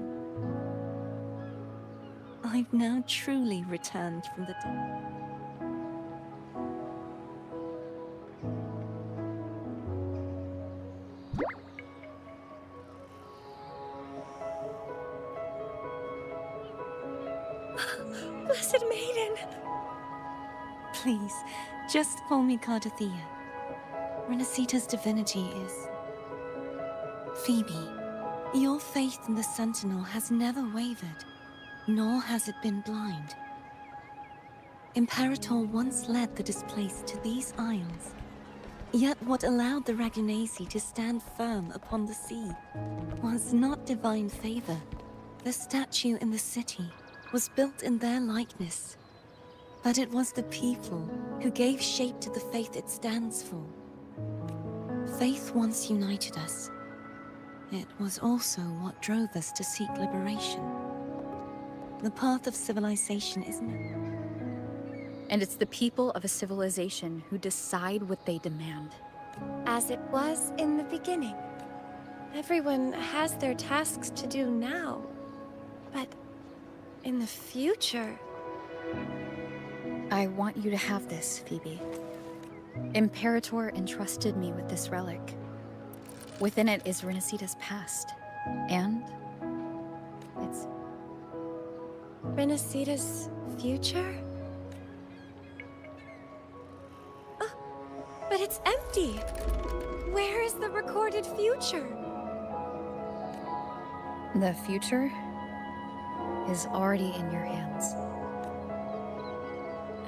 I've now truly returned from the dead. Blessed Maiden! Please, just call me Cardothea. Renacita's divinity is... Phoebe, your faith in the Sentinel has never wavered, nor has it been blind. Imperator once led the displaced to these isles. Yet what allowed the Ragunesi to stand firm upon the sea was not divine favor. The statue in the city was built in their likeness, but it was the people who gave shape to the faith it stands for. Faith once united us. It was also what drove us to seek liberation. The path of civilization isn't it? And it's the people of a civilization who decide what they demand. As it was in the beginning. Everyone has their tasks to do now, but in the future... I want you to have this, Phoebe. Imperator entrusted me with this relic. Within it is Renacita's past. And it's... Renacita's future? Oh, but it's empty! Where is the recorded future? The future is already in your hands.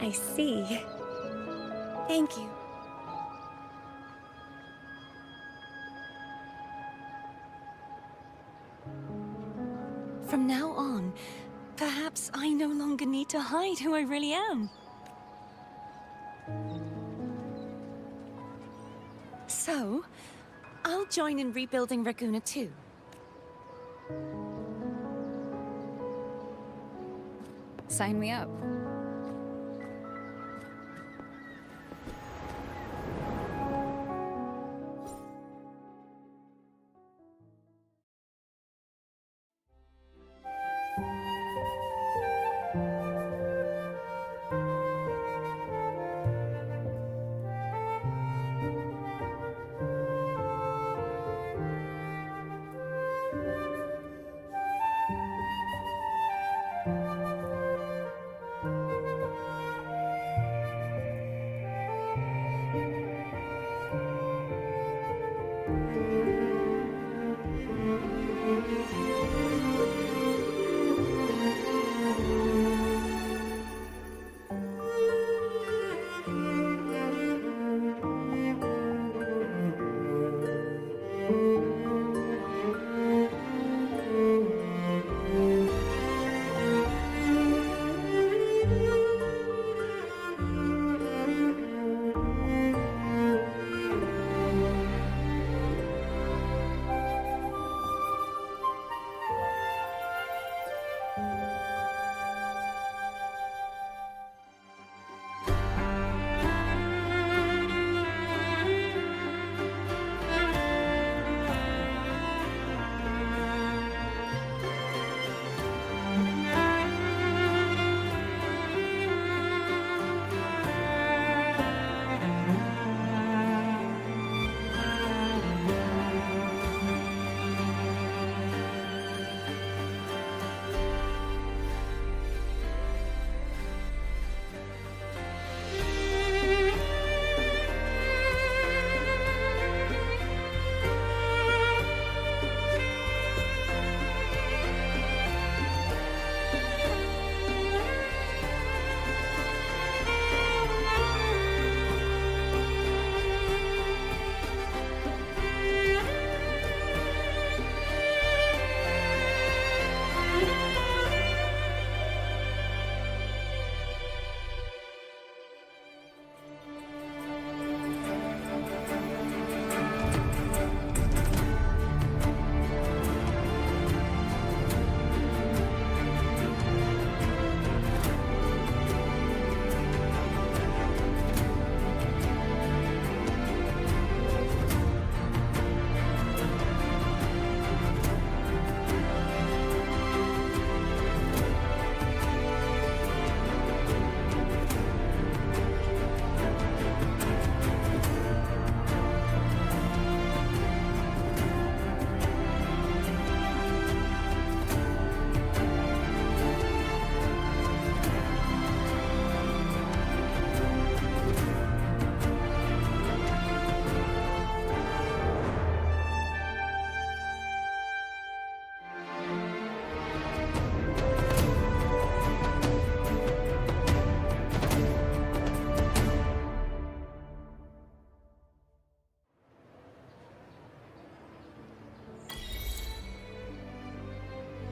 I see. Thank you. From now on, perhaps I no longer need to hide who I really am. So, I'll join in rebuilding Raguna too. Sign me up.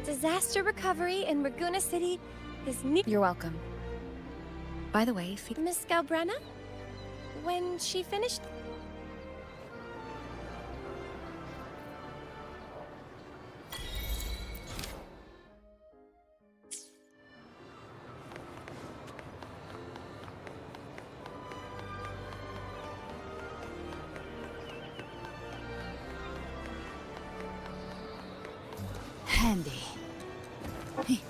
Disaster recovery in Raguna City is new. You're welcome. By the way, Miss Galbrenna? When she finished... Handy. Hey.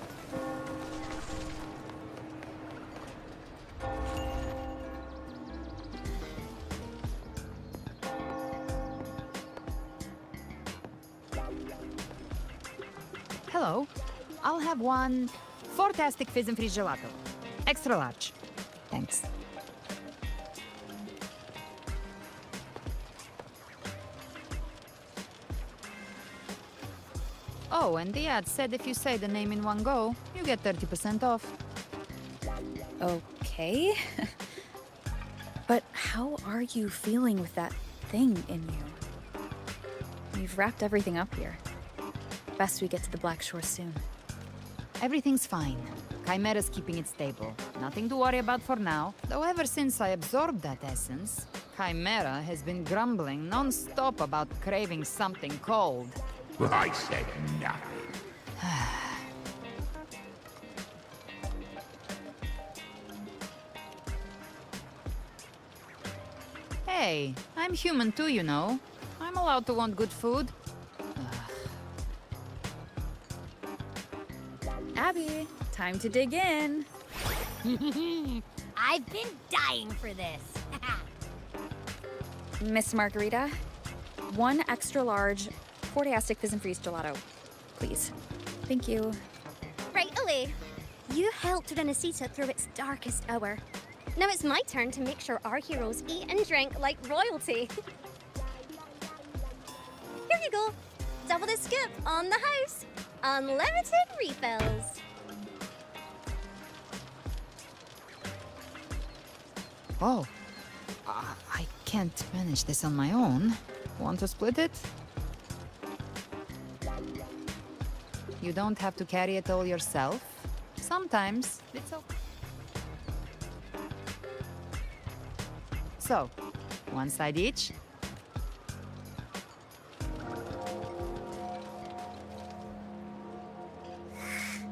hello. I'll have one fantastic fizz and freeze gelato. Extra large. Thanks. Oh, and the ad said if you say the name in one go, you get 30% off. Okay. But how are you feeling with that thing in you? We've wrapped everything up here. Best we get to the Black Shore soon. Everything's fine. Chimera's keeping it stable. Nothing to worry about for now. Though ever since I absorbed that essence, Chimera has been grumbling non-stop about craving something cold. I said nothing. Hey, I'm human too, you know. I'm allowed to want good food. Abby, time to dig in. I've been dying for this. Miss Margarita, one extra large Portiastic Fizz and Freeze gelato, please. Thank you. Right away. You helped Renesita through its darkest hour. Now it's my turn to make sure our heroes eat and drink like royalty. Here you go. Double the scoop on the house. Unlimited refills. Oh, I can't manage this on my own. Want to split it? You don't have to carry it all yourself. Sometimes it's okay. So, one side each.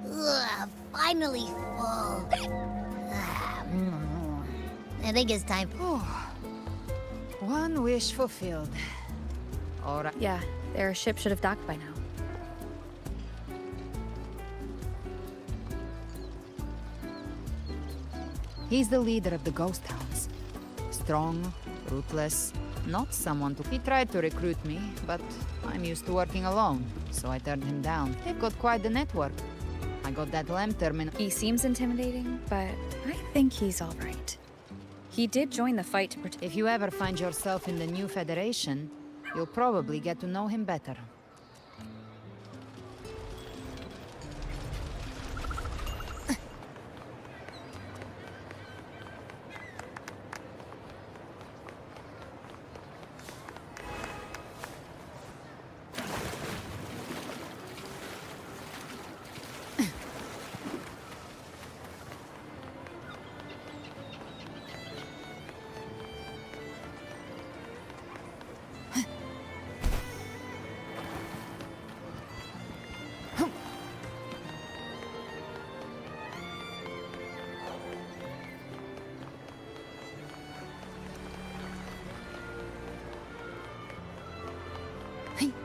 Ugh, finally full. I think it's time. One wish fulfilled. All right. Yeah, their ship should have docked by now. He's the leader of the Ghost Hounds. Strong, ruthless, not someone to... He tried to recruit me, but I'm used to working alone, so I turned him down. They've got quite the network. I got that lamp terminal. He seems intimidating, but I think he's all right. He did join the fight to protect... If you ever find yourself in the new Federation, you'll probably get to know him better.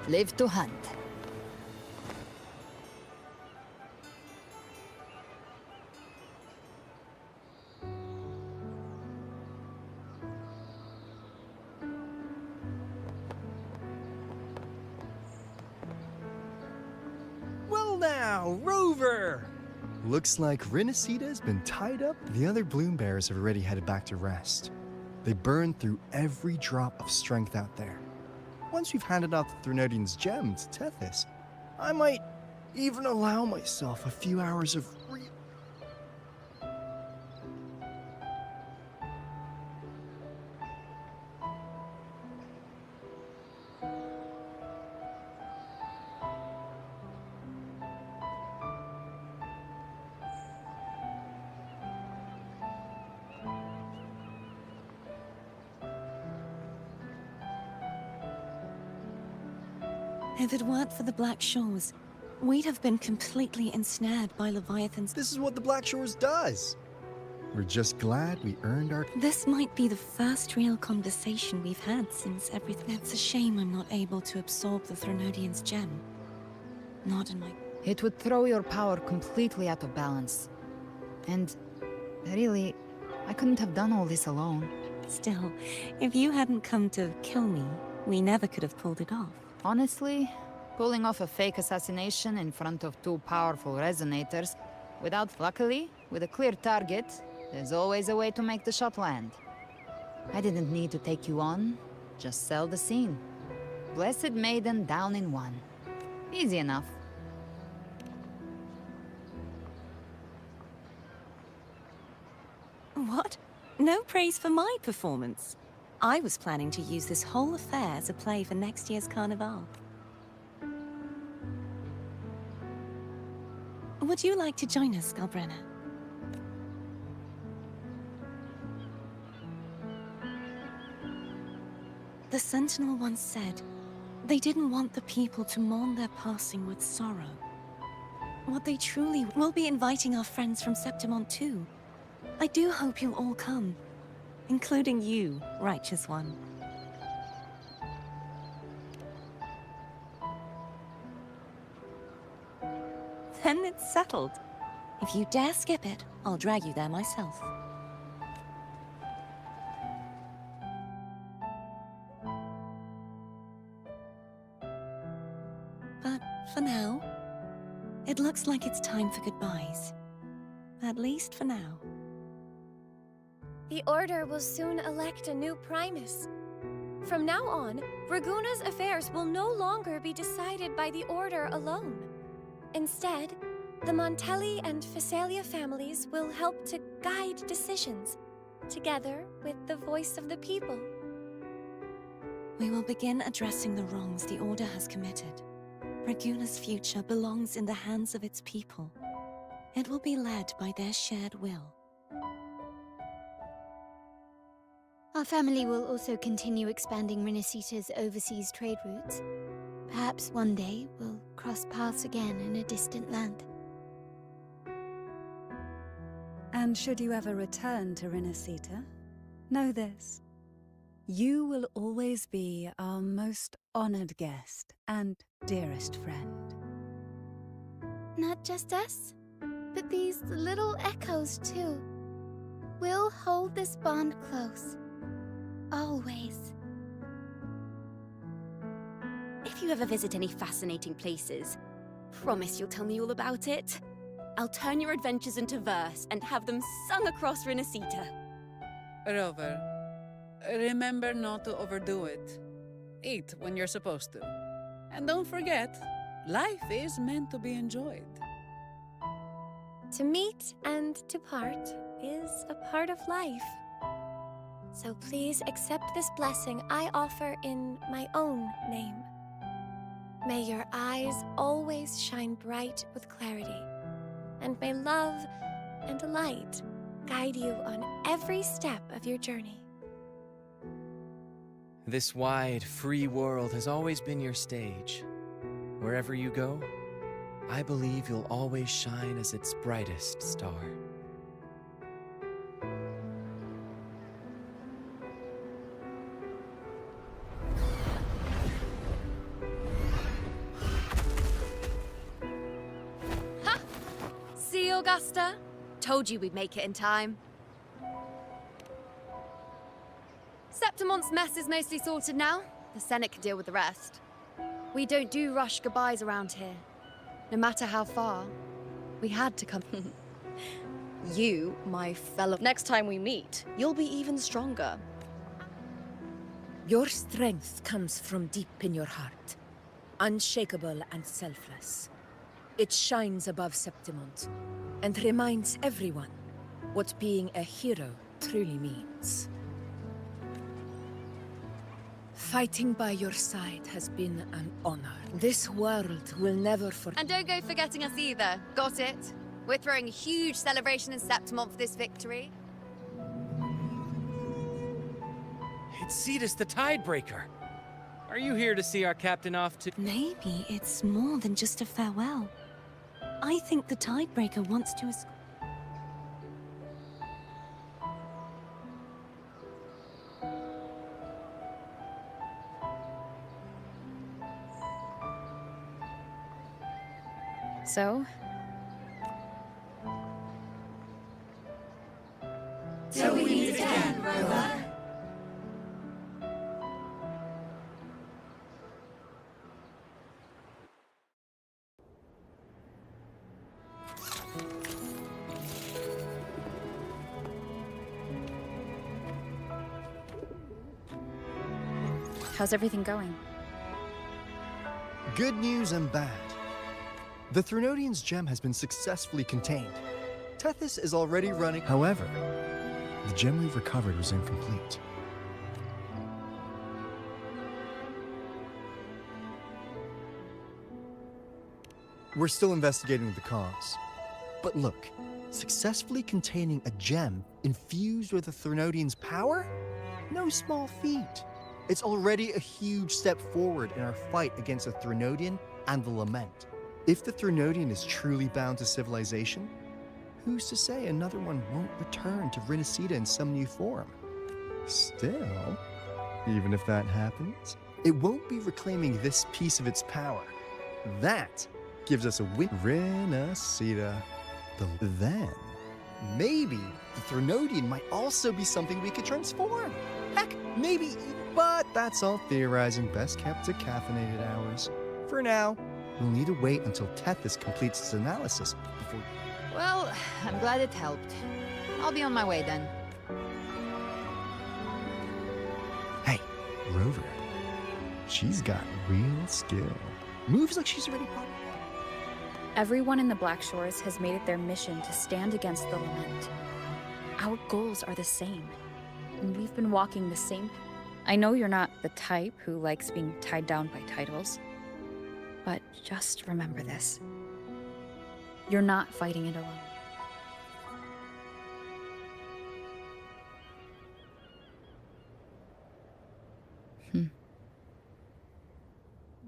Live to hunt. Well now, Rover! Looks like Renesita's been tied up. The other Bloom Bearers have already headed back to rest. They burned through every drop of strength out there. Once we've handed out the Threnodian's gem to Tethys, I might even allow myself a few hours of real... If it weren't for the Black Shores, we'd have been completely ensnared by Leviathan's... This is what the Black Shores does. We're just glad we earned our... This might be the first real conversation we've had since everything... It's a shame I'm not able to absorb the Threnodian's gem. Not in my... It would throw your power completely out of balance. And, really, I couldn't have done all this alone. Still, if you hadn't come to kill me, we never could have pulled it off. Honestly, Pulling off a fake assassination in front of two powerful resonators, luckily, with a clear target, there's always a way to make the shot land. I didn't need to take you on, just sell the scene. Blessed Maiden down in one. Easy enough. What? No praise for my performance. I was planning to use this whole affair as a play for next year's Carnival. Would you like to join us, Galbrenna? The Sentinel once said, they didn't want the people to mourn their passing with sorrow. What they truly will be inviting our friends from Septimont too. I do hope you'll all come, including you, Righteous One. Then it's settled. If you dare skip it, I'll drag you there myself. But for now, it looks like it's time for goodbyes. At least for now. The Order will soon elect a new Primus. From now on, Raguna's affairs will no longer be decided by the Order alone. Instead, the Montelli and Phasalia families will help to guide decisions, together with the voice of the people. We will begin addressing the wrongs the Order has committed. Raguna's future belongs in the hands of its people. It will be led by their shared will. Our family will also continue expanding Rinasita's overseas trade routes. Perhaps one day we'll cross paths again in a distant land. And should you ever return to Rinasita, know this. You will always be our most honored guest and dearest friend. Not just us, but these little echoes too. We'll hold this bond close. Always. If you ever visit any fascinating places, promise you'll tell me all about it. I'll turn your adventures into verse and have them sung across Rinasita. Rover, remember not to overdo it. Eat when you're supposed to. And don't forget, life is meant to be enjoyed. To meet and to part is a part of life. So please accept this blessing I offer in my own name. May your eyes always shine bright with clarity, and may love and light guide you on every step of your journey. This wide, free world has always been your stage. Wherever you go, I believe you'll always shine as its brightest star. See, Augusta? Told you we'd make it in time. Septimont's mess is mostly sorted now. The Senate can deal with the rest. We don't do rush goodbyes around here. No matter how far, we had to come. You, my fellow... Next time we meet, you'll be even stronger. Your strength comes from deep in your heart, unshakable and selfless. It shines above Septimont, and reminds everyone what being a hero truly means. Fighting by your side has been an honor. This world will never forget. And don't go forgetting us either. Got it? We're throwing a huge celebration in Septimont for this victory. It's Cetus the Tidebreaker. Are you here to see our captain off to... Maybe it's more than just a farewell. I think the Tidebreaker wants to... So? Till we meet again, Rover. How's everything going? Good news and bad. The Threnodian's gem has been successfully contained. Tethys is already running. However, the gem we've recovered was incomplete. We're still investigating the cause. But look, successfully containing a gem infused with the Threnodian's power? No small feat. It's already a huge step forward in our fight against the Threnodian and the Lament. If the Threnodian is truly bound to civilization, who's to say another one won't return to Rinasida in some new form? Still, even if that happens, it won't be reclaiming this piece of its power. That gives us a win. Rinasida. Then, maybe the Threnodian might also be something we could transform. Heck, maybe, but that's all theorizing, best kept to caffeinated hours. For now, we'll need to wait until Tethys completes its analysis before... Well, I'm glad it helped. I'll be on my way then. Hey, Rover. She's got real skill. Moves like she's already part. Everyone in the Black Shores has made it their mission to stand against the Lament. Our goals are the same, and we've been walking the same. I know you're not the type who likes being tied down by titles, but just remember this. You're not fighting it alone.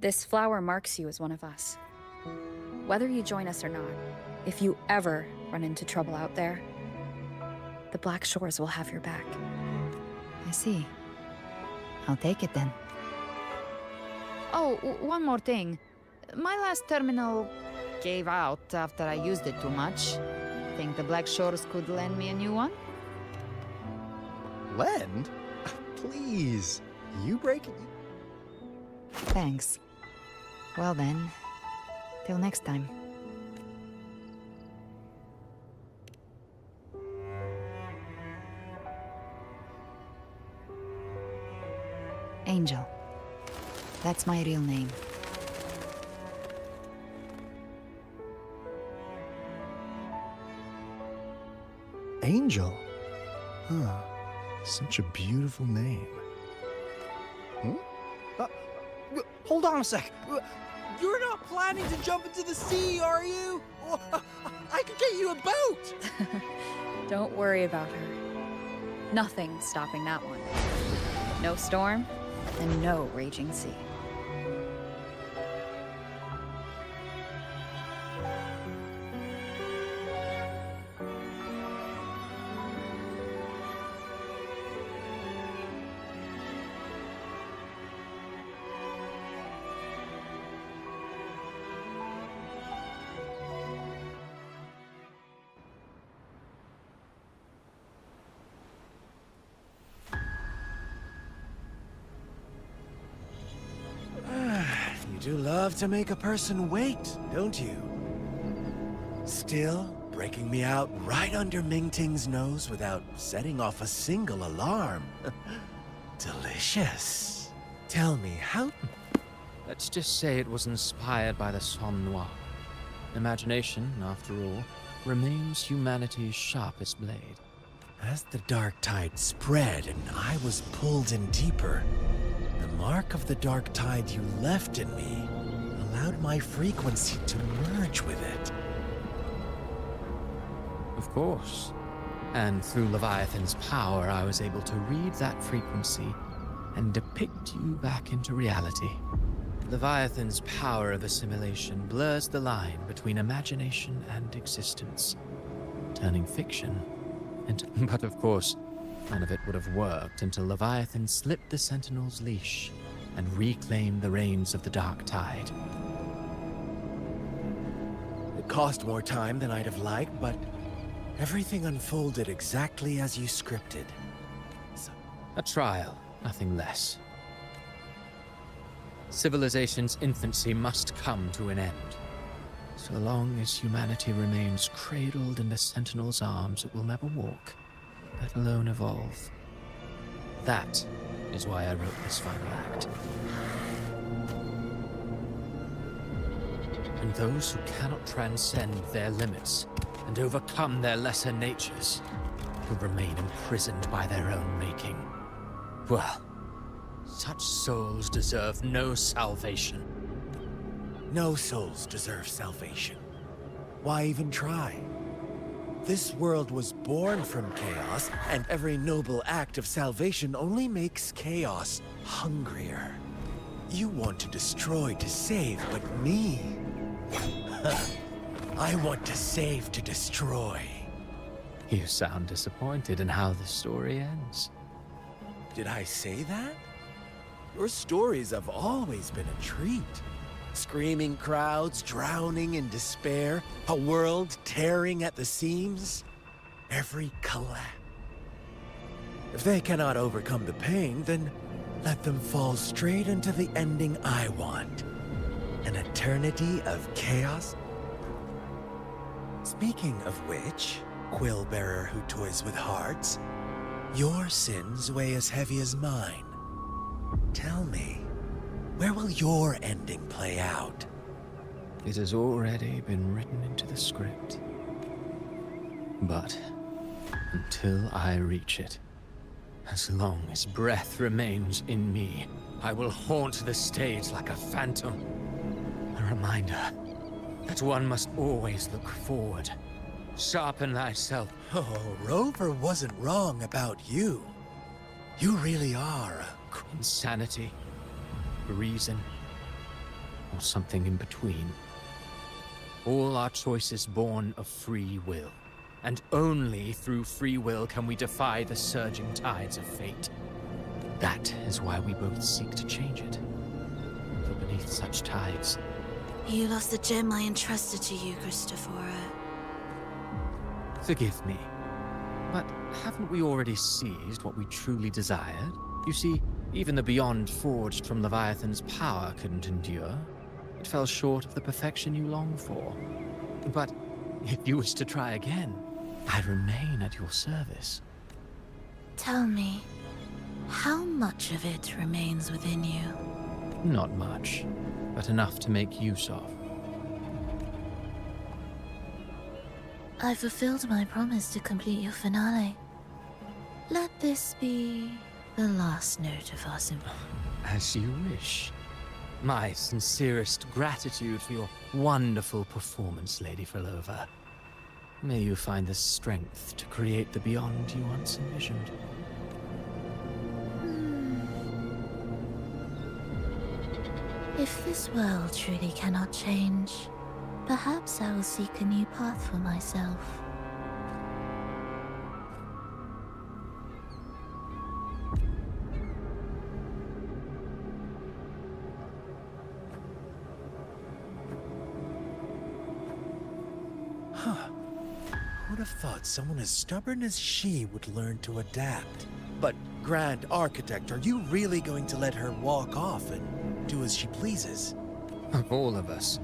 This flower marks you as one of us. Whether you join us or not, if you ever run into trouble out there, the Black Shores will have your back. I see. I'll take it then. Oh, one more thing. My last terminal gave out after I used it too much. Think the Black Shores could lend me a new one? Lend? Please. You break it. Thanks. Well then, till next time. Angel. That's my real name. Angel? Huh. Such a beautiful name. Hold on a sec. You're not planning to jump into the sea, are you? I could get you a boat! Don't worry about her. Nothing's stopping that one. No storm, and no raging sea. You do love to make a person wait, don't you? Still, breaking me out right under Mingting's nose without setting off a single alarm. Delicious. Tell me, how... Let's just say it was inspired by the Somme Noir. Imagination, after all, remains humanity's sharpest blade. As the dark tide spread and I was pulled in deeper, the mark of the dark tide you left in me allowed my frequency to merge with it. Of course. And through Leviathan's power, I was able to read that frequency and depict you back into reality. Leviathan's power of assimilation blurs the line between imagination and existence, turning fiction into... But of course, none of it would have worked until Leviathan slipped the Sentinel's leash and reclaimed the reins of the Dark Tide. It cost more time than I'd have liked, but everything unfolded exactly as you scripted. A trial, nothing less. Civilization's infancy must come to an end. So long as humanity remains cradled in the Sentinel's arms, it will never walk, let alone evolve. That is why I wrote this final act. And those who cannot transcend their limits and overcome their lesser natures will remain imprisoned by their own making. Well, such souls deserve no salvation. No souls deserve salvation. Why even try? This world was born from chaos, and every noble act of salvation only makes chaos hungrier. You want to destroy to save, but me? I want to save to destroy. You sound disappointed in how the story ends. Did I say that? Your stories have always been a treat. Screaming crowds drowning in despair, a world tearing at the seams. Every collapse. If they cannot overcome the pain, then let them fall straight into the ending I want. An eternity of chaos. Speaking of which, quill-bearer who toys with hearts, your sins weigh as heavy as mine. Tell me, where will your ending play out? It has already been written into the script. But until I reach it, as long as breath remains in me, I will haunt the stage like a phantom. A reminder that one must always look forward. Sharpen thyself. Oh, Rover wasn't wrong about you. You really are insanity, reason, or something in between. All our choices born of free will. And only through free will can we defy the surging tides of fate. That is why we both seek to change it. For beneath such tides... You lost the gem I entrusted to you, Christophora. Forgive me, but haven't we already seized what we truly desired? You see, even the beyond forged from Leviathan's power couldn't endure. It fell short of the perfection you long for. But if you wish to try again, I remain at your service. Tell me, how much of it remains within you? Not much, but enough to make use of. I fulfilled my promise to complete your finale. Let this be the last note of our symphony. As you wish. My sincerest gratitude for your wonderful performance, Lady Frolova. May you find the strength to create the beyond you once envisioned. If this world truly cannot change, perhaps I will seek a new path for myself. Who'd have thought someone as stubborn as she would learn to adapt? But, Grand Architect, are you really going to let her walk off and do as she pleases? Of all of us,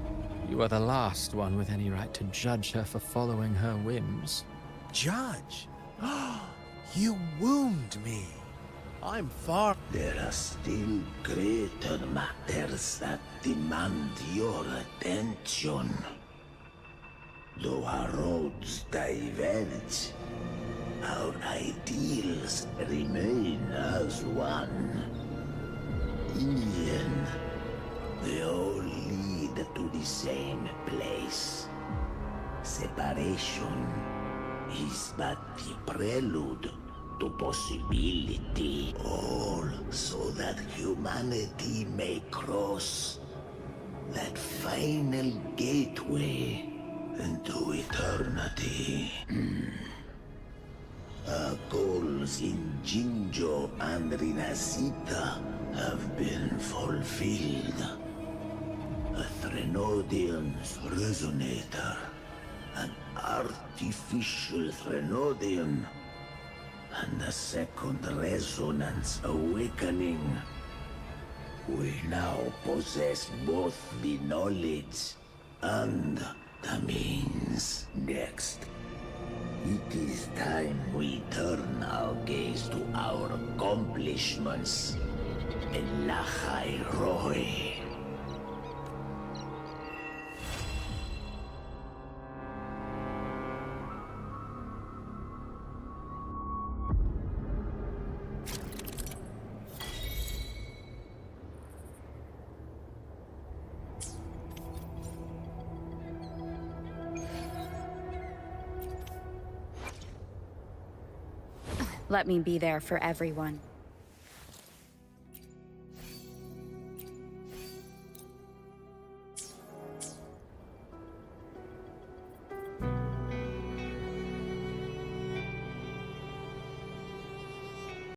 you are the last one with any right to judge her for following her whims. Judge? You wound me. I'm far... There are still greater matters that demand your attention. Though our roads diverge, our ideals remain as one. In the end, they all lead to the same place. Separation is but the prelude to possibility. All so that humanity may cross that final gateway into eternity. Our goals in Jinjo and Rinasita have been fulfilled. A Threnodium's resonator, an artificial Threnodium, and a second resonance awakening. We now possess both the knowledge and the means. Next, It is time we turn our gaze to our accomplishments. Elachai Roy. Let me be there for everyone.